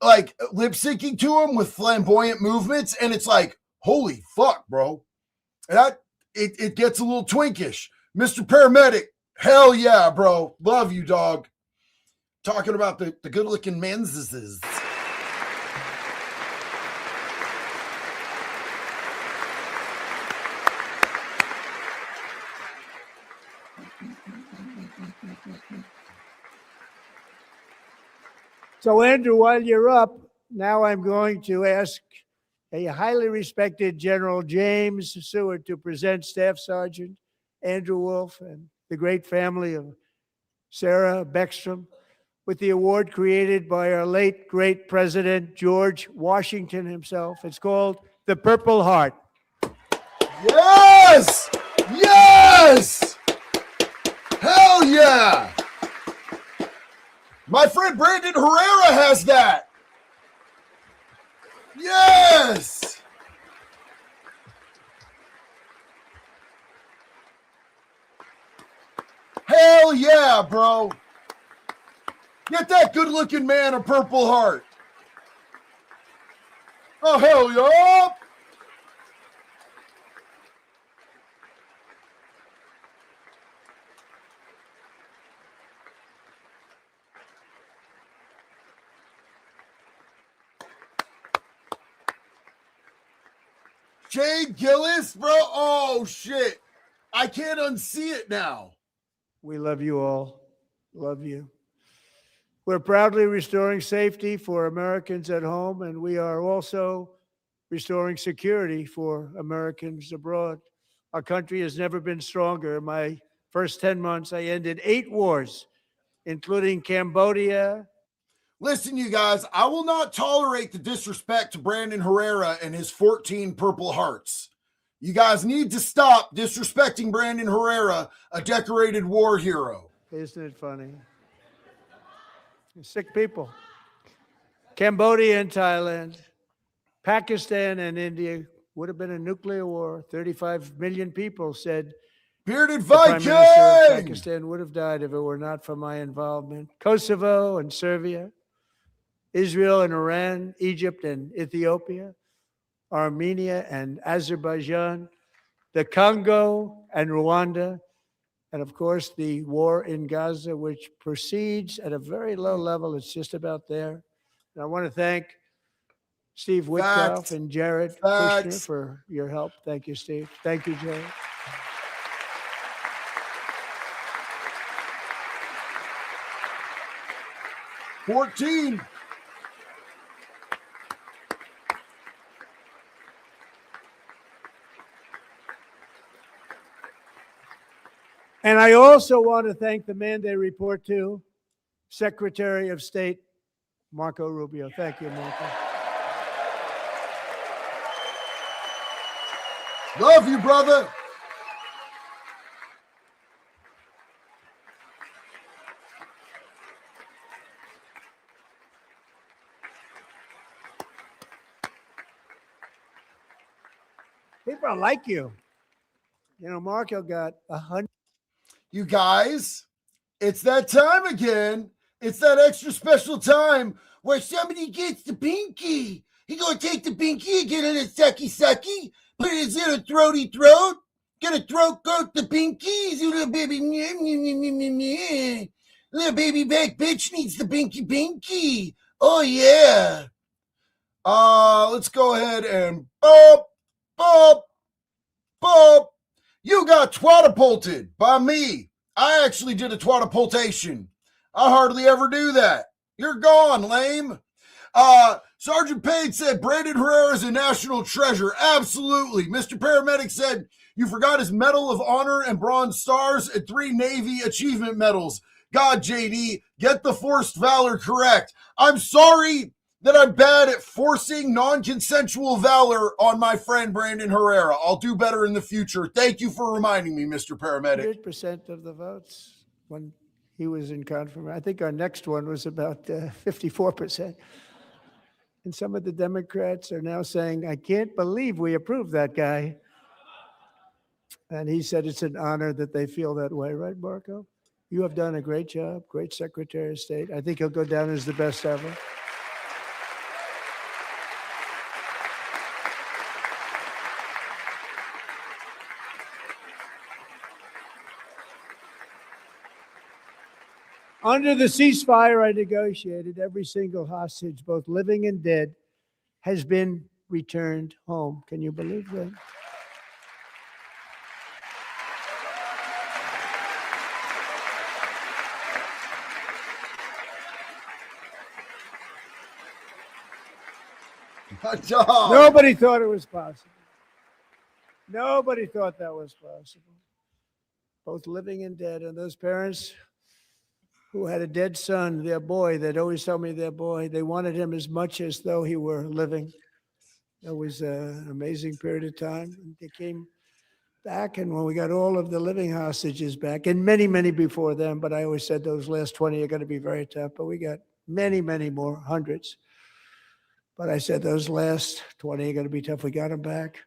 like lip syncing to him with flamboyant movements, and it's like, holy fuck, bro. That it gets a little twinkish. Mr. Paramedic, hell yeah, bro. Love you, dog. Talking about the good-looking menses. So, Andrew, while you're up, now I'm going to ask a highly respected General James Seward to present Staff Sergeant Andrew Wolf and the great family of Sarah Beckstrom with the award created by our late, great President George Washington himself. It's called the Purple Heart. Yes! Yes! Hell yeah! My friend Brandon Herrera has that. Yes! Hell yeah, bro. Get that good-looking man a Purple Heart. Oh, hell yeah. Jay Gillis, bro. Oh, shit. I can't unsee it now. We love you all. Love you. We're proudly restoring safety for Americans at home, and we are also restoring security for Americans abroad. Our country has never been stronger. In my first 10 months, I ended 8 wars, including Cambodia. Listen, you guys, I will not tolerate the disrespect to Brandon Herrera and his 14 Purple Hearts. You guys need to stop disrespecting Brandon Herrera, a decorated war hero. Isn't it funny? Sick people. Cambodia and Thailand, Pakistan and India would have been a nuclear war. 35 million people said Bearded the Prime Minister of Viking! Pakistan would have died if it were not for my involvement. Kosovo and Serbia, Israel and Iran, Egypt and Ethiopia, Armenia and Azerbaijan, the Congo and Rwanda, and of course the war in Gaza, which proceeds at a very low level. It's just about there. And I want to thank Steve Witkoff and Jared Kushner for your help. Thank you, Steve. Thank you, Jared. $14. And I also want to thank the man they report to, Secretary of State Marco Rubio. Thank you, Marco. Love you, brother. People like you. You know, Marco got 100. You guys, it's that time again. It's that extra special time where somebody gets the pinky. He gonna take the pinky and get in a sucky, put it in a throaty throat, gonna throat coat the pinkies, you little baby. Little baby back bitch needs the pinky. Oh yeah. Let's go ahead and boop. You got twatapulted by me. I actually did a twatapultation. I hardly ever do that. You're gone, lame. Sergeant Page said Brandon Herrera is a national treasure. Absolutely. Mr. Paramedic said you forgot his Medal of Honor and Bronze Stars and 3 Navy Achievement Medals. God, JD, get the forced valor correct. I'm sorry that I'm bad at forcing non-consensual valor on my friend Brandon Herrera. I'll do better in the future. Thank you for reminding me, Mr. Paramedic. 100% of the votes when he was in confirmation. I think our next one was about 54%. And some of the Democrats are now saying, I can't believe we approved that guy. And he said it's an honor that they feel that way, right, Marco? You have done a great job, great Secretary of State. I think he'll go down as the best ever. Under the ceasefire I negotiated, every single hostage, both living and dead, has been returned home. Can you believe that? Good job. Nobody thought it was possible. Nobody thought that was possible. Both living and dead. And those parents who had a dead son, their boy, they'd always tell me their boy, they wanted him as much as though he were living. It was an amazing period of time. And they came back, and when we got all of the living hostages back, and many, many before them, but I always said those last 20 are going to be very tough, but we got many, many more, hundreds. But I said those last 20 are going to be tough. We got them back,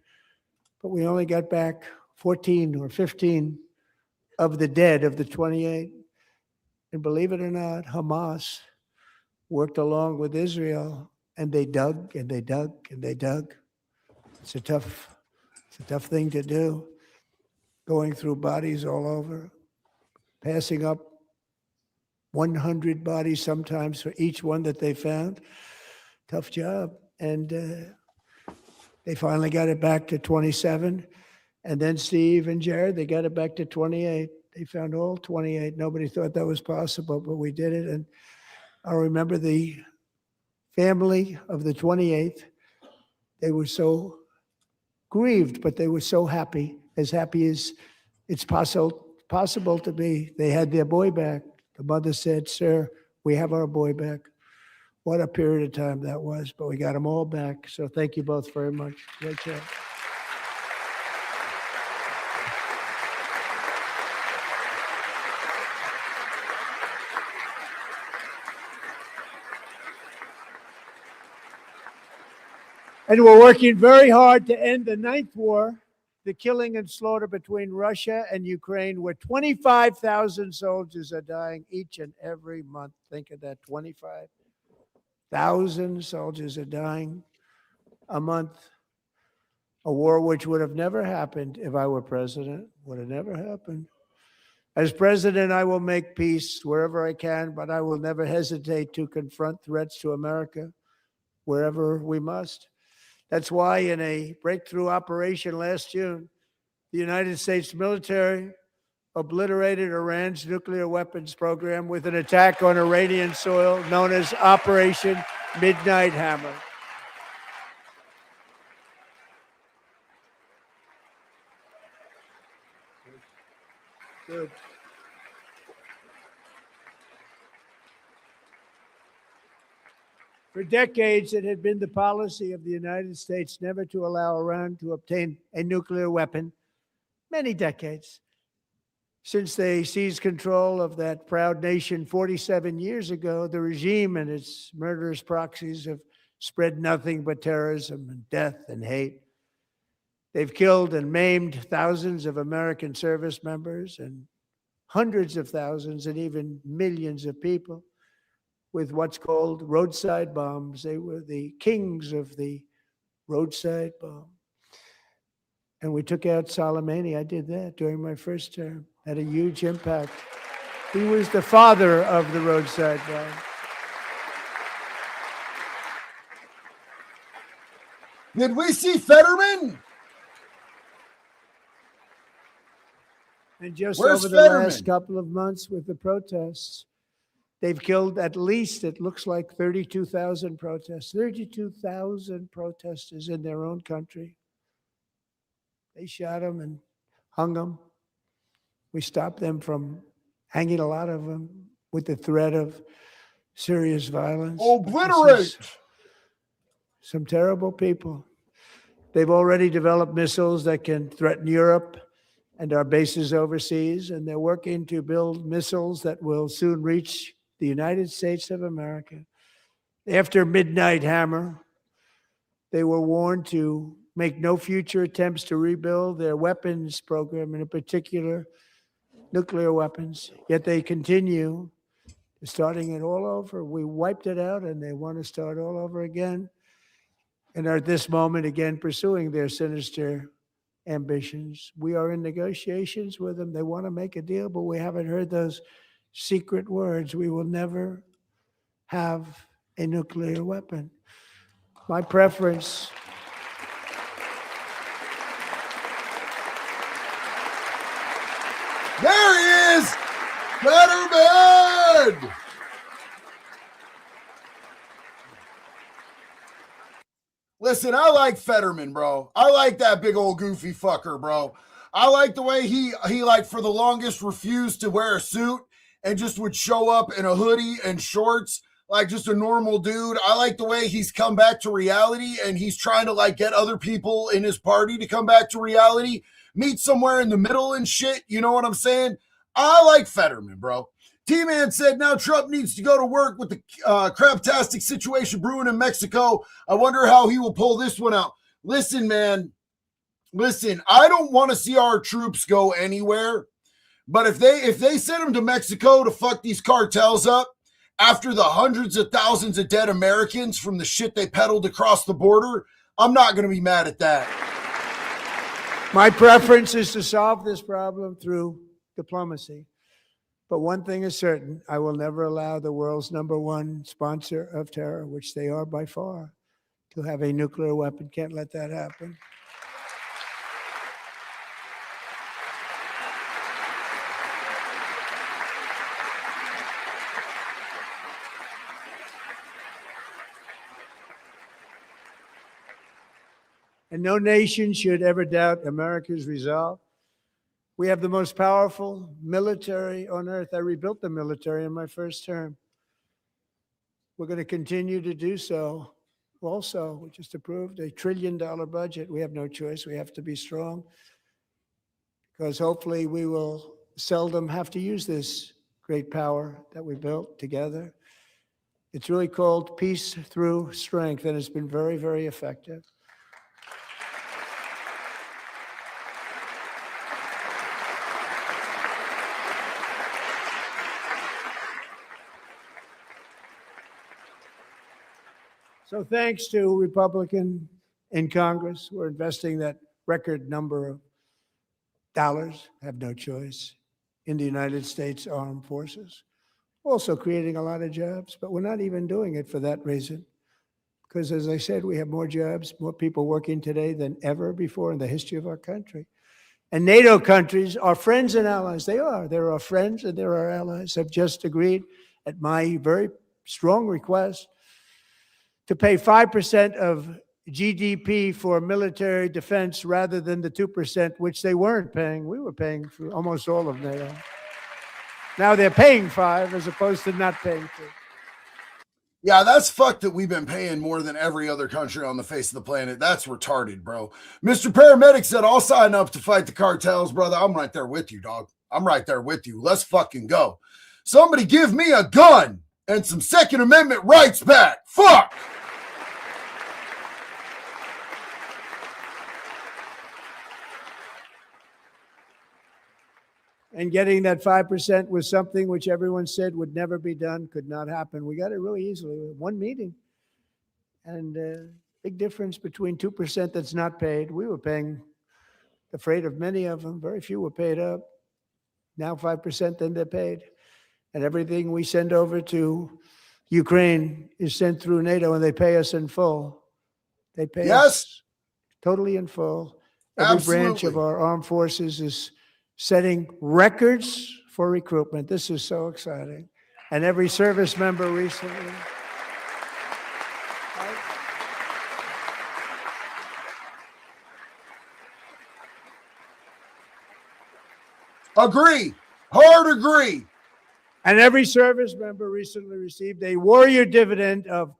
but we only got back 14 or 15 of the dead of the 28. And believe it or not, Hamas worked along with Israel, and they dug and they dug and they dug. It's a tough thing to do, going through bodies all over, passing up 100 bodies sometimes for each one that they found. Tough job. And they finally got it back to 27. And then Steve and Jared, they got it back to 28. They found all 28. Nobody thought that was possible, but we did it. And I remember the family of the 28th. They were so grieved, but they were so happy as it's possible to be. They had their boy back. The mother said, "Sir, we have our boy back." What a period of time that was, but we got them all back. So thank you both very much. Great job. And we're working very hard to end the 9th war, the killing and slaughter between Russia and Ukraine, where 25,000 soldiers are dying each and every month. Think of that, 25,000 soldiers are dying a month. A war which would have never happened if I were president, would have never happened. As president, I will make peace wherever I can, but I will never hesitate to confront threats to America wherever we must. That's why in a breakthrough operation last June, the United States military obliterated Iran's nuclear weapons program with an attack on Iranian soil known as Operation Midnight Hammer. Good. For decades, it had been the policy of the United States never to allow Iran to obtain a nuclear weapon. Many decades. Since they seized control of that proud nation 47 years ago, the regime and its murderous proxies have spread nothing but terrorism and death and hate. They've killed and maimed thousands of American service members and hundreds of thousands and even millions of people with what's called roadside bombs. They were the kings of the roadside bomb. And we took out Soleimani. I did that during my first term. Had a huge impact. He was the father of the roadside bomb. Did we see Fetterman? And just Where's over the Fetterman? last couple of months with the protests, they've killed at least, it looks like 32,000 protests, 32,000 protesters in their own country. They shot them and hung them. We stopped them from hanging a lot of them with the threat of serious violence. Obliterate! Some terrible people. They've already developed missiles that can threaten Europe and our bases overseas, and they're working to build missiles that will soon reach the United States of America. After Midnight Hammer, they were warned to make no future attempts to rebuild their weapons program, and in particular, nuclear weapons. Yet they continue starting it all over. We wiped it out, and they want to start all over again. And are at this moment again pursuing their sinister ambitions. We are in negotiations with them. They want to make a deal, but we haven't heard those secret words. We will never have a nuclear weapon. My preference. There he is, Fetterman! Listen, I like Fetterman, bro. I like that big old goofy fucker, bro. I like the way he like for the longest refused to wear a suit and just would show up in a hoodie and shorts like just a normal dude. I like the way he's come back to reality and he's trying to like get other people in his party to come back to reality, meet somewhere in the middle and shit. You know what I'm saying? I like Fetterman, bro. T-Man said, now Trump needs to go to work with the craptastic situation brewing in Mexico. I wonder how he will pull this one out. Listen, man. Listen, I don't want to see our troops go anywhere. But if they send them to Mexico to fuck these cartels up after the hundreds of thousands of dead Americans from the shit they peddled across the border, I'm not going to be mad at that. My preference is to solve this problem through diplomacy. But one thing is certain, I will never allow the world's #1 sponsor of terror, which they are by far, to have a nuclear weapon. Can't let that happen. And no nation should ever doubt America's resolve. We have the most powerful military on earth. I rebuilt the military in my first term. We're going to continue to do so. Also, we just approved a $1 trillion budget. We have no choice. We have to be strong because hopefully we will seldom have to use this great power that we built together. It's really called peace through strength, and it's been very, very effective. So thanks to Republicans in Congress, we're investing that record number of dollars, have no choice, in the United States Armed Forces. Also creating a lot of jobs, but we're not even doing it for that reason. Because as I said, we have more jobs, more people working today than ever before in the history of our country. And NATO countries are friends and allies. They are. They're our friends and they're our allies. Have just agreed at my very strong request to pay 5% of GDP for military defense rather than the 2%, which they weren't paying. We were paying for almost all of NATO. Now they're paying 5 as opposed to not paying 2. Yeah, that's fucked that we've been paying more than every other country on the face of the planet. That's retarded, bro. Mr. Paramedic said, I'll sign up to fight the cartels, brother. I'm right there with you, dog. I'm right there with you. Let's fucking go. Somebody give me a gun and some Second Amendment rights back. Fuck! And getting that 5% was something which everyone said would never be done, could not happen. We got it really easily with one meeting. And big difference between 2% that's not paid. We were paying, afraid of many of them. Very few were paid up. Now 5%, then they're paid. And everything we send over to Ukraine is sent through NATO, and they pay us in full. They pay us totally in full. Every branch of our armed forces is setting records for recruitment. This is so exciting. And every service member recently. Agree. Hard agree. And every service member recently received a warrior dividend of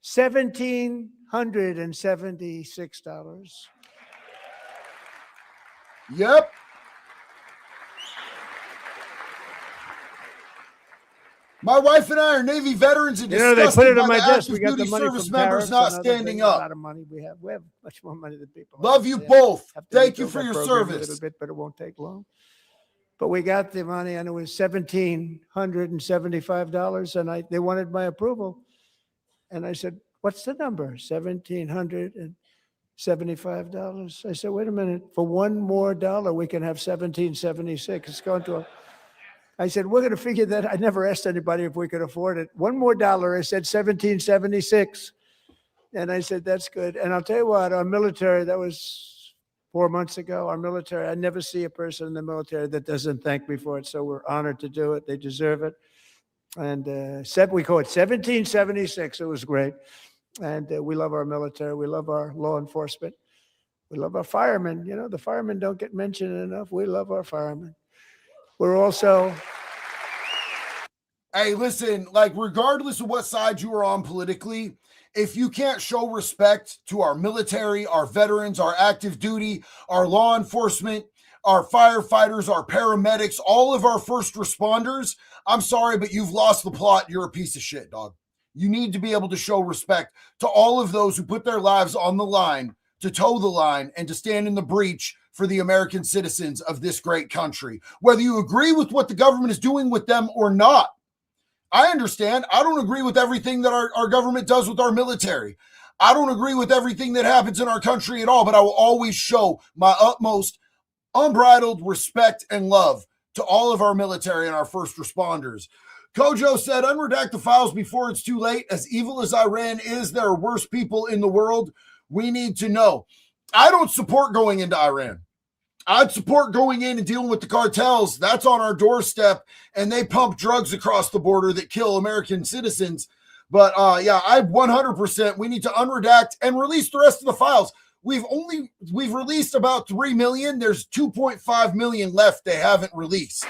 $1,776. Yep. My wife and I are Navy veterans and You know, they disgusted put it by on my the desk. We active got the duty money service from members tariffs not and other standing things. A up. lot of money we have. We have much more money than people. Love you understand. both. Have to Thank you rebuild for our your program a service. little bit, but it won't take long. But we got the money, and it was $1,775, and they wanted my approval. And I said, "What's the number?" $1,775. I said, "Wait a minute. For one more dollar, we can have $1,776. It's going to." I said, "We're going to figure that." I never asked anybody if we could afford it. One more dollar. I said $1,776, and I said, "That's good." And I'll tell you what, our military. That was 4 months ago. Our military. I never see a person in the military that doesn't thank me for it. So we're honored to do it. They deserve it. And we call it 1776. It was great. And we love our military. We love our law enforcement. We love our firemen. You know, the firemen don't get mentioned enough. We love our firemen. We're also. Hey, listen, like, regardless of what side you are on politically, if you can't show respect to our military, our veterans, our active duty, our law enforcement, our firefighters, our paramedics, all of our first responders, I'm sorry, but you've lost the plot. You're a piece of shit, dog. You need to be able to show respect to all of those who put their lives on the line, to toe the line, and to stand in the breach for the American citizens of this great country. Whether you agree with what the government is doing with them or not, I understand. I don't agree with everything that our government does with our military. I don't agree with everything that happens in our country at all, but I will always show my utmost unbridled respect and love to all of our military and our first responders. Kojo said, unredact the files before it's too late. As evil as Iran is, there are worse people in the world. We need to know. I don't support going into Iran. I'd support going in and dealing with the cartels. That's on our doorstep, and they pump drugs across the border that kill American citizens. But yeah, I 100%. We need to unredact and release the rest of the files. We've released about 3 million. There's 2.5 million left they haven't released.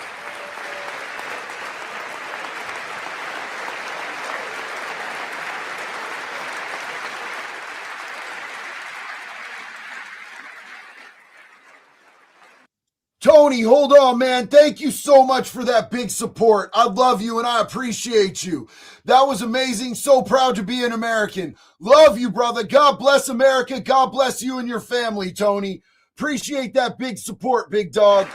Tony, hold on, man. Thank you so much for that big support. I love you and I appreciate you. That was amazing. So proud to be an American. Love you, brother. God bless America. God bless you and your family, Tony. Appreciate that big support, big dog.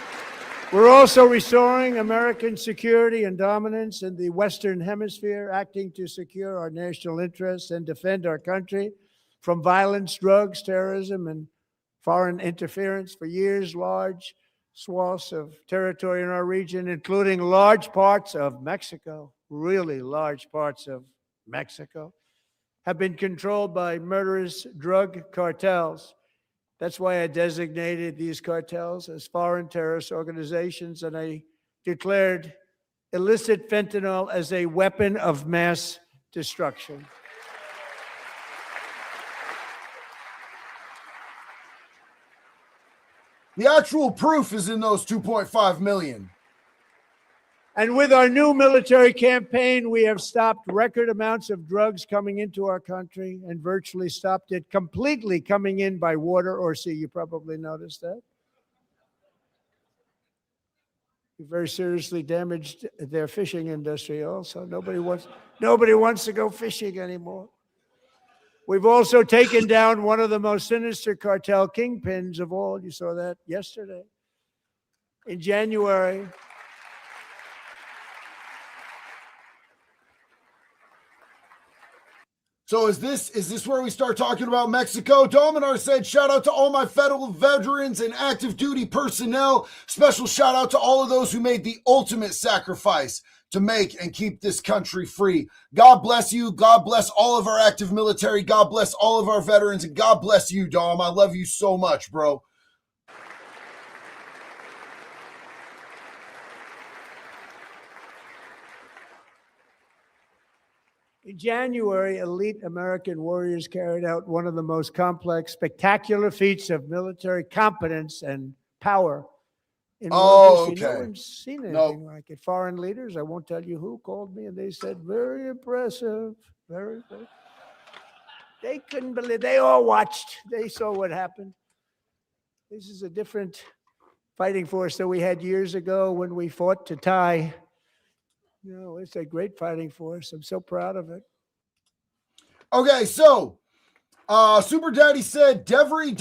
We're also restoring American security and dominance in the Western Hemisphere, acting to secure our national interests and defend our country from violence, drugs, terrorism, and foreign interference. For years, large swaths of territory in our region, including large parts of Mexico, really large parts of Mexico, have been controlled by murderous drug cartels. That's why I designated these cartels as foreign terrorist organizations, and I declared illicit fentanyl as a weapon of mass destruction. The actual proof is in those 2.5 million. And with our new military campaign, we have stopped record amounts of drugs coming into our country and virtually stopped it completely coming in by water or sea. You probably noticed that. We very seriously damaged their fishing industry also. Nobody wants to go fishing anymore. We've also taken down one of the most sinister cartel kingpins of all. You saw that yesterday. In January, so is this where we start talking about Mexico? Dominar said, shout out to all my federal veterans and active duty personnel. Special shout out to all of those who made the ultimate sacrifice to make and keep this country free. God bless you. God bless all of our active military. God bless all of our veterans. And God bless you, Dom. I love you so much, bro. in January, elite American warriors carried out one of the most complex, spectacular feats of military competence and power in world history. No one's seen anything like it. Foreign leaders, I won't tell you who, called me and they said, very impressive, very. They couldn't believe, they all watched. They saw what happened. This is a different fighting force that we had years ago when we fought to tie You know, it's a great fighting force. I'm so proud of it. Okay, so Super Daddy said Devery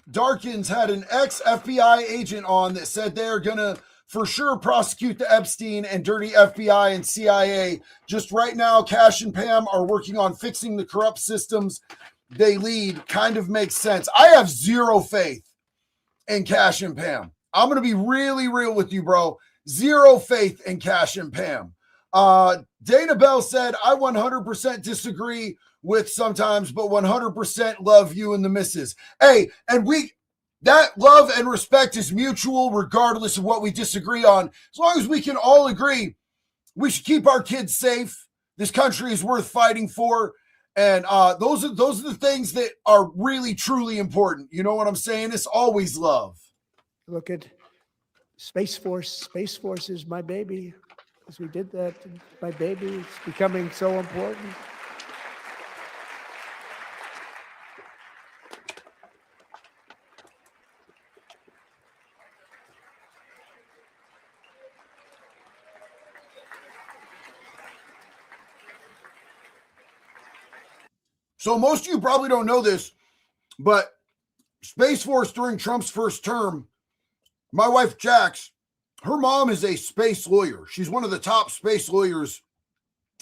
Darkins had an ex-FBI agent on that said they're going to for sure prosecute the Epstein and dirty FBI and CIA. Just right now, Cash and Pam are working on fixing the corrupt systems they lead. Kind of makes sense. I have zero faith in Cash and Pam. I'm going to be really real with you, bro. Zero faith in Cash and Pam. Dana Bell said, I 100% disagree with sometimes, but 100% love you and the missus. Hey, and that love and respect is mutual regardless of what we disagree on. As long as we can all agree, we should keep our kids safe. This country is worth fighting for. And those are the things that are really, truly important. You know what I'm saying? It's always love. Look at Space Force. Space Force is my baby. As we did that, my baby, it's becoming so important. So most of you probably don't know this, but Space Force during Trump's first term, my wife Jax, her mom is a space lawyer. She's one of the top space lawyers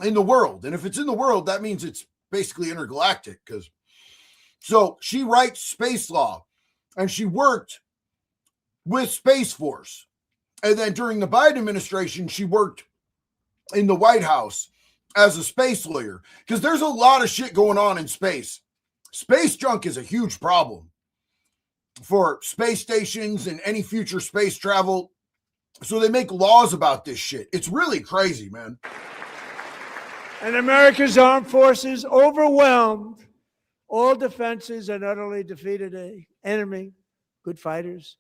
in the world. And if it's in the world, that means it's basically intergalactic. So she writes space law, and she worked with Space Force. And then during the Biden administration, she worked in the White House as a space lawyer, because there's a lot of shit going on in space. Space junk is a huge problem for space stations and any future space travel. So they make laws about this shit. It's really crazy, man. And America's armed forces overwhelmed all defenses and utterly defeated an enemy, good fighters,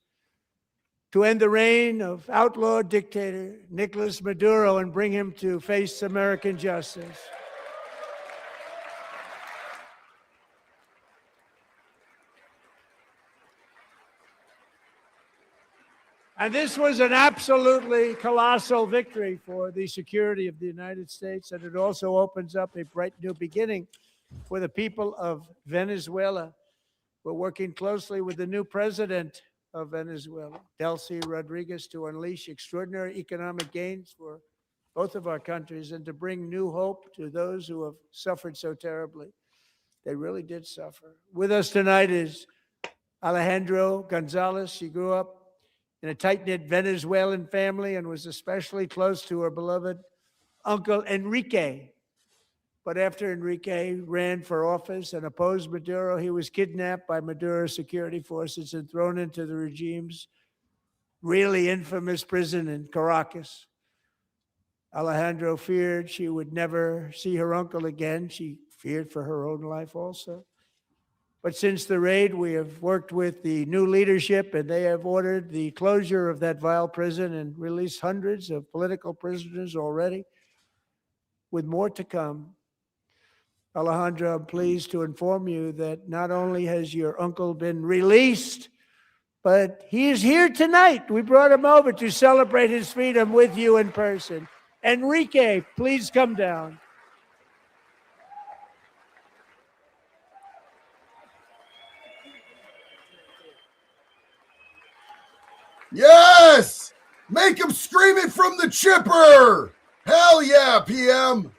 to end the reign of outlaw dictator Nicolas Maduro and bring him to face American justice. And this was an absolutely colossal victory for the security of the United States, and it also opens up a bright new beginning for the people of Venezuela. We're working closely with the new president of Venezuela, Delcy Rodriguez, to unleash extraordinary economic gains for both of our countries and to bring new hope to those who have suffered so terribly. They really did suffer. With us tonight is Alejandro Gonzalez. She grew up in a tight-knit Venezuelan family and was especially close to her beloved uncle Enrique. But after Enrique ran for office and opposed Maduro, he was kidnapped by Maduro's security forces and thrown into the regime's really infamous prison in Caracas. Alejandro feared she would never see her uncle again. She feared for her own life also. But since the raid, we have worked with the new leadership, and they have ordered the closure of that vile prison and released hundreds of political prisoners already, with more to come. Alejandro, I'm pleased to inform you that not only has your uncle been released, but he is here tonight. We brought him over to celebrate his freedom with you in person. Enrique, please come down. Yes! Make him scream it from the chipper! Hell yeah, PM!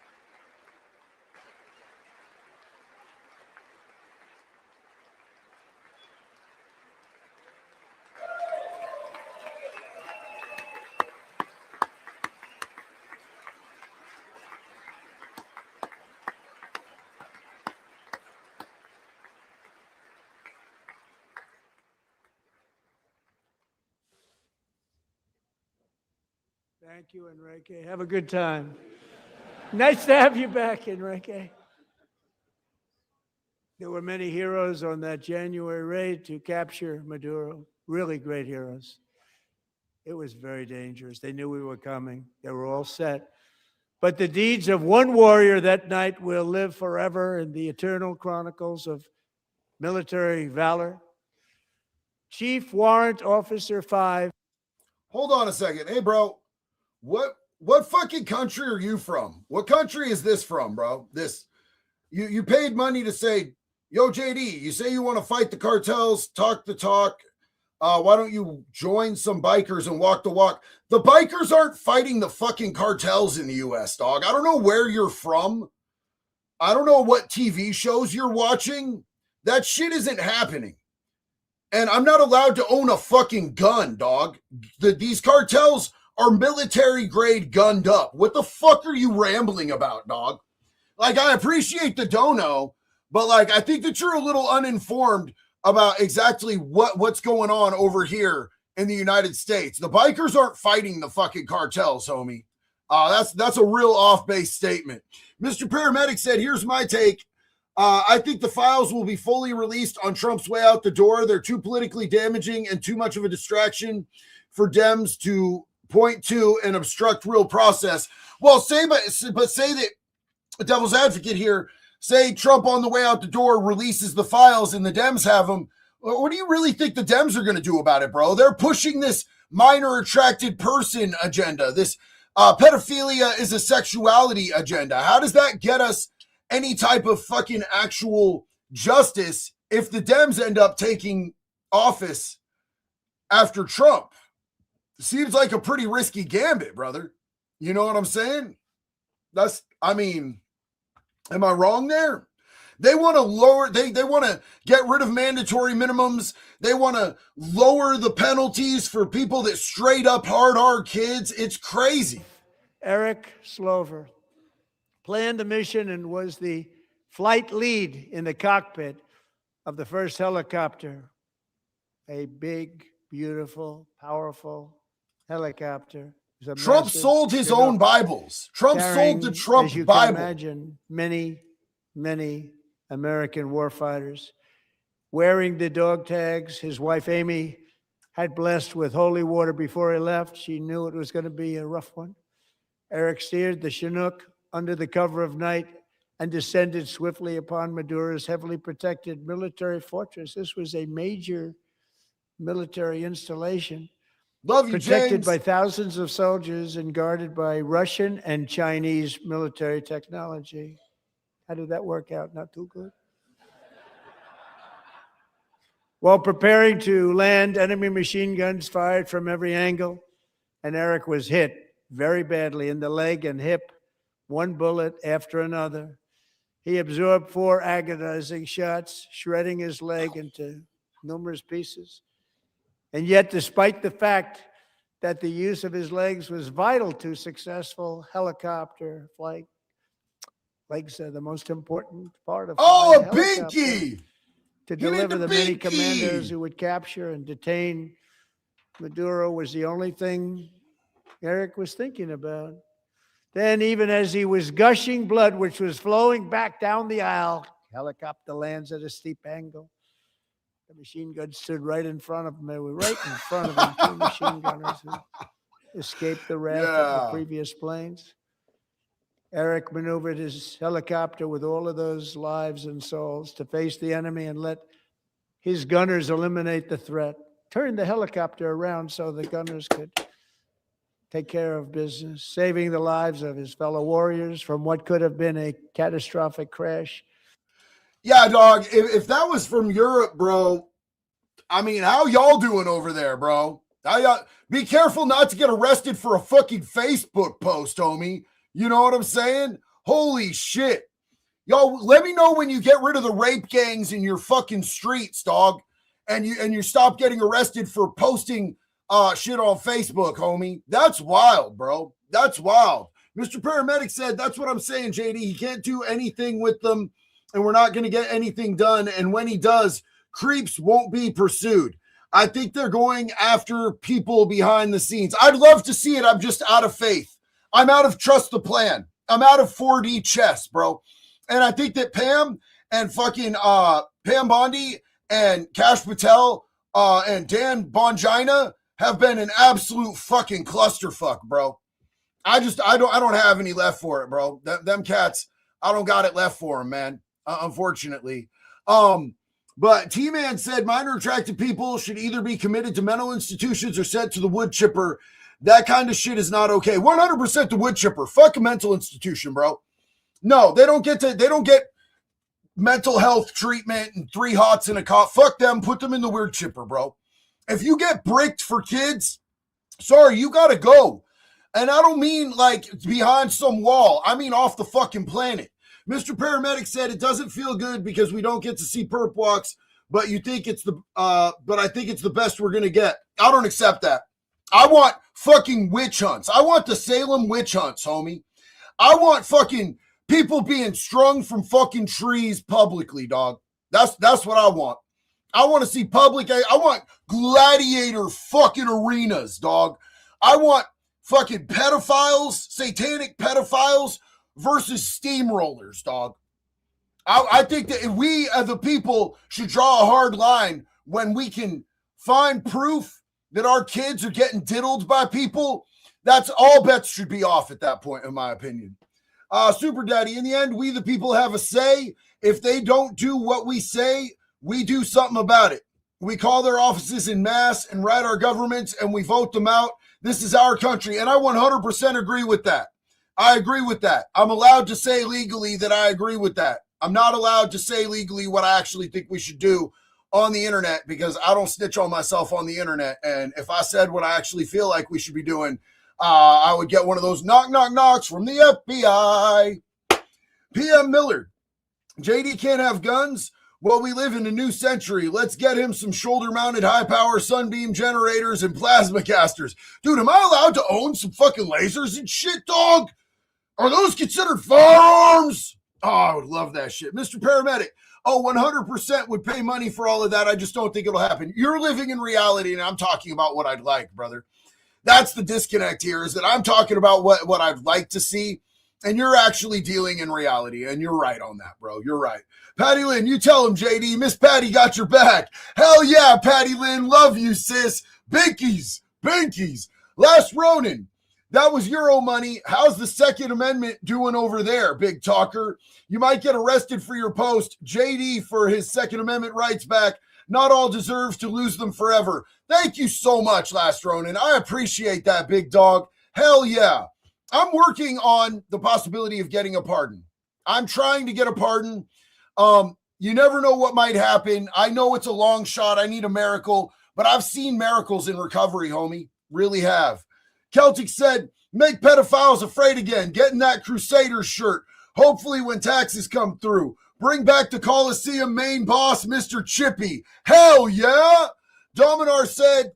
Thank you, Enrique. Have a good time. Nice to have you back, Enrique. There were many heroes on that January raid to capture Maduro, really great heroes. It was very dangerous. They knew we were coming. They were all set. But the deeds of one warrior that night will live forever in the eternal chronicles of military valor. Chief Warrant Officer 5. Hold on a second. Hey, bro, what what fucking country are you from? What country is this from, bro? This, you paid money to say, yo, JD, you say you want to fight the cartels, talk the talk. Why don't you join some bikers and walk the walk? The bikers aren't fighting the fucking cartels in the U.S., dog. I don't know where you're from. I don't know what TV shows you're watching. That shit isn't happening. And I'm not allowed to own a fucking gun, dog. These cartels are military grade gunned up. What the fuck are you rambling about, dog? Like, I appreciate the dono, but like, I think that you're a little uninformed about exactly what's going on over here in the United States. The bikers aren't fighting the fucking cartels, homie. That's a real off-base statement. Mr. Paramedic said, here's my take. I think the files will be fully released on Trump's way out the door. They're too politically damaging and too much of a distraction for Dems to point to and obstruct real process. Well, say that devil's advocate here, say Trump on the way out the door releases the files and the Dems have them. What do you really think the Dems are going to do about it, bro? They're pushing this minor attracted person agenda. This pedophilia is a sexuality agenda. How does that get us any type of fucking actual justice if the Dems end up taking office after Trump? Seems like a pretty risky gambit, brother. You know what I'm saying? Am I wrong there? They want to lower, they want to get rid of mandatory minimums. They want to lower the penalties for people that straight up hard our kids. It's crazy. Eric Slover planned the mission and was the flight lead in the cockpit of the first helicopter, a big, beautiful, powerful helicopter. Trump sold his own Bibles. Trump sold the Trump as you Bible. Can imagine many American warfighters wearing the dog tags. His wife, Amy, had blessed with holy water before he left. She knew it was going to be a rough one. Eric steered the Chinook under the cover of night and descended swiftly upon Maduro's heavily protected military fortress. This was a major military installation. Love you, protected James. by thousands of soldiers and guarded by Russian and Chinese military technology. How did that work out? Not too good. While preparing to land, enemy machine guns fired from every angle, and Eric was hit very badly in the leg and hip, one bullet after another. He absorbed 4 agonizing shots, shredding his leg into numerous pieces. And yet, despite the fact that the use of his legs was vital to successful helicopter flight, legs are the most important part of a helicopter. binky! To deliver the many commandos who would capture and detain Maduro was the only thing Eric was thinking about. Then, even as he was gushing blood, which was flowing back down the aisle, helicopter lands at a steep angle. The machine gun stood right in front of him. They were right in front of him, 2 machine gunners who escaped the wrath of the previous planes. Eric maneuvered his helicopter with all of those lives and souls to face the enemy and let his gunners eliminate the threat. Turned the helicopter around so the gunners could take care of business, saving the lives of his fellow warriors from what could have been a catastrophic crash. Yeah, dog, if that was from Europe, bro, I mean, how y'all doing over there, bro? Be careful not to get arrested for a fucking Facebook post, homie. You know what I'm saying? Holy shit. Y'all, let me know when you get rid of the rape gangs in your fucking streets, dog, and you stop getting arrested for posting shit on Facebook, homie. That's wild, bro. That's wild. Mr. Paramedic said, that's what I'm saying, JD. He can't do anything with them, and we're not going to get anything done. And when he does, creeps won't be pursued. I think they're going after people behind the scenes. I'd love to see it. I'm just out of faith. I'm out of trust the plan. I'm out of 4D chess, bro. And I think that Pam and fucking Pam Bondi and Kash Patel and Dan Bongina have been an absolute fucking clusterfuck, bro. I don't have any left for it, bro. Them cats, I don't got it left for them, man. Unfortunately. But T-Man said minor attracted people should either be committed to mental institutions or sent to the wood chipper. That kind of shit is not okay. 100% the wood chipper. Fuck a mental institution, bro. No, they don't get mental health treatment and 3 hots in a cot. Fuck them. Put them in the wood chipper, bro. If you get bricked for kids, sorry, you got to go. And I don't mean like behind some wall. I mean off the fucking planet. Mr. Paramedic said it doesn't feel good because we don't get to see perp walks, but I think it's the best we're going to get. I don't accept that. I want fucking witch hunts. I want the Salem witch hunts, homie. I want fucking people being strung from fucking trees publicly, dog. That's what I want. I want to see I want gladiator fucking arenas, dog. I want fucking pedophiles, satanic pedophiles versus steamrollers, dog. I think that we as the people should draw a hard line when we can find proof that our kids are getting diddled by people. That's all bets should be off at that point, in my opinion. Super Daddy, in the end, we the people have a say. If they don't do what we say, we do something about it. We call their offices in mass and write our governments and we vote them out. This is our country. And I 100% agree with that. I agree with that. I'm allowed to say legally that I agree with that. I'm not allowed to say legally what I actually think we should do on the internet because I don't snitch on myself on the internet. And if I said what I actually feel like we should be doing, I would get one of those knock, knock, knocks from the FBI. PM Miller, JD can't have guns. Well, we live in a new century. Let's get him some shoulder-mounted high-power sunbeam generators and plasma casters. Dude, am I allowed to own some fucking lasers and shit, dog? Are those considered firearms? Oh, I would love that shit. Mr. Paramedic, 100% would pay money for all of that. I just don't think it'll happen. You're living in reality, and I'm talking about what I'd like, brother. That's the disconnect here, is that I'm talking about what I'd like to see, and you're actually dealing in reality, and you're right on that, bro. You're right. Patty Lynn, you tell him, JD. Miss Patty got your back. Hell yeah, Patty Lynn. Love you, sis. Binkies. Last Ronin. That was Euro money. How's the Second Amendment doing over there, big talker? You might get arrested for your post. JD for his Second Amendment rights back. Not all deserves to lose them forever. Thank you so much, Last Ronin. I appreciate that, big dog. Hell yeah. I'm working on the possibility of getting a pardon. I'm trying to get a pardon. You never know what might happen. I know it's a long shot. I need a miracle, but I've seen miracles in recovery, homie. Really have. Celtic said, make pedophiles afraid again. Get in that Crusaders shirt. Hopefully when taxes come through. Bring back the Coliseum main boss, Mr. Chippy. Hell yeah. Dominar said,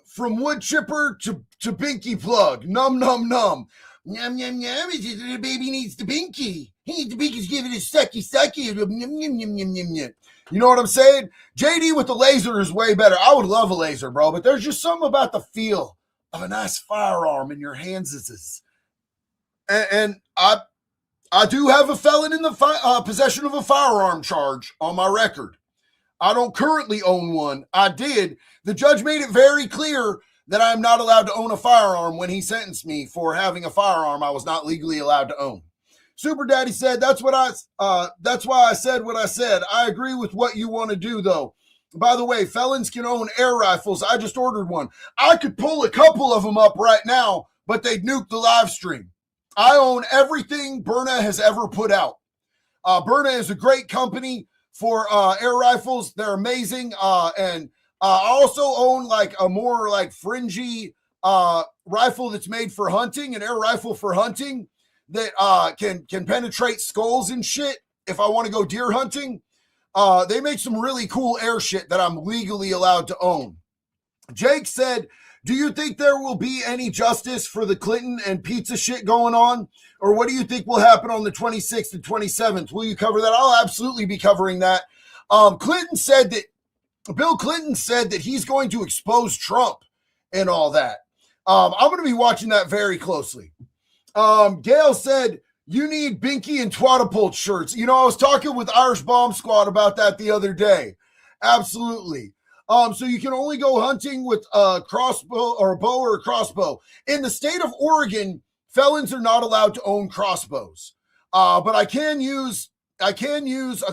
from wood chipper to binky plug. Num, num, num. Yum, yum, yum. The baby needs the binky. He needs the binky to give it a sucky, sucky. Yum, yum, yum, yum, yum, yum. You know what I'm saying? JD with the laser is way better. I would love a laser, bro, but there's just something about the feel of a nice firearm in your hands. And I do have a felon in the possession of a firearm charge on my record. I don't currently own one. I did. The judge made it very clear that I am not allowed to own a firearm when he sentenced me for having a firearm I was not legally allowed to own. Super Daddy said, that's why I said what I said. I agree with what you want to do, though. By the way, felons can own air rifles. I just ordered one. I could pull a couple of them up right now, but they'd nuke the live stream. I own everything Byrna has ever put out. Byrna is a great company for air rifles. They're amazing. And I also own like a more like fringy rifle that's made for hunting, an air rifle for hunting that can penetrate skulls and shit if I want to go deer hunting. They make some really cool air shit that I'm legally allowed to own. Jake said, do you think there will be any justice for the Clinton and pizza shit going on? Or what do you think will happen on the 26th and 27th? Will you cover that? I'll absolutely be covering that. Bill Clinton said that he's going to expose Trump and all that. I'm going to be watching that very closely. Gail said, you need Binky and Twatapult shirts. You know, I was talking with Irish Bomb Squad about that the other day. Absolutely. So you can only go hunting with a crossbow or a bow or a crossbow. In the state of Oregon, felons are not allowed to own crossbows. But I can use a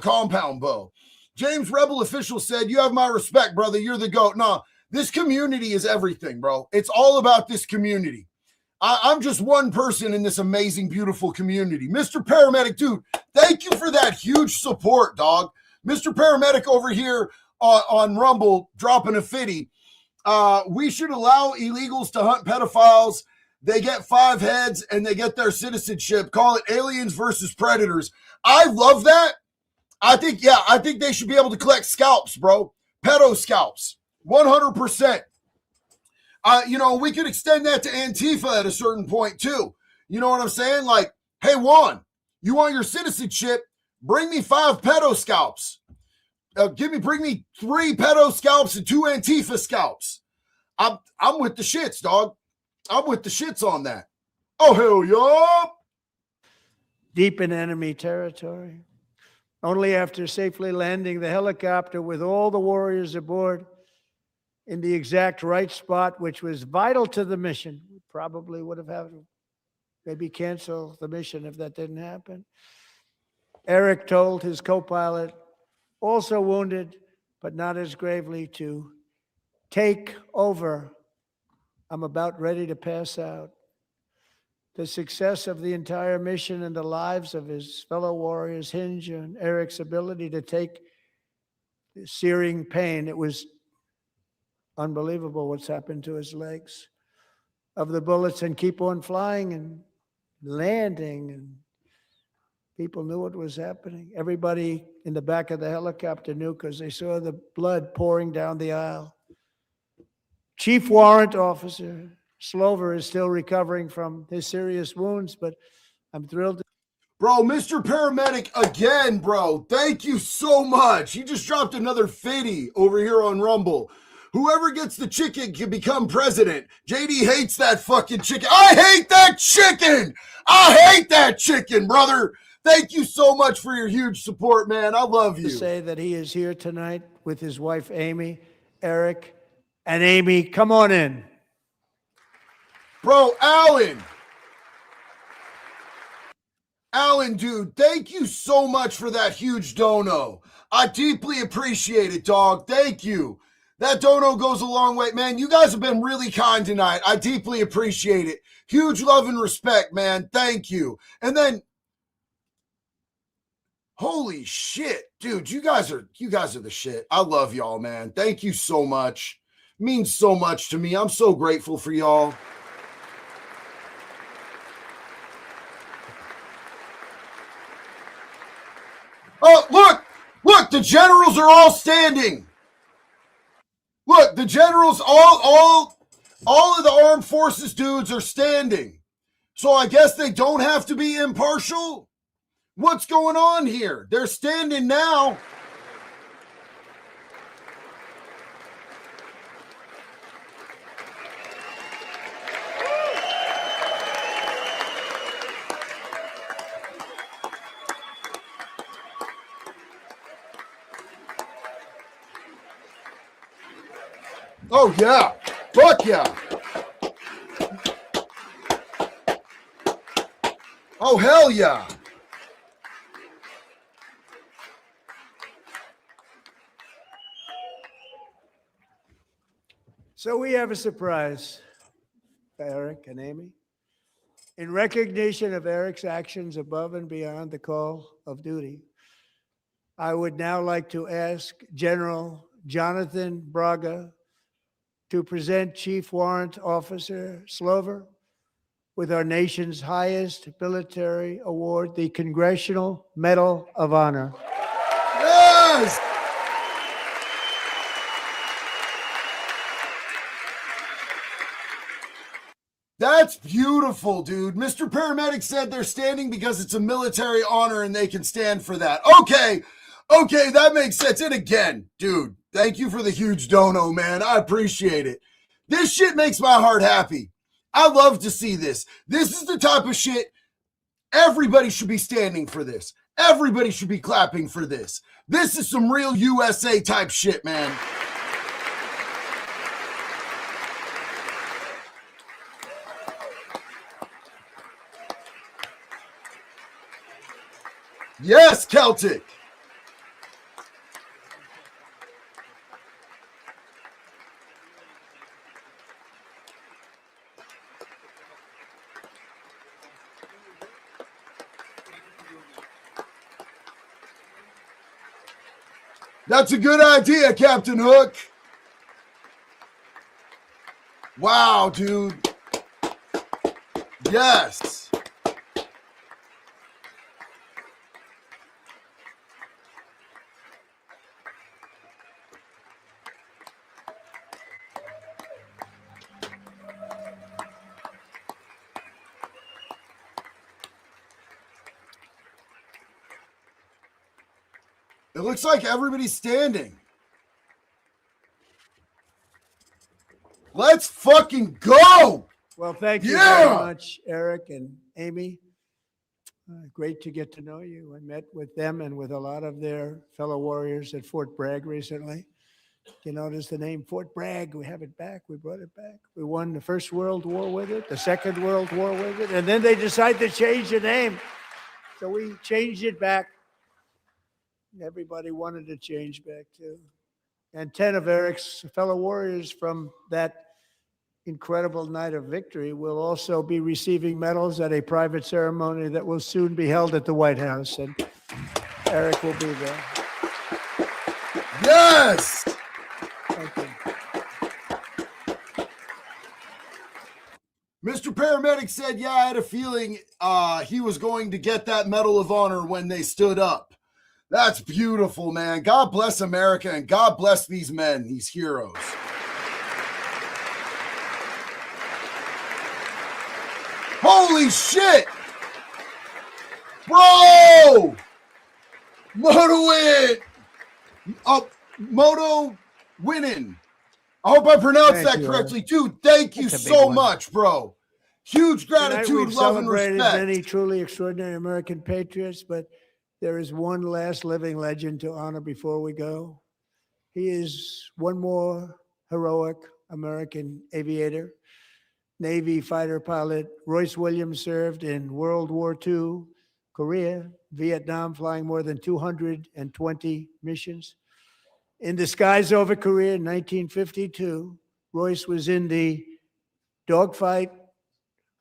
compound bow. James Rebel Official said, you have my respect, brother. You're the GOAT. No, This community is everything, bro. It's all about this community. I'm just one person in this amazing, beautiful community. Mr. Paramedic, dude, thank you for that huge support, dog. Mr. Paramedic over here on Rumble dropping a fitty. We should allow illegals to hunt pedophiles. They get 5 heads and they get their citizenship. Call it aliens versus predators. I love that. I think they should be able to collect scalps, bro. Pedo scalps. 100%. We could extend that to Antifa at a certain point too. You know what I'm saying? Like, hey, Juan, you want your citizenship? Bring me 5 pedo scalps. Bring me 3 pedo scalps and 2 Antifa scalps. I'm with the shits, dog. I'm with the shits on that. Oh, hell yeah. Deep in enemy territory. Only after safely landing the helicopter with all the warriors aboard in the exact right spot, which was vital to the mission. We probably would have had to maybe cancel the mission if that didn't happen. Eric told his co-pilot, also wounded, but not as gravely, to take over. I'm about ready to pass out. The success of the entire mission and the lives of his fellow warriors hinge on Eric's ability to take the searing pain. It was unbelievable what's happened to his legs of the bullets and keep on flying and landing. And people knew what was happening. Everybody in the back of the helicopter knew because they saw the blood pouring down the aisle. Chief Warrant Officer Slover is still recovering from his serious wounds, but I'm thrilled. Bro, Mr. Paramedic again, bro. Thank you so much. He just dropped another 50 over here on Rumble. Whoever gets the chicken can become president. JD hates that fucking chicken. I hate that chicken. I hate that chicken, brother. Thank you so much for your huge support, man. I love you. To say that he is here tonight with his wife, Amy, Eric, and Amy. Come on in. Bro, Alan, dude, thank you so much for that huge dono. I deeply appreciate it, dog. Thank you. That dono goes a long way. Man, you guys have been really kind tonight. I deeply appreciate it. Huge love and respect, man. Thank you. And then, holy shit, dude, you guys are the shit. I love y'all, man. Thank you so much. Means so much to me. I'm so grateful for y'all. Oh, look, the generals are all standing. Look, the generals, all of the armed forces dudes are standing. So I guess they don't have to be impartial? What's going on here? They're standing now. Oh, yeah. Fuck yeah. Oh, hell yeah. So we have a surprise, Eric and Amy. In recognition of Eric's actions above and beyond the call of duty, I would now like to ask General Jonathan Braga to present Chief Warrant Officer Slover with our nation's highest military award, the Congressional Medal of Honor. Yes! That's beautiful, dude. Mr. Paramedic said they're standing because it's a military honor and they can stand for that. Okay, that makes sense. And again, dude, thank you for the huge dono, man. I appreciate it. This shit makes my heart happy. I love to see this. This is the type of shit everybody should be standing for this. Everybody should be clapping for this. This is some real USA type shit, man. Yes, Celtic. That's a good idea, Captain Hook. Wow, dude. Yes. It looks like everybody's standing. Let's fucking go. Well, thank you very much, Eric and Amy. Great to get to know you. I met with them and with a lot of their fellow warriors at Fort Bragg recently. You notice the name Fort Bragg, we have it back, we brought it back. We won the First World War with it, the Second World War with it, and then they decided to change the name. So we changed it back. Everybody wanted to change back too. And 10 of Eric's fellow warriors from that incredible night of victory will also be receiving medals at a private ceremony that will soon be held at the White House. And Eric will be there. Yes. Thank you. Mr. Paramedic said, yeah, I had a feeling he was going to get that Medal of Honor when they stood up. That's beautiful, man. God bless America and God bless these men, these heroes. Holy shit! Bro! Moto win! Moto winning. I hope I pronounced that correctly. Dude, thank you so much, bro. Huge gratitude, love, and respect. Many truly extraordinary American patriots, but there is one last living legend to honor before we go. He is one more heroic American aviator, Navy fighter pilot. Royce Williams served in World War II, Korea, Vietnam, flying more than 220 missions. In the skies over Korea in 1952, Royce was in the dogfight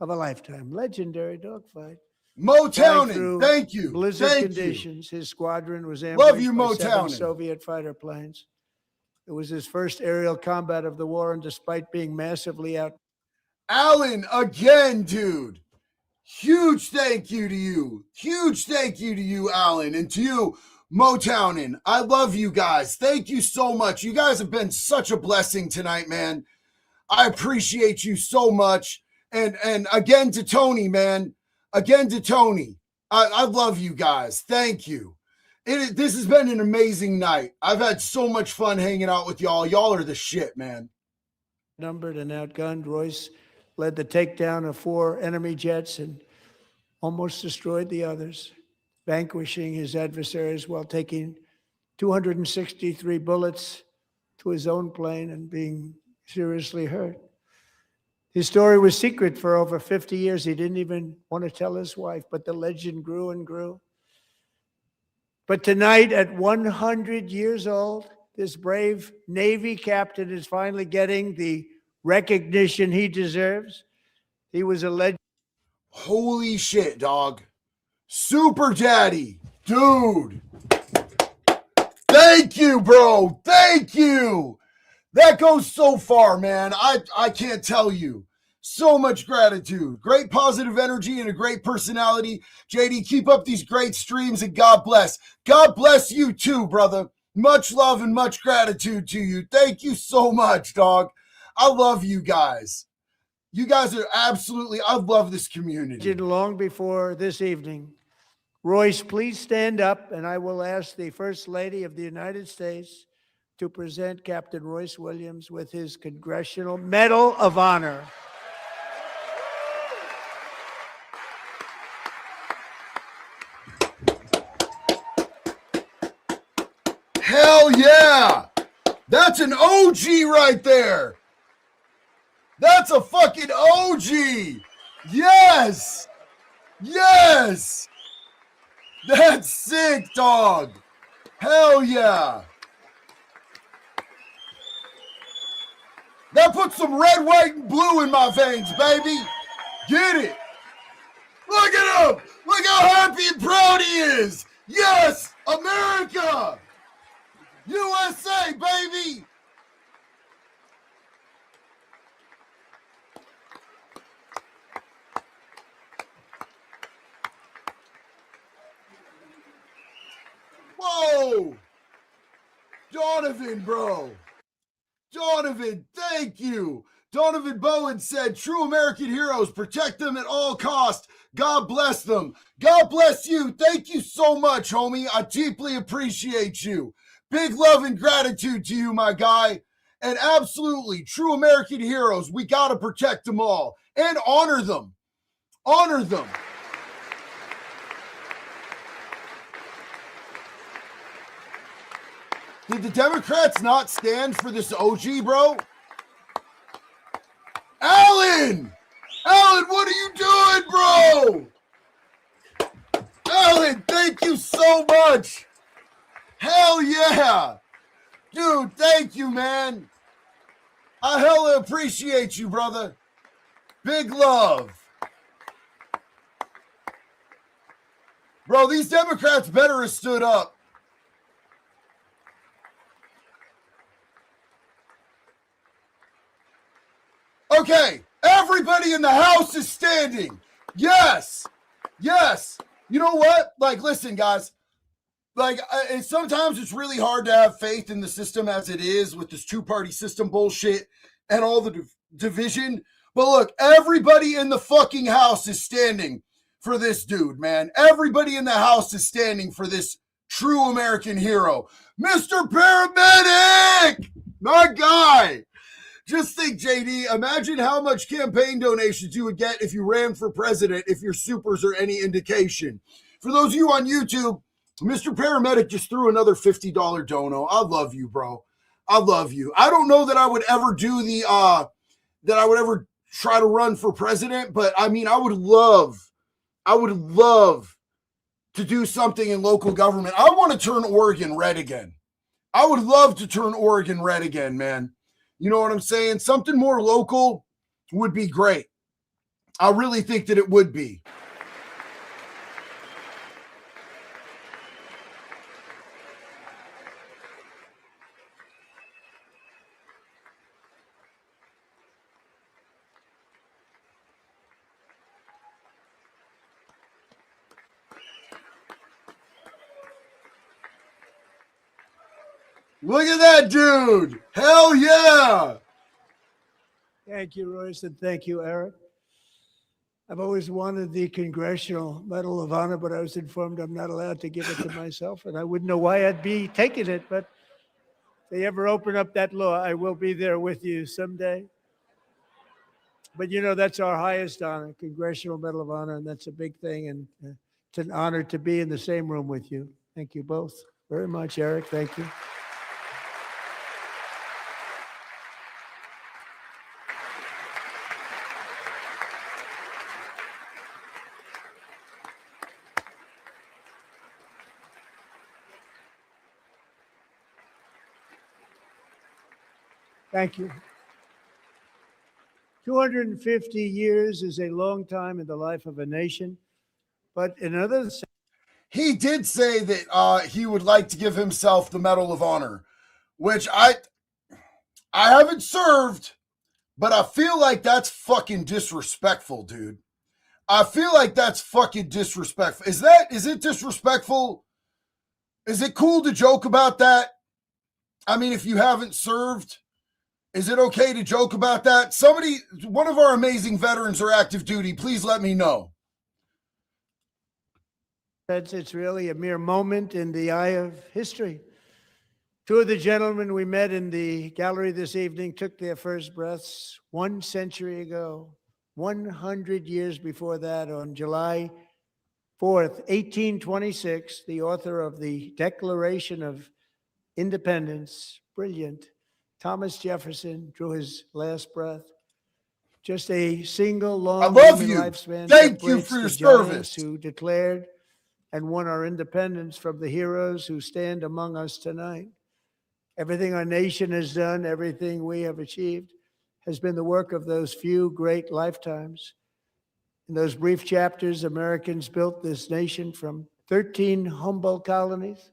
of a lifetime, legendary dogfight. Motowning, thank you. Blizzard conditions. His squadron was ambushed by 7 Soviet fighter planes. It was his first aerial combat of the war, and despite being massively out. Alan, again, dude. Huge thank you to you. Huge thank you to you, Alan, and to you, Motowning. I love you guys. Thank you so much. You guys have been such a blessing tonight, man. I appreciate you so much. And again to Tony, man. Again to Tony. I love you guys. Thank you. This has been an amazing night. I've had so much fun hanging out with y'all. Y'all are the shit, man. Numbered and outgunned, Royce led the takedown of 4 enemy jets and almost destroyed the others, vanquishing his adversaries while taking 263 bullets to his own plane and being seriously hurt. His story was secret for over 50 years. He didn't even want to tell his wife, but the legend grew and grew. But tonight, at 100 years old, this brave Navy captain is finally getting the recognition he deserves. He was a legend. Holy shit, dog. Super Daddy. Dude. Thank you, bro. Thank you. That goes so far, man. I can't tell you. So much gratitude. Great positive energy and a great personality. JD, keep up these great streams and God bless. God bless you too, brother. Much love and much gratitude to you. Thank you so much, dog. I love you guys. You guys are absolutely, I love this community. Long before this evening, Royce, please stand up, and I will ask the First Lady of the United States to present Captain Royce Williams with his Congressional Medal of Honor. Hell yeah! That's an OG right there. That's a fucking OG. Yes. Yes. That's sick, dog. Hell yeah. That puts some red, white, and blue in my veins, baby. Get it. Look at him. Look how happy and proud he is. Yes, America. USA, baby! Whoa! Donovan, bro. Donovan, thank you. Donovan Bowen said, true American heroes, protect them at all costs. God bless them. God bless you. Thank you so much, homie. I deeply appreciate you. Big love and gratitude to you, my guy. And absolutely, true American heroes, we got to protect them all and honor them. Honor them. Did the Democrats not stand for this OG, bro? Alan! Alan, what are you doing, bro? Alan, thank you so much. Hell yeah. Dude, thank you, man. I hella appreciate you, brother. Big love. Bro, these Democrats better have stood up. Okay, everybody in the house is standing. Yes. Yes. You know what? Like, listen, guys. Like, sometimes it's really hard to have faith in the system as it is with this two-party system bullshit and all the division. But look, everybody in the fucking house is standing for this dude, man. Everybody in the house is standing for this true American hero. Mr. Paramedic! My guy! Just think, JD, imagine how much campaign donations you would get if you ran for president if your supers are any indication. For those of you on YouTube, Mr. Paramedic just threw another $50 dono. I love you, bro. I love you. I don't know that I would ever do that I would ever try to run for president, but I mean, I would love to do something in local government. I want to turn Oregon red again. I would love to turn Oregon red again, man. You know what I'm saying? Something more local would be great. I really think that it would be. Look at that dude. Hell yeah. Thank you, Royce, and thank you, Eric. I've always wanted the Congressional Medal of Honor, but I was informed I'm not allowed to give it to myself, and I wouldn't know why I'd be taking it, but if they ever open up that law, I will be there with you someday. But, you know, that's our highest honor, Congressional Medal of Honor, and that's a big thing, and it's an honor to be in the same room with you. Thank you both very much, Eric. Thank you. Thank you. 250 years is a long time in the life of a nation, but in other sense, he did say that he would like to give himself the Medal of Honor, which I haven't served, but I feel like that's fucking disrespectful, dude. I feel like that's fucking disrespectful. Is it disrespectful? Is it cool to joke about that? I mean, if you haven't served, is it okay to joke about that? Somebody, one of our amazing veterans are active duty. Please let me know. It's really a mere moment in the eye of history. Two of the gentlemen we met in the gallery this evening took their first breaths 1 century ago, 100 years before that, on July 4th, 1826, the author of the Declaration of Independence, brilliant, Thomas Jefferson, drew his last breath. Just a single long lifespan. Thank you for your service. Who declared and won our independence from the heroes who stand among us tonight. Everything our nation has done, everything we have achieved, has been the work of those few great lifetimes. In those brief chapters, Americans built this nation from 13 humble colonies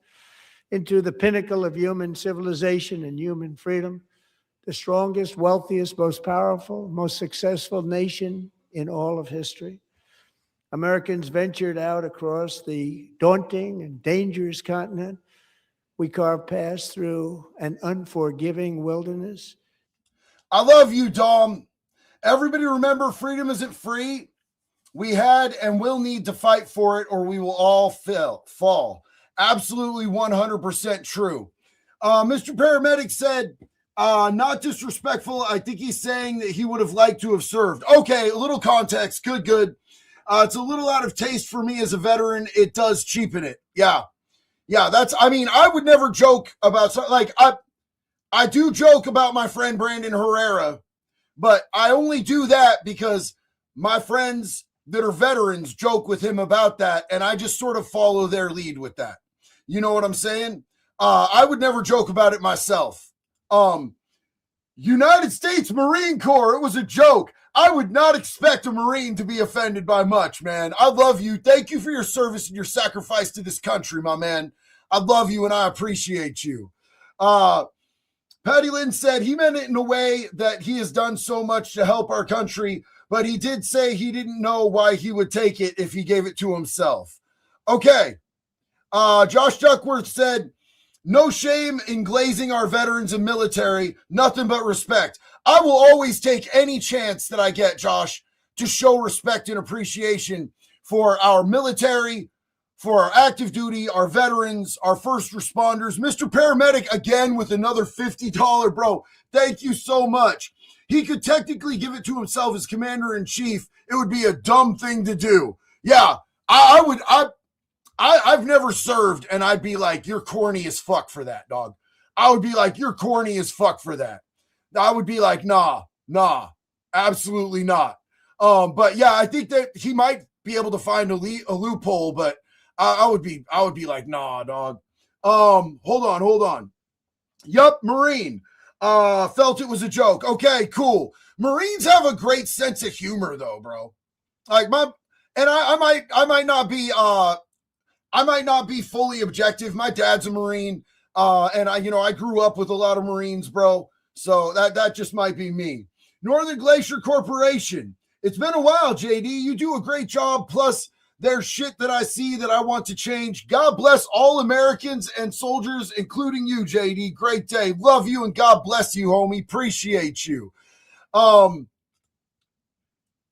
into the pinnacle of human civilization and human freedom, the strongest, wealthiest, most powerful, most successful nation in all of history. Americans ventured out across the daunting and dangerous continent. We carved paths through an unforgiving wilderness. I love you, Dom. Everybody remember, freedom isn't free. We had and will need to fight for it, or we will all fall. Absolutely 100% true. Mr. Paramedic said, not disrespectful. I think he's saying that he would have liked to have served. Okay, a little context. Good. It's a little out of taste for me as a veteran. It does cheapen it. Yeah, I would never joke about, like, I do joke about my friend Brandon Herrera, but I only do that because my friends that are veterans joke with him about that, and I just sort of follow their lead with that. You know what I'm saying? I would never joke about it myself. United States Marine Corps, it was a joke. I would not expect a Marine to be offended by much, man. I love you. Thank you for your service and your sacrifice to this country, my man. I love you and I appreciate you. Patty Lynn said he meant it in a way that he has done so much to help our country, but he did say he didn't know why he would take it if he gave it to himself. Okay. Josh Duckworth said, no shame in glazing our veterans and military, nothing but respect. I will always take any chance that I get, Josh, to show respect and appreciation for our military, for our active duty, our veterans, our first responders. Mr. Paramedic, again, with another $50, bro. Thank you so much. He could technically give it to himself as commander-in-chief. It would be a dumb thing to do. Yeah, I've never served, and I'd be like, you're corny as fuck for that, dog. I would be like, you're corny as fuck for that. I would be like, nah, absolutely not. But yeah, I think that he might be able to find a loophole, but I would be like, nah, dog. Hold on. Yup, Marine. Felt it was a joke. Okay, cool. Marines have a great sense of humor, though, bro. Like I might not be fully objective. My dad's a Marine, and I grew up with a lot of Marines, bro. So that just might be me. Northern Glacier Corporation. It's been a while, JD. You do a great job. Plus, there's shit that I see that I want to change. God bless all Americans and soldiers, including you, JD. Great day. Love you and God bless you, homie. Appreciate you.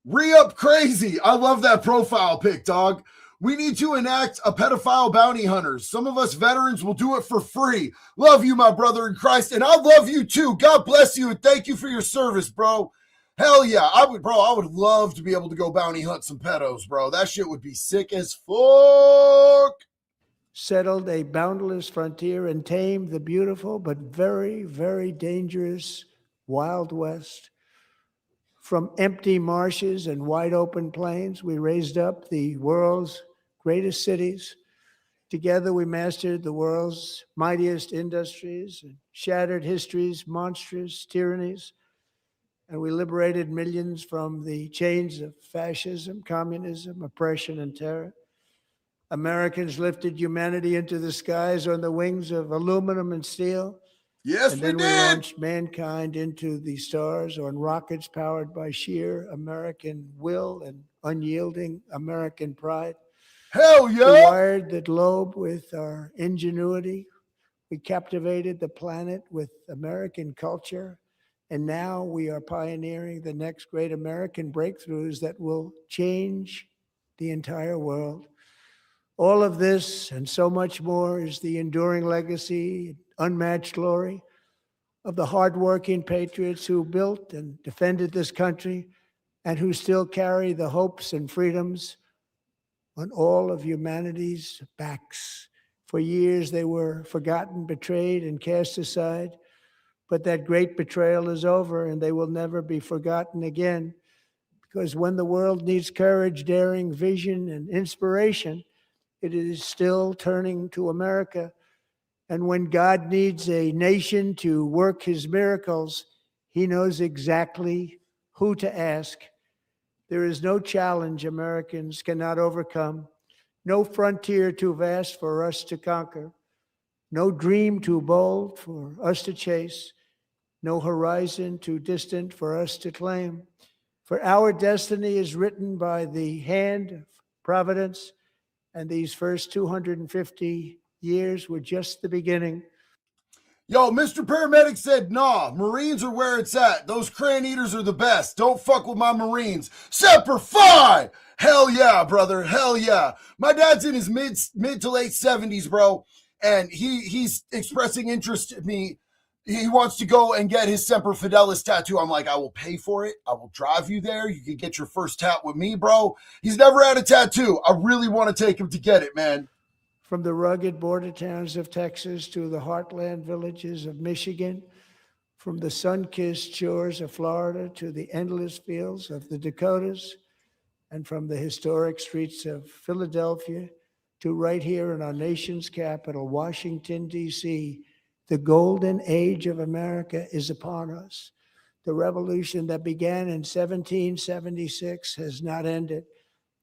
Re-up crazy. I love that profile pic, dog. We need to enact a pedophile bounty hunters. Some of us veterans will do it for free. Love you, my brother in Christ. And I love you too. God bless you and thank you for your service, bro. Hell yeah. I would love to be able to go bounty hunt some pedos, bro. That shit would be sick as fuck. Settled a boundless frontier and tamed the beautiful but very, very dangerous Wild West. From empty marshes and wide open plains, we raised up the world's greatest cities. Together, we mastered the world's mightiest industries and shattered history's monstrous tyrannies. And we liberated millions from the chains of fascism, communism, oppression, and terror. Americans lifted humanity into the skies on the wings of aluminum and steel. Yes, and then we we did. launched mankind into the stars on rockets powered by sheer American will and unyielding American pride. Hell yeah. We wired the globe with our ingenuity. We captivated the planet with American culture. And now we are pioneering the next great American breakthroughs that will change the entire world. All of this and so much more is the enduring legacy, unmatched glory of the hardworking patriots who built and defended this country and who still carry the hopes and freedoms on all of humanity's backs. For years, they were forgotten, betrayed, and cast aside. But that great betrayal is over, and they will never be forgotten again. Because when the world needs courage, daring, vision, and inspiration, it is still turning to America. And when God needs a nation to work his miracles, he knows exactly who to ask. There is no challenge Americans cannot overcome, no frontier too vast for us to conquer. No dream too bold for us to chase, no horizon too distant for us to claim. For our destiny is written by the hand of providence, and these first 250 years were just the beginning. Yo, Mr. Paramedic said, nah, Marines are where it's at. Those crane eaters are the best. Don't fuck with my Marines. Semper Fi! Hell yeah, brother. Hell yeah. My dad's in his mid to late 70s, bro, and he's expressing interest in me. He wants to go and get his Semper Fidelis tattoo. I'm like, I will pay for it. I will drive you there. You can get your first tat with me, bro. He's never had a tattoo. I really want to take him to get it, man. From the rugged border towns of Texas to the heartland villages of Michigan, from the sun-kissed shores of Florida to the endless fields of the Dakotas, and from the historic streets of Philadelphia to right here in our nation's capital, Washington, D.C., the golden age of America is upon us. The revolution that began in 1776 has not ended.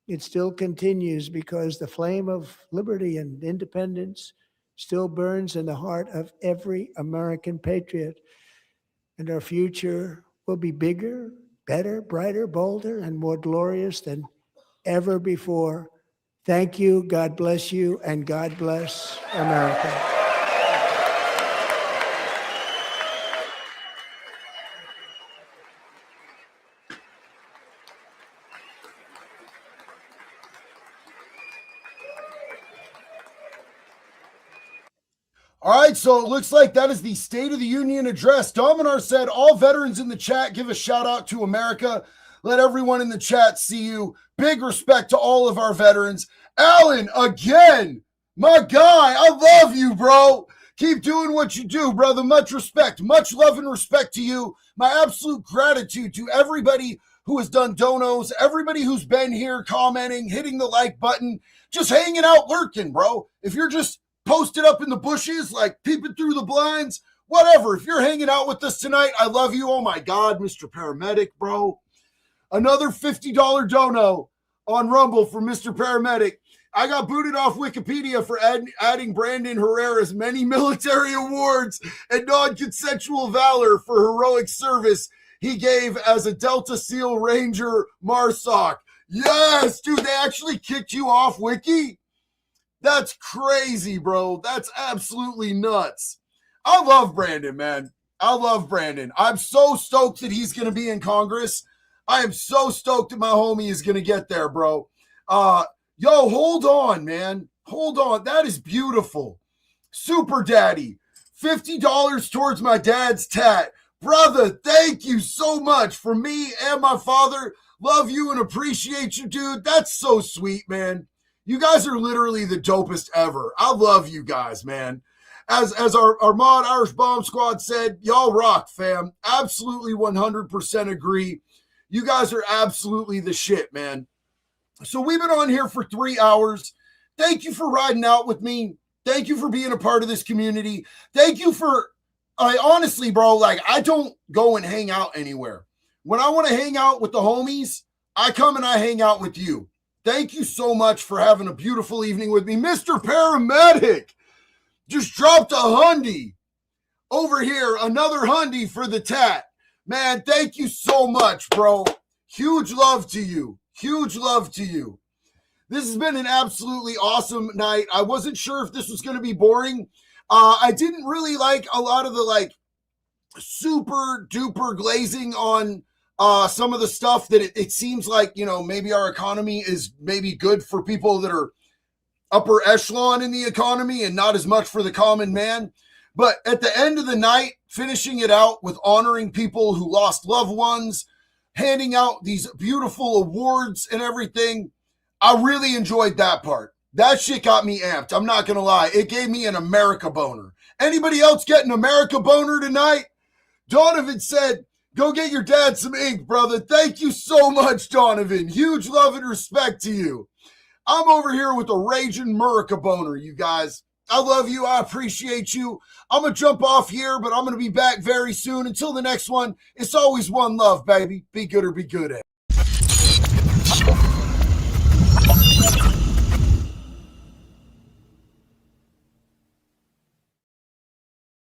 It still continues because the flame of liberty and independence still burns in the heart of every American patriot. And our future will be bigger, better, brighter, bolder, and more glorious than ever before. Thank you, God bless you, and God bless America. All right, so it looks like that is the State of the Union address. Dominar said, all veterans in the chat, give a shout out to America. Let everyone in the chat see you. Big respect to all of our veterans. Alan, again, my guy, I love you, bro. Keep doing what you do, brother. Much respect, much love and respect to you. My absolute gratitude to everybody who has done donos, everybody who's been here commenting, hitting the like button, just hanging out, lurking, bro. If you're just posted up in the bushes, like peeping through the blinds, whatever. If you're hanging out with us tonight, I love you. Oh my God, Mr. Paramedic, bro. Another $50 dono on Rumble for Mr. Paramedic. I got booted off Wikipedia for adding Brandon Herrera's many military awards and non-consensual valor for heroic service he gave as a Delta SEAL Ranger MARSOC. Yes, dude, they actually kicked you off Wiki? That's crazy, bro. That's absolutely nuts. I love Brandon, man. I love Brandon. I'm so stoked that he's going to be in Congress. I am so stoked that my homie is going to get there, bro. Yo, hold on, man. Hold on. That is beautiful. Super Daddy. $50 towards my dad's tat. Brother, thank you so much for me and my father. Love you and appreciate you, dude. That's so sweet, man. You guys are literally the dopest ever. I love you guys, man. As our mod Irish Bomb Squad said, y'all rock, fam. Absolutely 100% agree. You guys are absolutely the shit, man. So we've been on here for 3 hours. Thank you for riding out with me. Thank you for being a part of this community. Thank you for, honestly, bro, like I don't go and hang out anywhere. When I want to hang out with the homies, I come and I hang out with you. Thank you so much for having a beautiful evening with me. Mr. Paramedic just dropped a hundy over here. Another hundy for the tat. Man, thank you so much, bro. Huge love to you. Huge love to you. This has been an absolutely awesome night. I wasn't sure if this was going to be boring. I didn't really like a lot of the super duper glazing on some of the stuff that it seems like, maybe our economy is maybe good for people that are upper echelon in the economy and not as much for the common man. But at the end of the night, finishing it out with honoring people who lost loved ones, handing out these beautiful awards and everything, I really enjoyed that part. That shit got me amped. I'm not going to lie. It gave me an America boner. Anybody else get an America boner tonight? Donovan said, go get your dad some ink, brother. Thank you so much, Donovan. Huge love and respect to you. I'm over here with a raging America boner, you guys. I love you. I appreciate you. I'm going to jump off here, but I'm going to be back very soon. Until the next one, it's always one love, baby. Be good or be good at it.